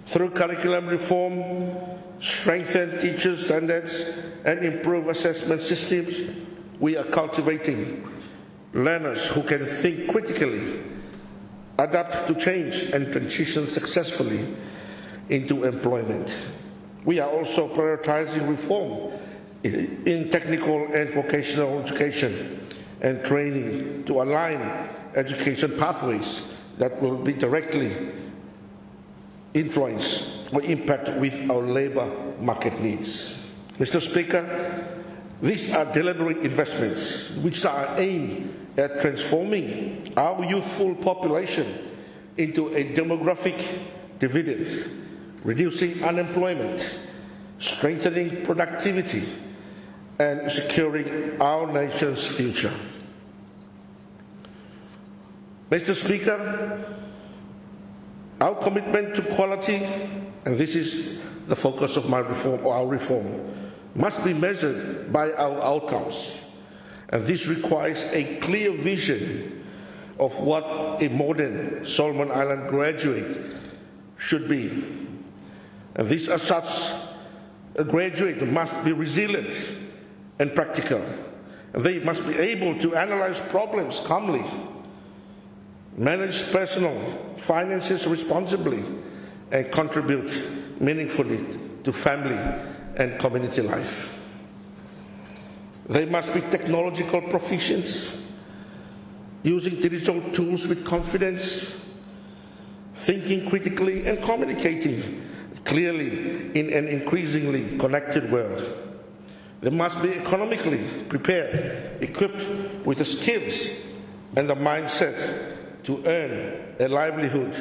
[SPEAKER 12] Through curriculum reform, strengthen teacher standards, and improve assessment systems, we are cultivating learners who can think critically, adapt to change, and transition successfully into employment. We are also prioritizing reform in technical and vocational education and training to align education pathways that will be directly influence or impact with our labor market needs. Mr. Speaker, these are deliberate investments which are aimed at transforming our youthful population into a demographic dividend, reducing unemployment, strengthening productivity, and securing our nation's future. Mr. Speaker, our commitment to quality, and this is the focus of my reform, or our reform, must be measured by our outcomes. And this requires a clear vision of what a modern Solomon Island graduate should be. And this, as such, a graduate must be resilient and practical. And they must be able to analyze problems calmly, manage personal finances responsibly, and contribute meaningfully to family and community life. They must be technological proficients, using digital tools with confidence, thinking critically, and communicating clearly in an increasingly connected world. They must be economically prepared, equipped with the skills and the mindset to earn a livelihood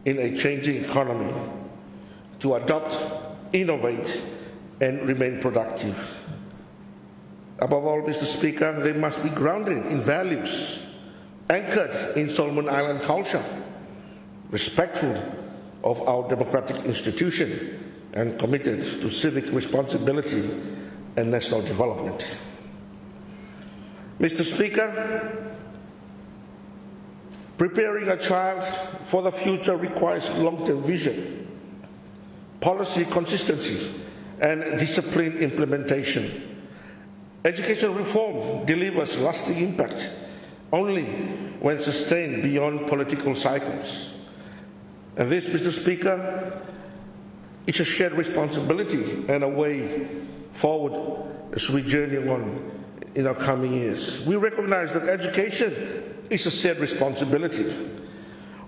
[SPEAKER 12] in a changing economy, to adopt, innovate, and remain productive. Above all, Mr. Speaker, they must be grounded in values, anchored in Solomon Island culture, respectful of our democratic institution, and committed to civic responsibility and national development. Mr. Speaker, preparing a child for the future requires long-term vision, policy consistency, and disciplined implementation. Education reform delivers lasting impact only when sustained beyond political cycles. And this, Mr. Speaker, is a shared responsibility and a way forward as we journey on in our coming years. We recognize that education is a shared responsibility.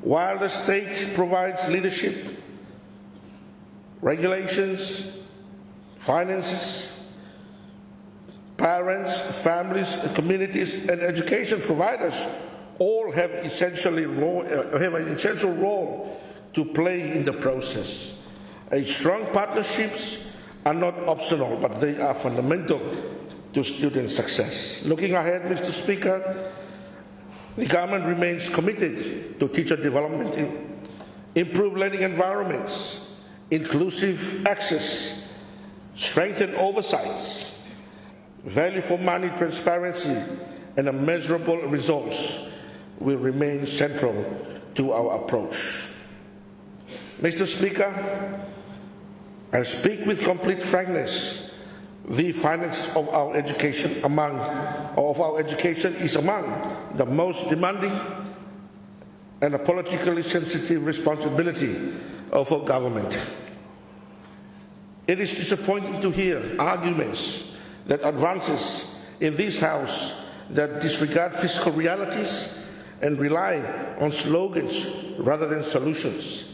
[SPEAKER 12] While the state provides leadership, regulations, finances, parents, families, communities, and education providers all have an essential role to play in the process. Strong partnerships are not optional, but they are fundamental to student success. Looking ahead, Mr. Speaker, the government remains committed to teacher development, improved learning environments, inclusive access, strengthened oversights, value for money transparency, and measurable results will remain central to our approach. Mr. Speaker, I speak with complete frankness. The finance of our education is among the most demanding and a politically sensitive responsibility of our government. It is disappointing to hear arguments that advances in this House that disregard fiscal realities and rely on slogans rather than solutions.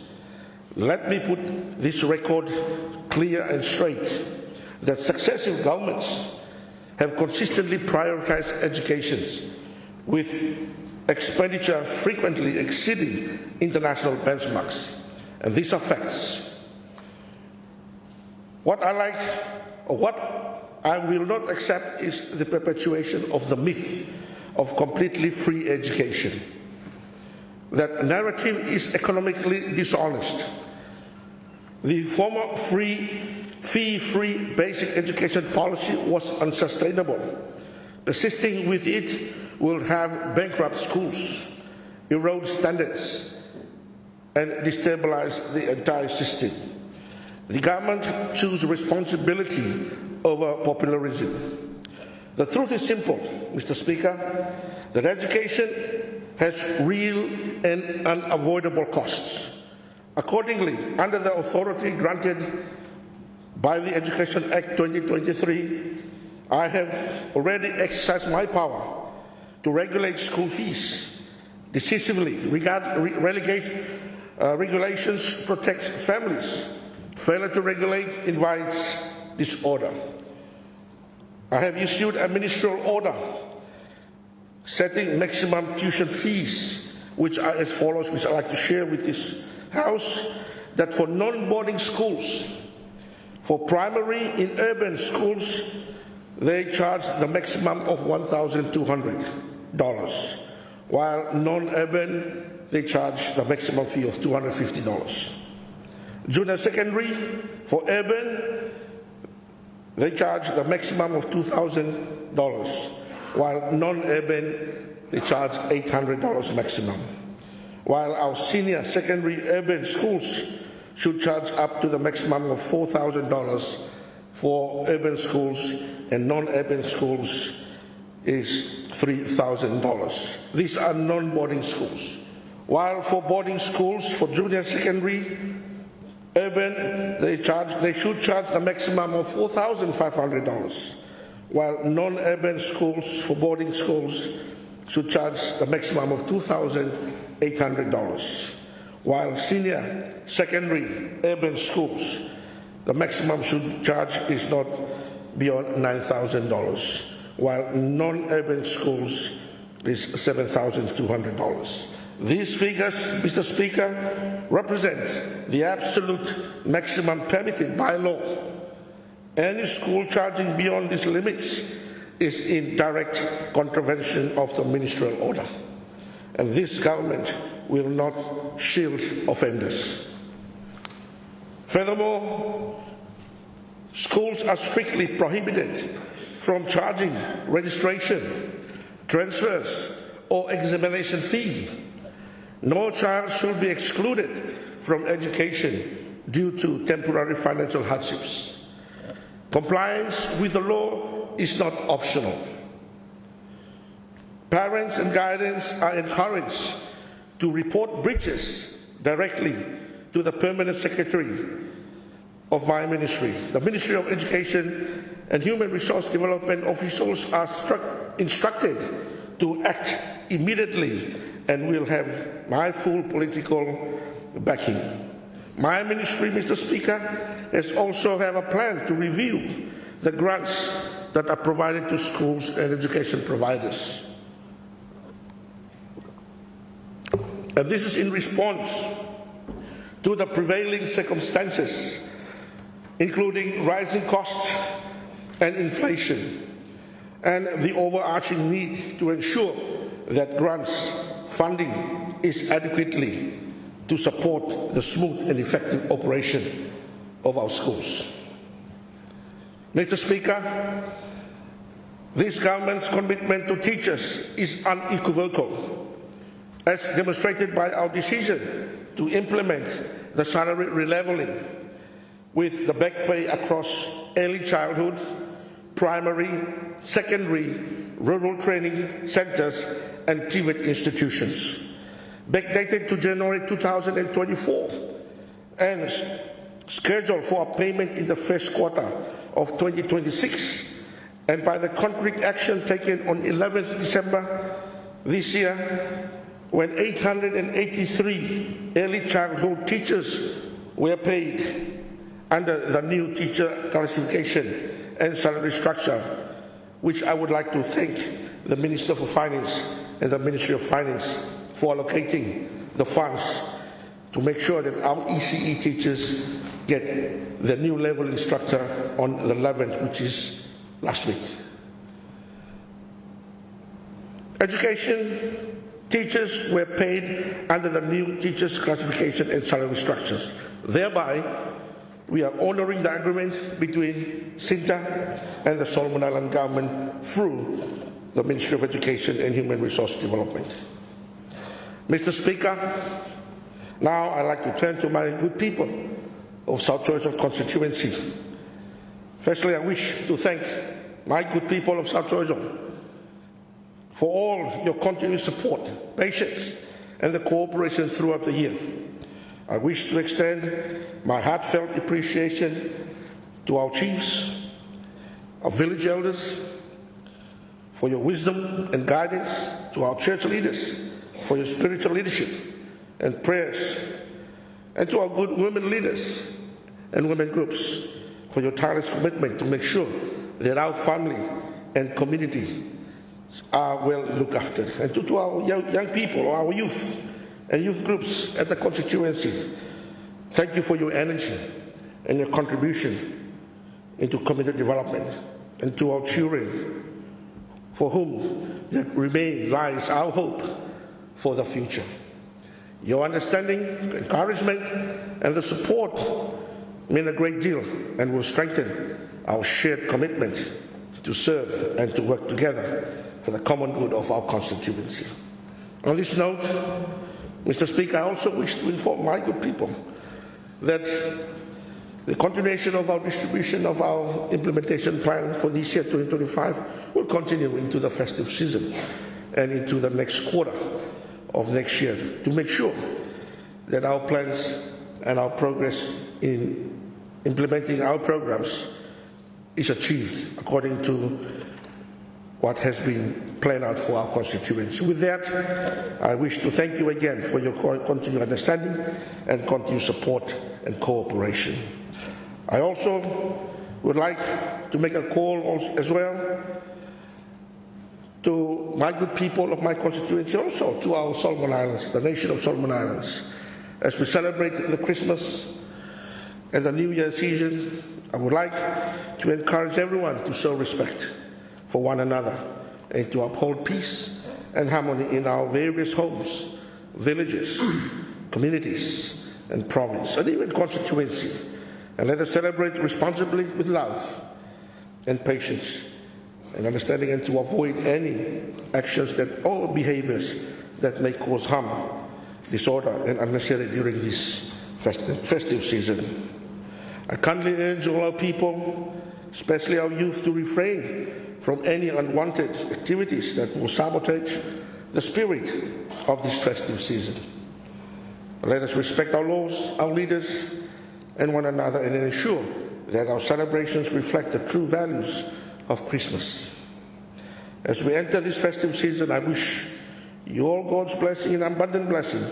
[SPEAKER 12] Let me put this record clear and straight that successive governments have consistently prioritized education, with expenditure frequently exceeding international benchmarks. And these are facts. What I will not accept is the perpetuation of the myth of completely free education. That narrative is economically dishonest. The former fee-free basic education policy was unsustainable. Persisting with it will have bankrupt schools, erode standards, and destabilize the entire system. The government chose responsibility over popularism. The truth is simple, Mr. Speaker, that education has real and unavoidable costs. Accordingly, under the authority granted by the Education Act 2023, I have already exercised my power to regulate school fees decisively. Regulations protect families. Failure to regulate invites disorder. I have issued a ministerial order setting maximum tuition fees, which are as follows, which I'd like to share with this House, that for non-boarding schools, for primary in urban schools, they charge the maximum of $1,200, while non-urban, they charge the maximum fee of $250. Junior secondary, for urban, they charge the maximum of $2,000, while non-urban, they charge $800 maximum. While our senior secondary urban schools should charge up to the maximum of $4,000 for urban schools, and non-urban schools is $3,000. These are non-boarding schools. While for boarding schools, for junior secondary, urban, they should charge the maximum of $4,500, while non-urban schools, for boarding schools, should charge the maximum of $2,800, while senior secondary urban schools, the maximum should charge is not beyond $9,000, while non-urban schools is $7,200. These figures, Mr. Speaker, represent the absolute maximum permitted by law. Any school charging beyond these limits is in direct contravention of the ministerial order, and this government will not shield offenders. Furthermore, schools are strictly prohibited from charging registration, transfers, or examination fee. No child should be excluded from education due to temporary financial hardships. Compliance with the law is not optional. Parents and guardians are encouraged to report breaches directly to the Permanent Secretary of my ministry. The Ministry of Education and Human Resource Development officials are instructed to act immediately and will have my full political backing. My ministry, Mr. Speaker, has also have a plan to review the grants that are provided to schools and education providers. And this is in response to the prevailing circumstances, including rising costs and inflation, and the overarching need to ensure that grants funding is adequately to support the smooth and effective operation of our schools. Mr. Speaker, this government's commitment to teachers is unequivocal, as demonstrated by our decision to implement the salary releveling with the back pay across early childhood, primary, secondary, rural training centers, and TVET institutions, backdated to January 2024 and scheduled for a payment in the first quarter of 2026, and by the concrete action taken on 11th December this year, when 883 early childhood teachers were paid under the new teacher classification and salary structure, which I would like to thank the Minister for Finance and the Ministry of Finance for allocating the funds to make sure that our ECE teachers get the new level instructor on the 11th, which is last week. Education teachers were paid under the new teachers classification and salary structures. Thereby, we are honoring the agreement between SINTA and the Solomon Island government through the Ministry of Education and Human Resource Development. Mr. Speaker, now I'd like to turn to my good people of South Georgia constituency. Firstly, I wish to thank my good people of South Georgia for all your continued support, patience, and the cooperation throughout the year. I wish to extend my heartfelt appreciation to our chiefs, our village elders, for your wisdom and guidance, to our church leaders, for your spiritual leadership and prayers, and to our good women leaders and women groups for your tireless commitment to make sure that our family and community are well looked after. And to our young people, our youth and youth groups at the constituency, thank you for your energy and your contribution into community development. And to our children, for whom there lies our hope for the future. Your understanding, encouragement, and the support mean a great deal and will strengthen our shared commitment to serve and to work together for the common good of our constituency. On this note, Mr. Speaker, I also wish to inform my good people that the continuation of our distribution of our implementation plan for this year, 2025, will continue into the festive season and into the next quarter of next year to make sure that our plans and our progress in implementing our programs is achieved according to what has been planned out for our constituency. With that, I wish to thank you again for your continued understanding and continued support and cooperation. I also would like to make a call also as well to my good people of my constituency, also to our Solomon Islands, the nation of Solomon Islands. As we celebrate the Christmas and the New Year season, I would like to encourage everyone to show respect for one another and to uphold peace and harmony in our various homes, villages, communities, and province, and even constituency. And let us celebrate responsibly with love and patience and understanding, and to avoid any actions or behaviors that may cause harm, disorder, and unnecessary during this festive season. I kindly urge all our people, especially our youth, to refrain from any unwanted activities that will sabotage the spirit of this festive season. Let us respect our laws, our leaders, and one another, and ensure that our celebrations reflect the true values of Christmas. As we enter this festive season, I wish you all God's blessing and abundant blessing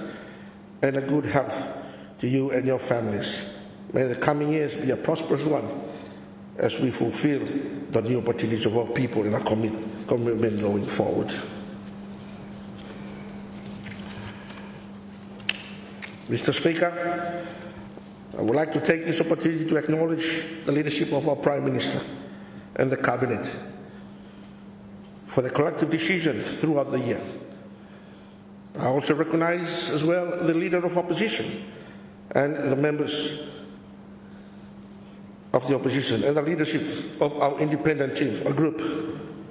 [SPEAKER 12] and a good health to you and your families. May the coming years be a prosperous one as we fulfill the new opportunities of our people and our commitment going forward. Mr. Speaker, I would like to take this opportunity to acknowledge the leadership of our Prime Minister and the Cabinet for the collective decision throughout the year. I also recognize as well the Leader of Opposition and the members of the opposition and the leadership of our independent team, a group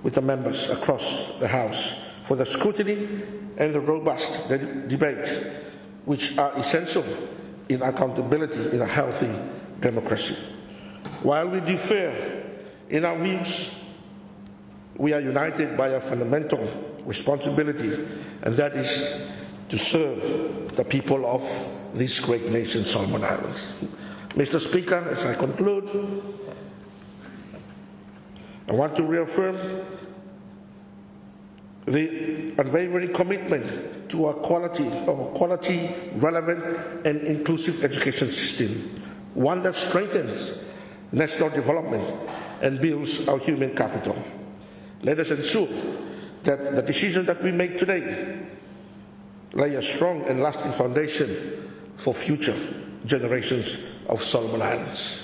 [SPEAKER 12] with the members across the House, for the scrutiny and the robust debate which are essential in accountability in a healthy democracy. While we differ in our views, we are united by a fundamental responsibility, and that is to serve the people of this great nation, Solomon Islands. Mr. Speaker, as I conclude, I want to reaffirm the unwavering commitment to a quality, relevant, and inclusive education system, one that strengthens national development and builds our human capital. Let us ensure that the decisions that we make today lay a strong and lasting foundation for future generations of Solomon Islands.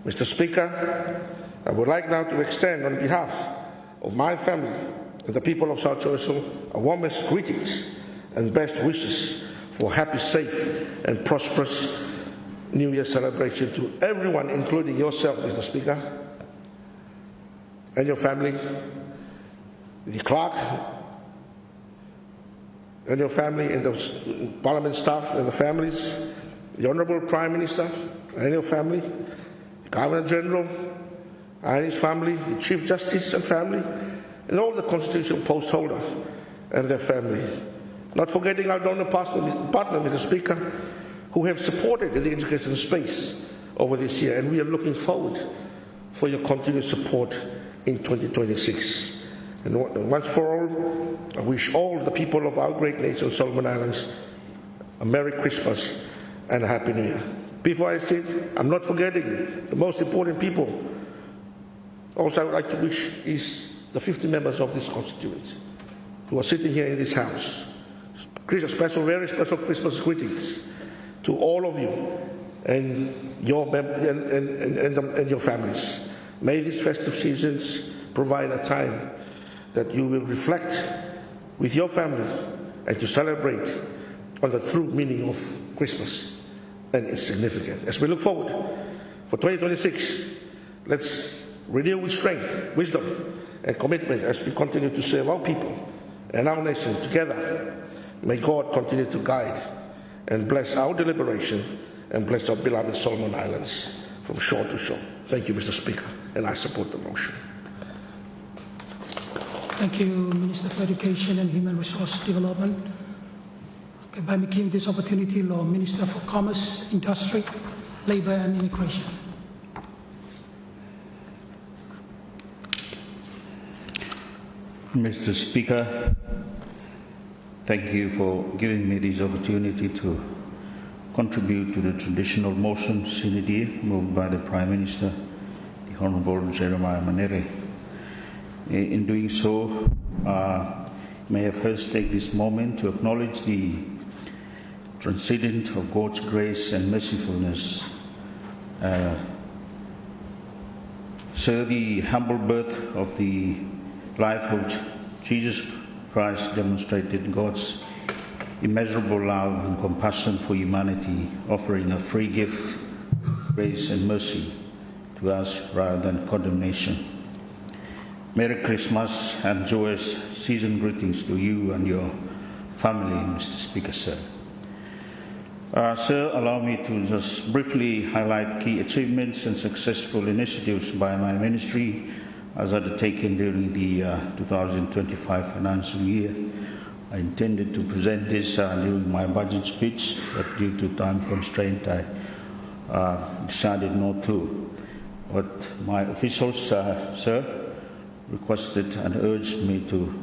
[SPEAKER 12] Mr. Speaker, I would like now to extend on behalf of my family and the people of South Jerusalem our warmest greetings and best wishes for happy, safe, and prosperous New Year celebration to everyone, including yourself, Mr. Speaker, and your family, the clerk, and your family, and the Parliament staff and the families, the Honourable Prime Minister and your family, the Governor General and his family, the Chief Justice and family, and all the constitutional post holders and their family. Not forgetting our donor partner, Mr. Speaker, who have supported the education space over this year, and we are looking forward for your continued support in 2026. And once for all, I wish all the people of our great nation, Solomon Islands, a Merry Christmas and a Happy New Year. Before I say it, I'm not forgetting the most important people. Also, I would like to wish the 50 members of this constituency who are sitting here in this house very special Christmas greetings to all of you and your families. May these festive seasons provide a time that you will reflect with your family and to celebrate on the true meaning of Christmas and its significance. As we look forward for 2026, let's renew with strength, wisdom, and commitment as we continue to serve our people and our nation together. May God continue to guide and bless our deliberation and bless our beloved Solomon Islands from shore to shore. Thank you, Mr. Speaker, and I support the motion.
[SPEAKER 2] Thank you, Minister for Education and Human Resource Development. Okay, by making this opportunity, Law Minister for Commerce, Industry, Labour and Immigration.
[SPEAKER 13] Mr. Speaker, thank you for giving me this opportunity to contribute to the traditional motion, Sine-Die, moved by the Prime Minister, the Honourable Jeremiah Manere. In doing so, may I first take this moment to acknowledge the transcendent of God's grace and mercifulness. Sir, the humble birth of the life of Jesus Christ demonstrated God's immeasurable love and compassion for humanity, offering a free gift, grace and mercy to us rather than condemnation. Merry Christmas and joyous season greetings to you and your family, Mr. Speaker, sir. Sir, allow me to just briefly highlight key achievements and successful initiatives by my ministry as undertaken during the 2025 financial year. I intended to present this during my budget speech, but due to time constraint, I decided not to. But my officials, sir, requested and urged me to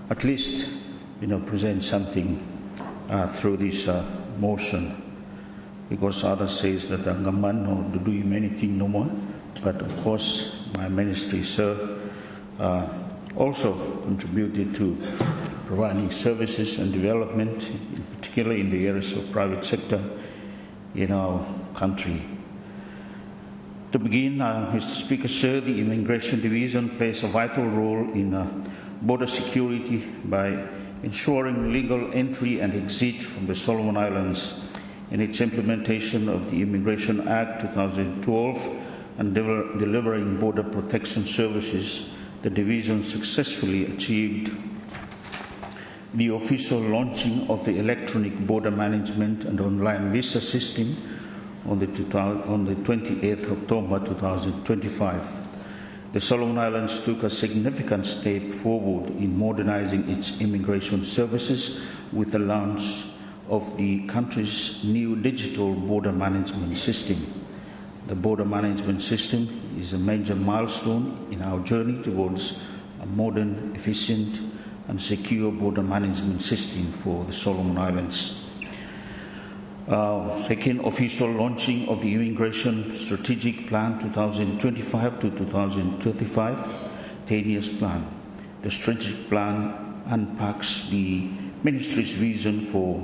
[SPEAKER 13] at least, present something through this motion, because others says that Angaman or do you anything no more. But of course, my ministry, sir, also contributed to providing services and development, particularly in the areas of private sector in our country. To begin, Mr. Speaker, sir, the Immigration Division plays a vital role in border security by ensuring legal entry and exit from the Solomon Islands in its implementation of the Immigration Act 2012 and delivering border protection services. The division successfully achieved the official launching of the electronic border management and online visa system on the 28th October 2025. The Solomon Islands took a significant step forward in modernizing its immigration services with the launch of the country's new digital border management system. The border management system is a major milestone in our journey towards a modern, efficient, and secure border management system for the Solomon Islands. Second, official launching of the Immigration Strategic Plan 2025 to 2035, 10 years plan. The strategic plan unpacks the ministry's vision for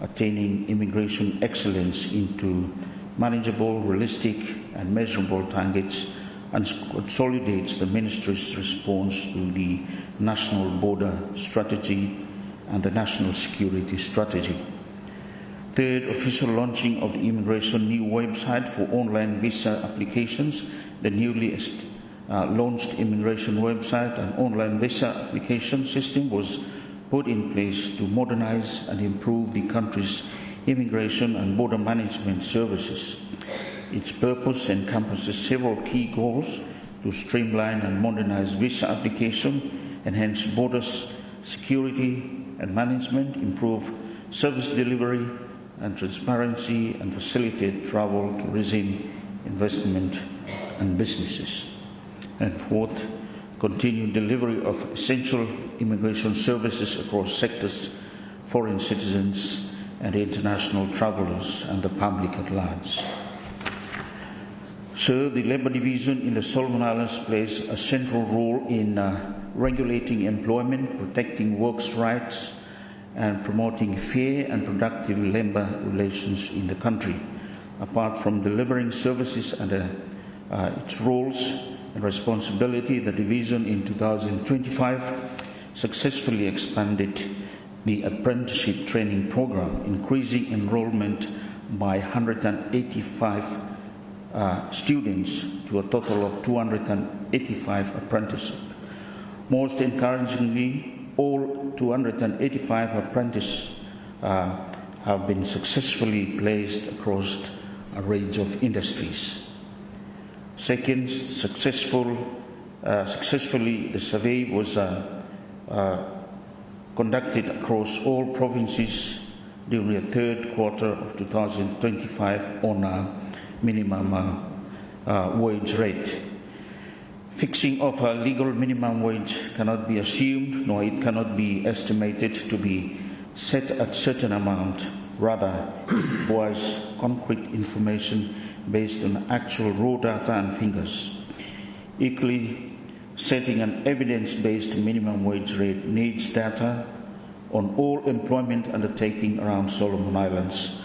[SPEAKER 13] attaining immigration excellence into manageable, realistic, and measurable targets, and consolidates the ministry's response to the National Border Strategy and the National Security Strategy. Third, official launching of the immigration new website for online visa applications. The newly launched immigration website and online visa application system was put in place to modernize and improve the country's immigration and border management services. Its purpose encompasses several key goals to streamline and modernize visa application, enhance borders security and management, improve service delivery and transparency, and facilitate travel, tourism, investment, and businesses. And fourth, continued delivery of essential immigration services across sectors, foreign citizens, and international travelers, and the public at large. So, the Labour Division in the Solomon Islands plays a central role in regulating employment, protecting workers' rights, and promoting fair and productive labour relations in the country. Apart from delivering services under its roles and responsibility, the division in 2025 successfully expanded the apprenticeship training program, increasing enrollment by 185 students to a total of 285 apprentices. Most encouragingly, all 285 apprentices have been successfully placed across a range of industries. Second, successfully the survey was conducted across all provinces during the third quarter of 2025 on a minimum wage rate. Fixing of a legal minimum wage cannot be assumed, nor it cannot be estimated to be set at certain amount. Rather, it requires concrete information based on actual raw data and figures. Equally, setting an evidence-based minimum wage rate needs data on all employment undertaking around Solomon Islands.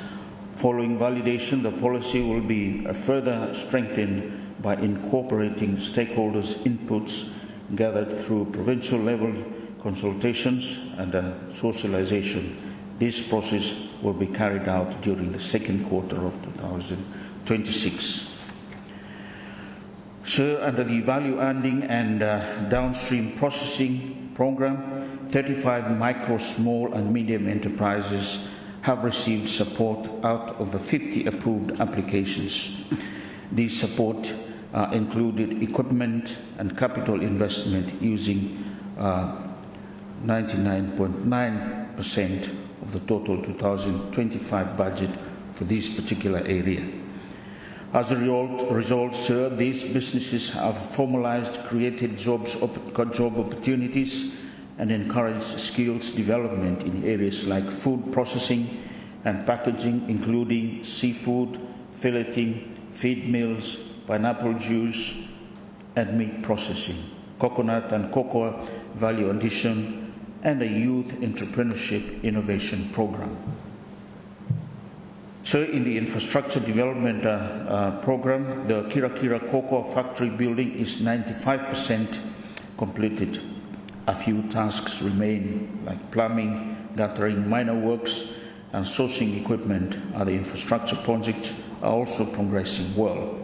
[SPEAKER 13] Following validation, the policy will be further strengthened by incorporating stakeholders' inputs gathered through provincial level consultations and socialization. This process will be carried out during the second quarter of 2026. So, under the value adding and downstream processing program, 35 micro, small and medium enterprises have received support out of the 50 approved applications. These support included equipment and capital investment using 99.9% of the total 2025 budget for this particular area. As a result, sir, these businesses have formalized, created job opportunities and encouraged skills development in areas like food processing and packaging, including seafood, filleting, feed mills, pineapple juice and meat processing, coconut and cocoa value addition, and a youth entrepreneurship innovation program. So in the infrastructure development program, the Kira Kira Cocoa Factory building is 95% completed. A few tasks remain, like plumbing, guttering, minor works, and sourcing equipment. Other infrastructure projects are also progressing well.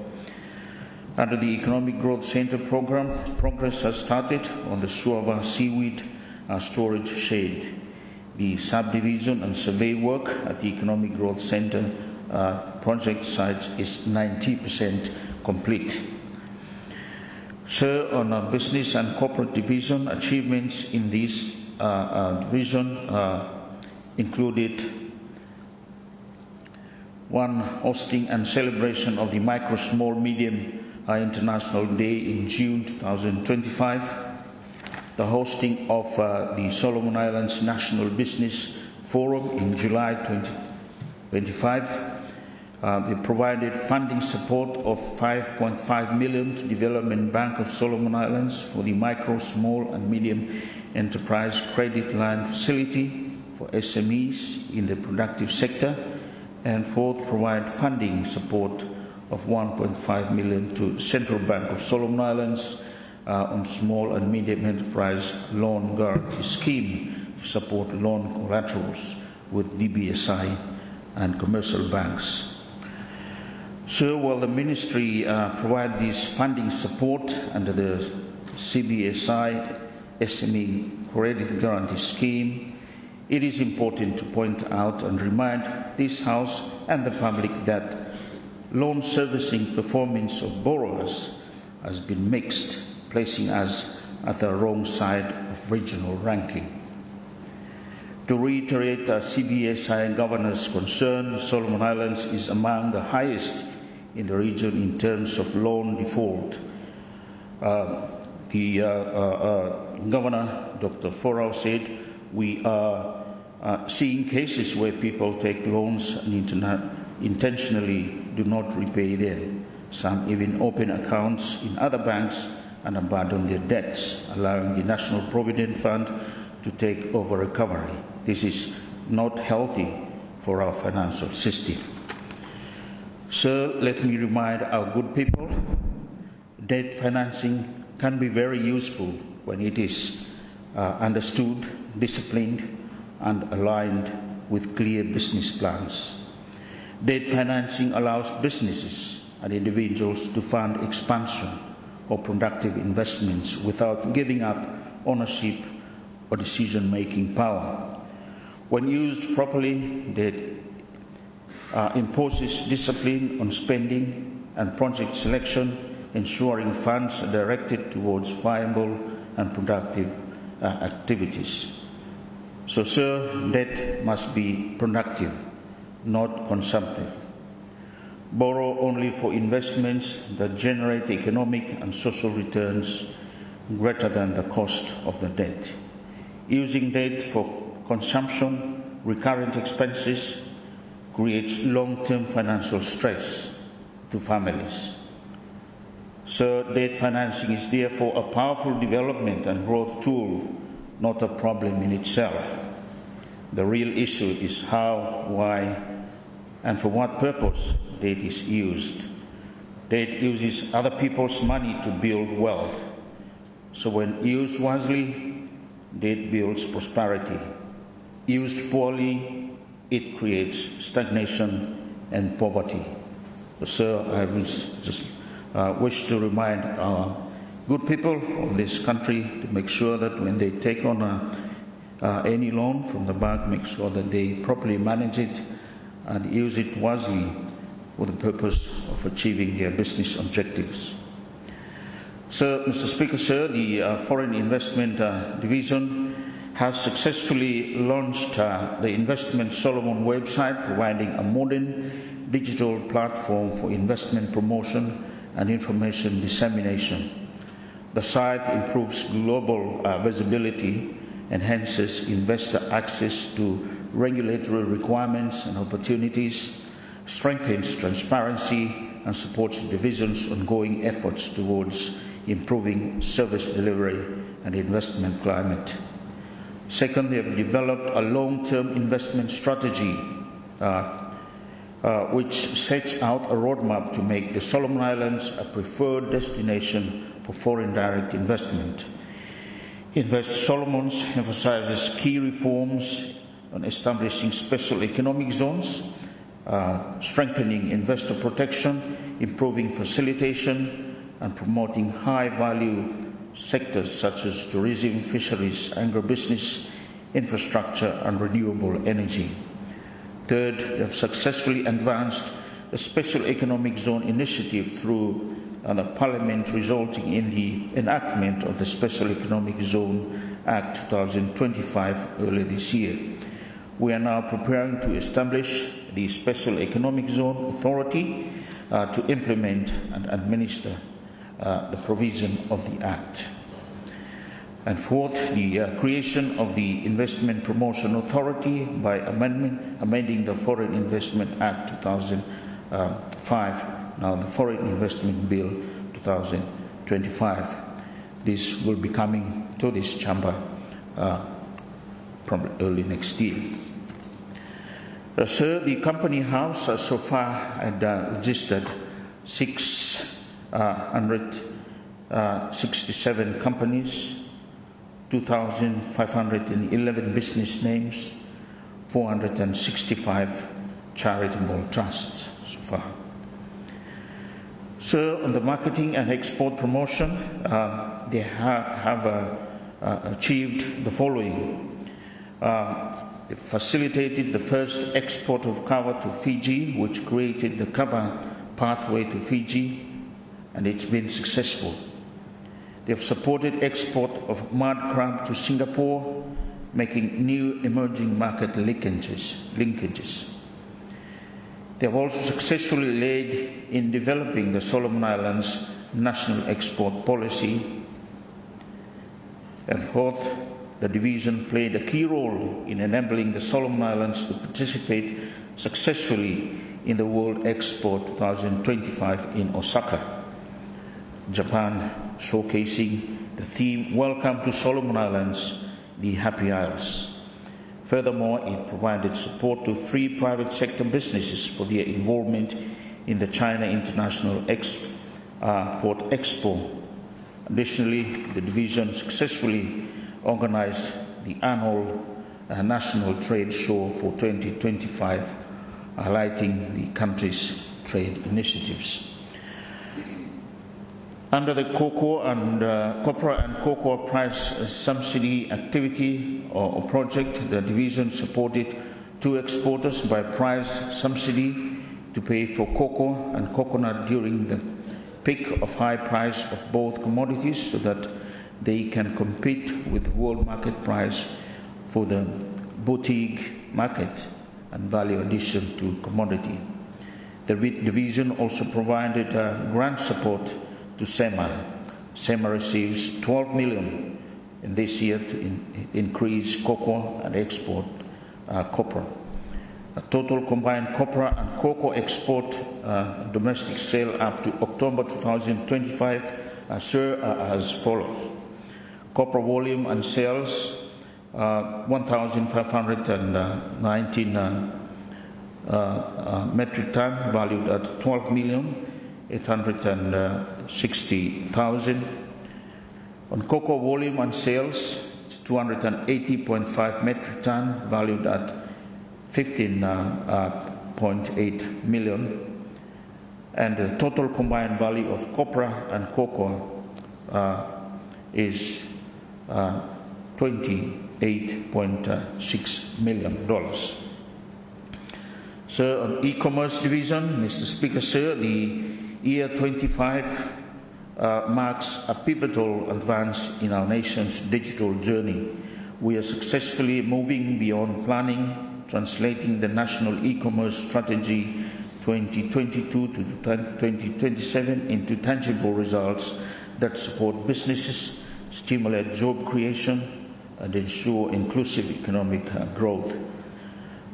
[SPEAKER 13] Under the Economic Growth Centre program, progress has started on the Suava seaweed storage shed. The subdivision and survey work at the Economic Growth Centre project site is 90% complete. So, on a business and corporate division, achievements in this division included one, hosting and celebration of the Micro, Small, Medium International Day in June 2025, the hosting of the Solomon Islands National Business Forum in July 2025. They provided funding support of $5.5 million to Development Bank of Solomon Islands for the Micro, Small and Medium Enterprise Credit Line Facility for SMEs in the productive sector, and fourth, provide funding support of $1.5 million to Central Bank of Solomon Islands on Small and Medium Enterprise Loan Guarantee Scheme to support loan collaterals with DBSI and commercial banks. So while the ministry provides this funding support under the CBSI SME Credit Guarantee Scheme, it is important to point out and remind this House and the public that loan servicing performance of borrowers has been mixed, placing us at the wrong side of regional ranking. To reiterate CBSI Governor's concern, Solomon Islands is among the highest in the region in terms of loan default. Governor Dr. Forau said, we are seeing cases where people take loans and intentionally do not repay them. Some even open accounts in other banks and abandon their debts, allowing the National Provident Fund to take over recovery. This is not healthy for our financial system. So let me remind our good people, debt financing can be very useful when it is understood, disciplined, and aligned with clear business plans. Debt financing allows businesses and individuals to fund expansion or productive investments without giving up ownership or decision-making power. When used properly, debt imposes discipline on spending and project selection, ensuring funds are directed towards viable and productive activities. So, sir, debt must be productive, not consumptive. Borrow only for investments that generate economic and social returns greater than the cost of the debt. Using debt for consumption, recurrent expenses, creates long-term financial stress to families. So debt financing is therefore a powerful development and growth tool, not a problem in itself. The real issue is how, why, and for what purpose debt is used. Debt uses other people's money to build wealth. So when used wisely, it builds prosperity. Used poorly, it creates stagnation and poverty. So I just wish to remind our good people of this country to make sure that when they take on any loan from the bank, make sure that they properly manage it and use it wisely for the purpose of achieving their business objectives. So, Mr. Speaker, sir, the Foreign Investment Division has successfully launched the Investment Solomon website, providing a modern digital platform for investment promotion and information dissemination. The site improves global visibility, enhances investor access to regulatory requirements and opportunities, strengthens transparency, and supports the division's ongoing efforts towards improving service delivery and investment climate. Second, they have developed a long-term investment strategy which sets out a roadmap to make the Solomon Islands a preferred destination for foreign direct investment. Invest Solomons emphasizes key reforms on establishing special economic zones, strengthening investor protection, improving facilitation, and promoting high-value sectors such as tourism, fisheries, agribusiness, infrastructure, and renewable energy. Third, they have successfully advanced the Special Economic Zone initiative through the Parliament, resulting in the enactment of the Special Economic Zone Act 2025 earlier this year. We are now preparing to establish the Special Economic Zone Authority to implement and administer the provision of the Act. And fourth, the creation of the Investment Promotion Authority by amending the Foreign Investment Act 2005, now the Foreign Investment Bill 2025. This will be coming to this chamber probably early next year. Sir, the Company House so far had registered 667 companies, 2,511 business names, 465 charitable trusts so far. So on the marketing and export promotion, they have achieved the following. They facilitated the first export of cover to Fiji, which created the cover pathway to Fiji, and it's been successful. They have supported export of mud crab to Singapore, making new emerging market linkages. They have also successfully led in developing the Solomon Islands national export policy. And fourth, the division played a key role in enabling the Solomon Islands to participate successfully in the World Expo 2025 in Osaka, Japan, showcasing the theme "Welcome to Solomon Islands, the Happy Isles." Furthermore, it provided support to 3 private sector businesses for their involvement in the China International Export Expo. Additionally, the division successfully organized the annual National Trade Show for 2025, highlighting the country's trade initiatives. Under the copra and cocoa price subsidy activity or project, the division supported 2 exporters by price subsidy to pay for cocoa and coconut during the peak of high price of both commodities, so that they can compete with world market price for the boutique market and value addition to commodity. The division also provided grant support to SEMA. SEMA receives 12 million in this year to increase cocoa and export copra. A total combined copra and cocoa export domestic sale up to October 2025 as follows. Copra volume and sales 1,519 metric ton, valued at 12,860,000. On cocoa volume and sales, it's 280.5 metric ton, valued at 15.8 million. And the total combined value of copra and cocoa is $28.6 million. Sir, on e-commerce division, Mr. Speaker, sir, the year 25 marks a pivotal advance in our nation's digital journey. We are successfully moving beyond planning, translating the National E-commerce Strategy 2022 to 2027 into tangible results that support businesses, stimulate job creation, and ensure inclusive economic growth.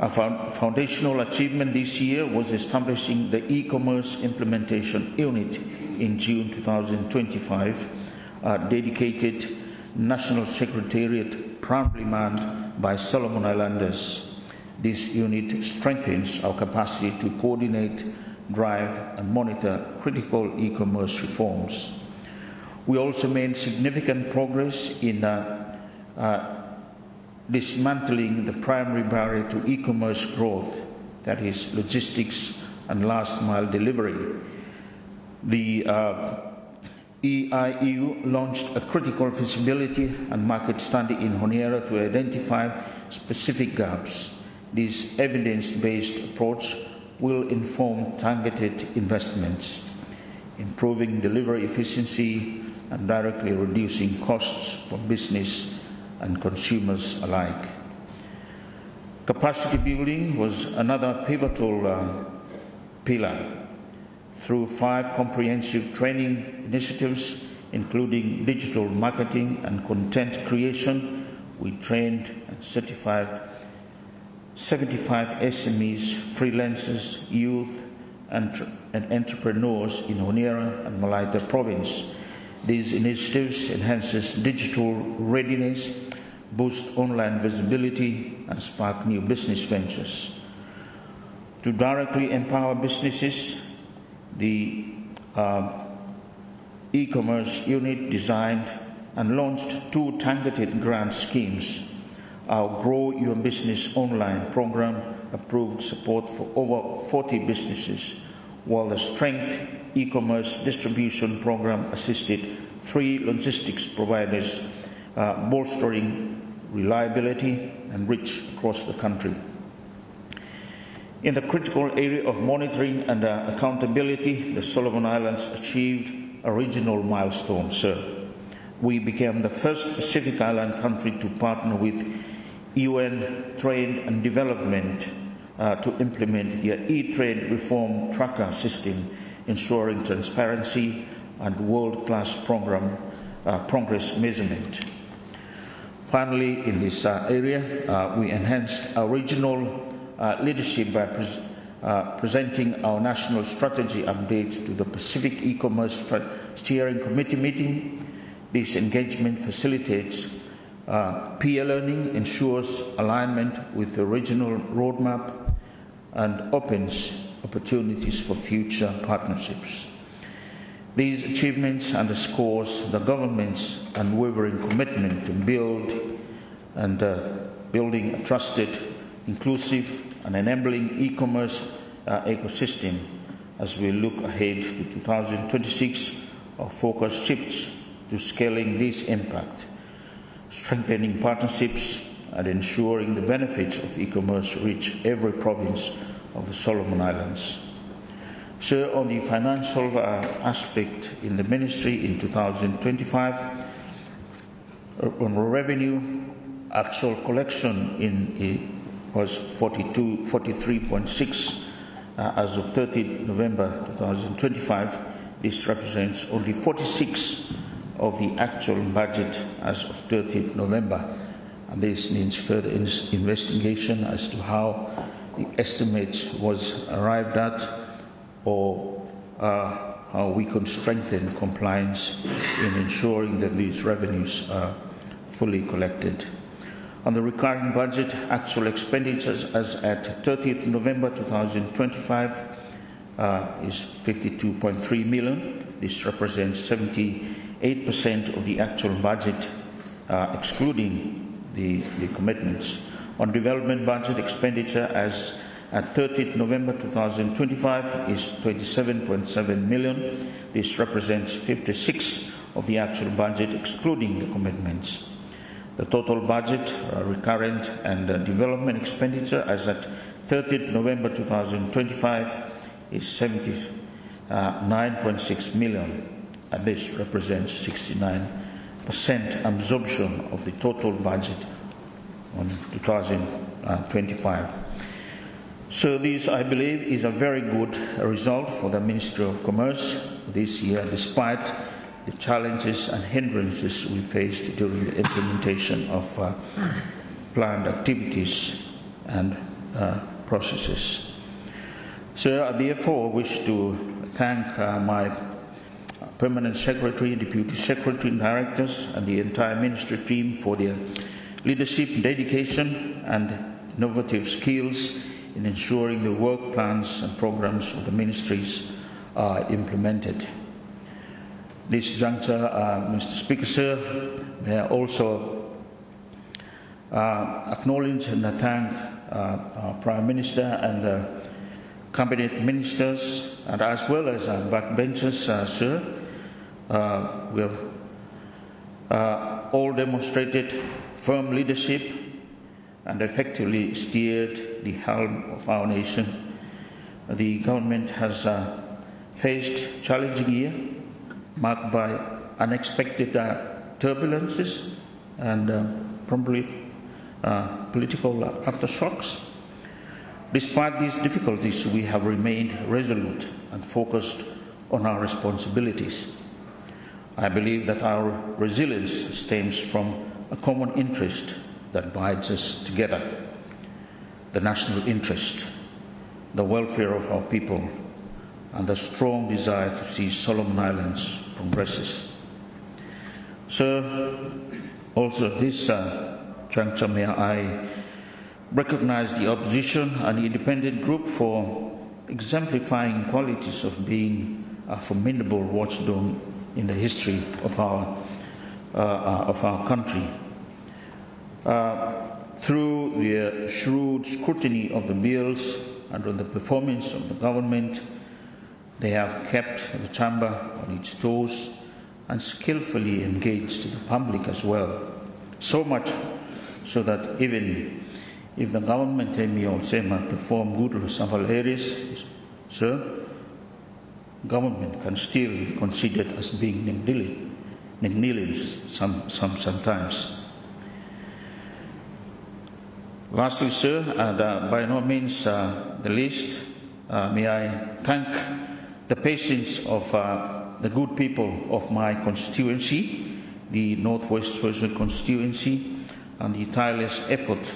[SPEAKER 13] A foundational achievement this year was establishing the e-commerce implementation unit in June 2025, a dedicated national secretariat proudly manned by Solomon Islanders. This unit strengthens our capacity to coordinate, drive, and monitor critical e-commerce reforms. We also made significant progress in dismantling the primary barrier to e-commerce growth, that is, logistics and last-mile delivery. The EIU launched a critical feasibility and market study in Honiara to identify specific gaps. This evidence-based approach will inform targeted investments, improving delivery efficiency and directly reducing costs for business and consumers alike. Capacity building was another pivotal pillar. Through 5 comprehensive training initiatives, including digital marketing and content creation, we trained and certified 75 SMEs, freelancers, youth, and entrepreneurs in Honiara and Malaita province. These initiatives enhances digital readiness, boost online visibility, and spark new business ventures. To directly empower businesses, the e-commerce unit designed and launched 2 targeted grant schemes. Our Grow Your Business Online program approved support for over 40 businesses, while the Strength e-commerce distribution program assisted 3 logistics providers, bolstering reliability and reach across the country. In the critical area of monitoring and accountability, the Solomon Islands achieved a regional milestone, sir. We became the first Pacific Island country to partner with UN Trade and Development to implement their e-trade reform tracker system, ensuring transparency and world-class progress measurement. Finally, in this area, we enhanced our regional leadership by presenting our national strategy update to the Pacific E-commerce Steering Committee meeting. This engagement facilitates peer learning, ensures alignment with the regional roadmap, and opens opportunities for future partnerships. These achievements underscores the government's unwavering commitment to building a trusted, inclusive, and enabling e-commerce ecosystem. As we look ahead to 2026, our focus shifts to scaling this impact, strengthening partnerships, and ensuring the benefits of e-commerce reach every province of the Solomon Islands. Sir, on the financial aspect in the ministry in 2025, on revenue, actual collection was 43.6 as of 30 November 2025. This represents only 46 of the actual budget as of 30 November. And this needs further investigation as to how the estimates was arrived at, or how we can strengthen compliance in ensuring that these revenues are fully collected. On the recurring budget, actual expenditures as at 30th November 2025 is 52.3 million. This represents 78% 8% of the actual budget, excluding the commitments. On development budget expenditure as at 30th November 2025 is 27.7 million. This represents 56% of the actual budget excluding the commitments. The total budget, recurrent and development expenditure as at 30th November 2025 is 79.6 million, and this represents 69% absorption of the total budget on 2025. So this, I believe, is a very good result for the Ministry of Commerce this year, despite the challenges and hindrances we faced during the implementation of planned activities and processes. So I therefore wish to thank my Permanent Secretary, Deputy Secretary and Directors and the entire Ministry team for their leadership, dedication and innovative skills in ensuring the work plans and programs of the ministries are implemented. This juncture, Mr. Speaker, sir, may I also acknowledge and thank our Prime Minister and the Cabinet Ministers, and as well as our backbenchers, sir. We have all demonstrated firm leadership and effectively steered the helm of our nation. The government has faced a challenging year marked by unexpected turbulences and probably political aftershocks. Despite these difficulties, we have remained resolute and focused on our responsibilities. I believe that our resilience stems from a common interest that binds us together: the national interest, the welfare of our people, and the strong desire to see Solomon Islands progresses. So, also this juncture, may I recognize the opposition and the independent group for exemplifying qualities of being a formidable watchdog in the history of our country. Through the shrewd scrutiny of the bills and on the performance of the government, they have kept the chamber on its toes and skillfully engaged the public as well. So much so that even if the government may perform good in several areas, sir, government can still be considered as being negligent sometimes. Lastly, sir, and by no means the least, may I thank the patience of the good people of my constituency, the Northwest Western constituency, and the tireless effort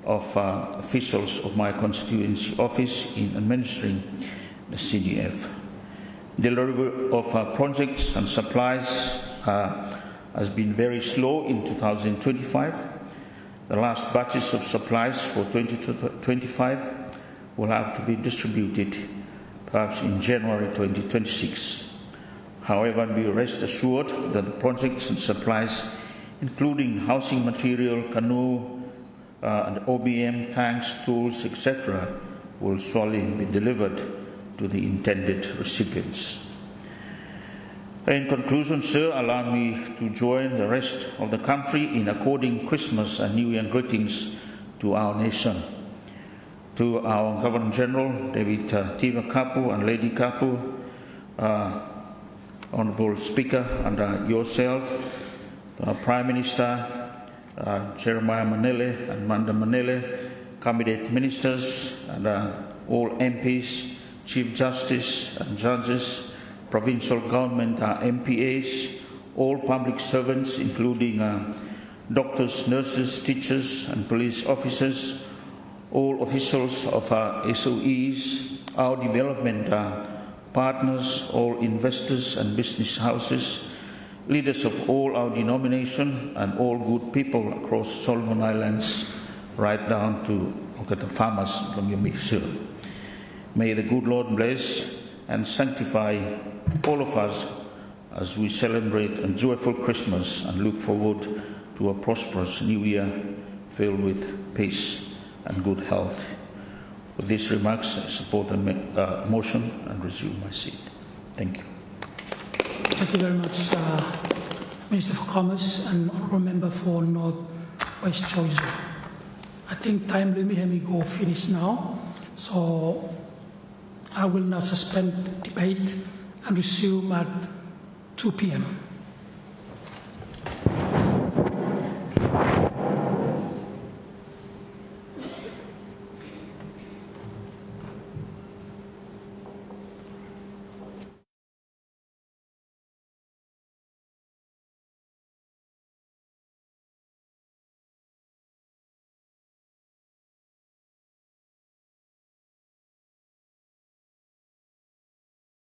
[SPEAKER 13] of officials of my constituency office in administering the CDF. Delivery of projects and supplies has been very slow in 2025. The last batches of supplies for 2025 will have to be distributed perhaps in January 2026. However, be rest assured that the projects and supplies, including housing material, canoe, and OBM, tanks, tools, etc., will surely be delivered to the intended recipients. In conclusion, sir, allow me to join the rest of the country in according Christmas and New Year greetings to our nation. To our Governor General, David Tiva Kapu and Lady Kapu, Honourable Speaker, and yourself, to our Prime Minister, Jeremiah Manele and Manda Manele, Cabinet Ministers, and all MPs, Chief Justice and Judges, Provincial Government MPAs, all public servants, including doctors, nurses, teachers, and police officers, all officials of SOEs, our development partners, all investors and business houses, leaders of all our denomination, and all good people across Solomon Islands, right down to the farmers from your mission. May the good Lord bless and sanctify all of us as we celebrate a joyful Christmas and look forward to a prosperous new year filled with peace and good health. With these remarks, I support the motion and resume my seat. Thank you.
[SPEAKER 2] Thank you very much, Minister for Commerce and Honourable Member for North West Choice. I think time limit may go finish now, so I will now suspend debate and resume at 2 p.m.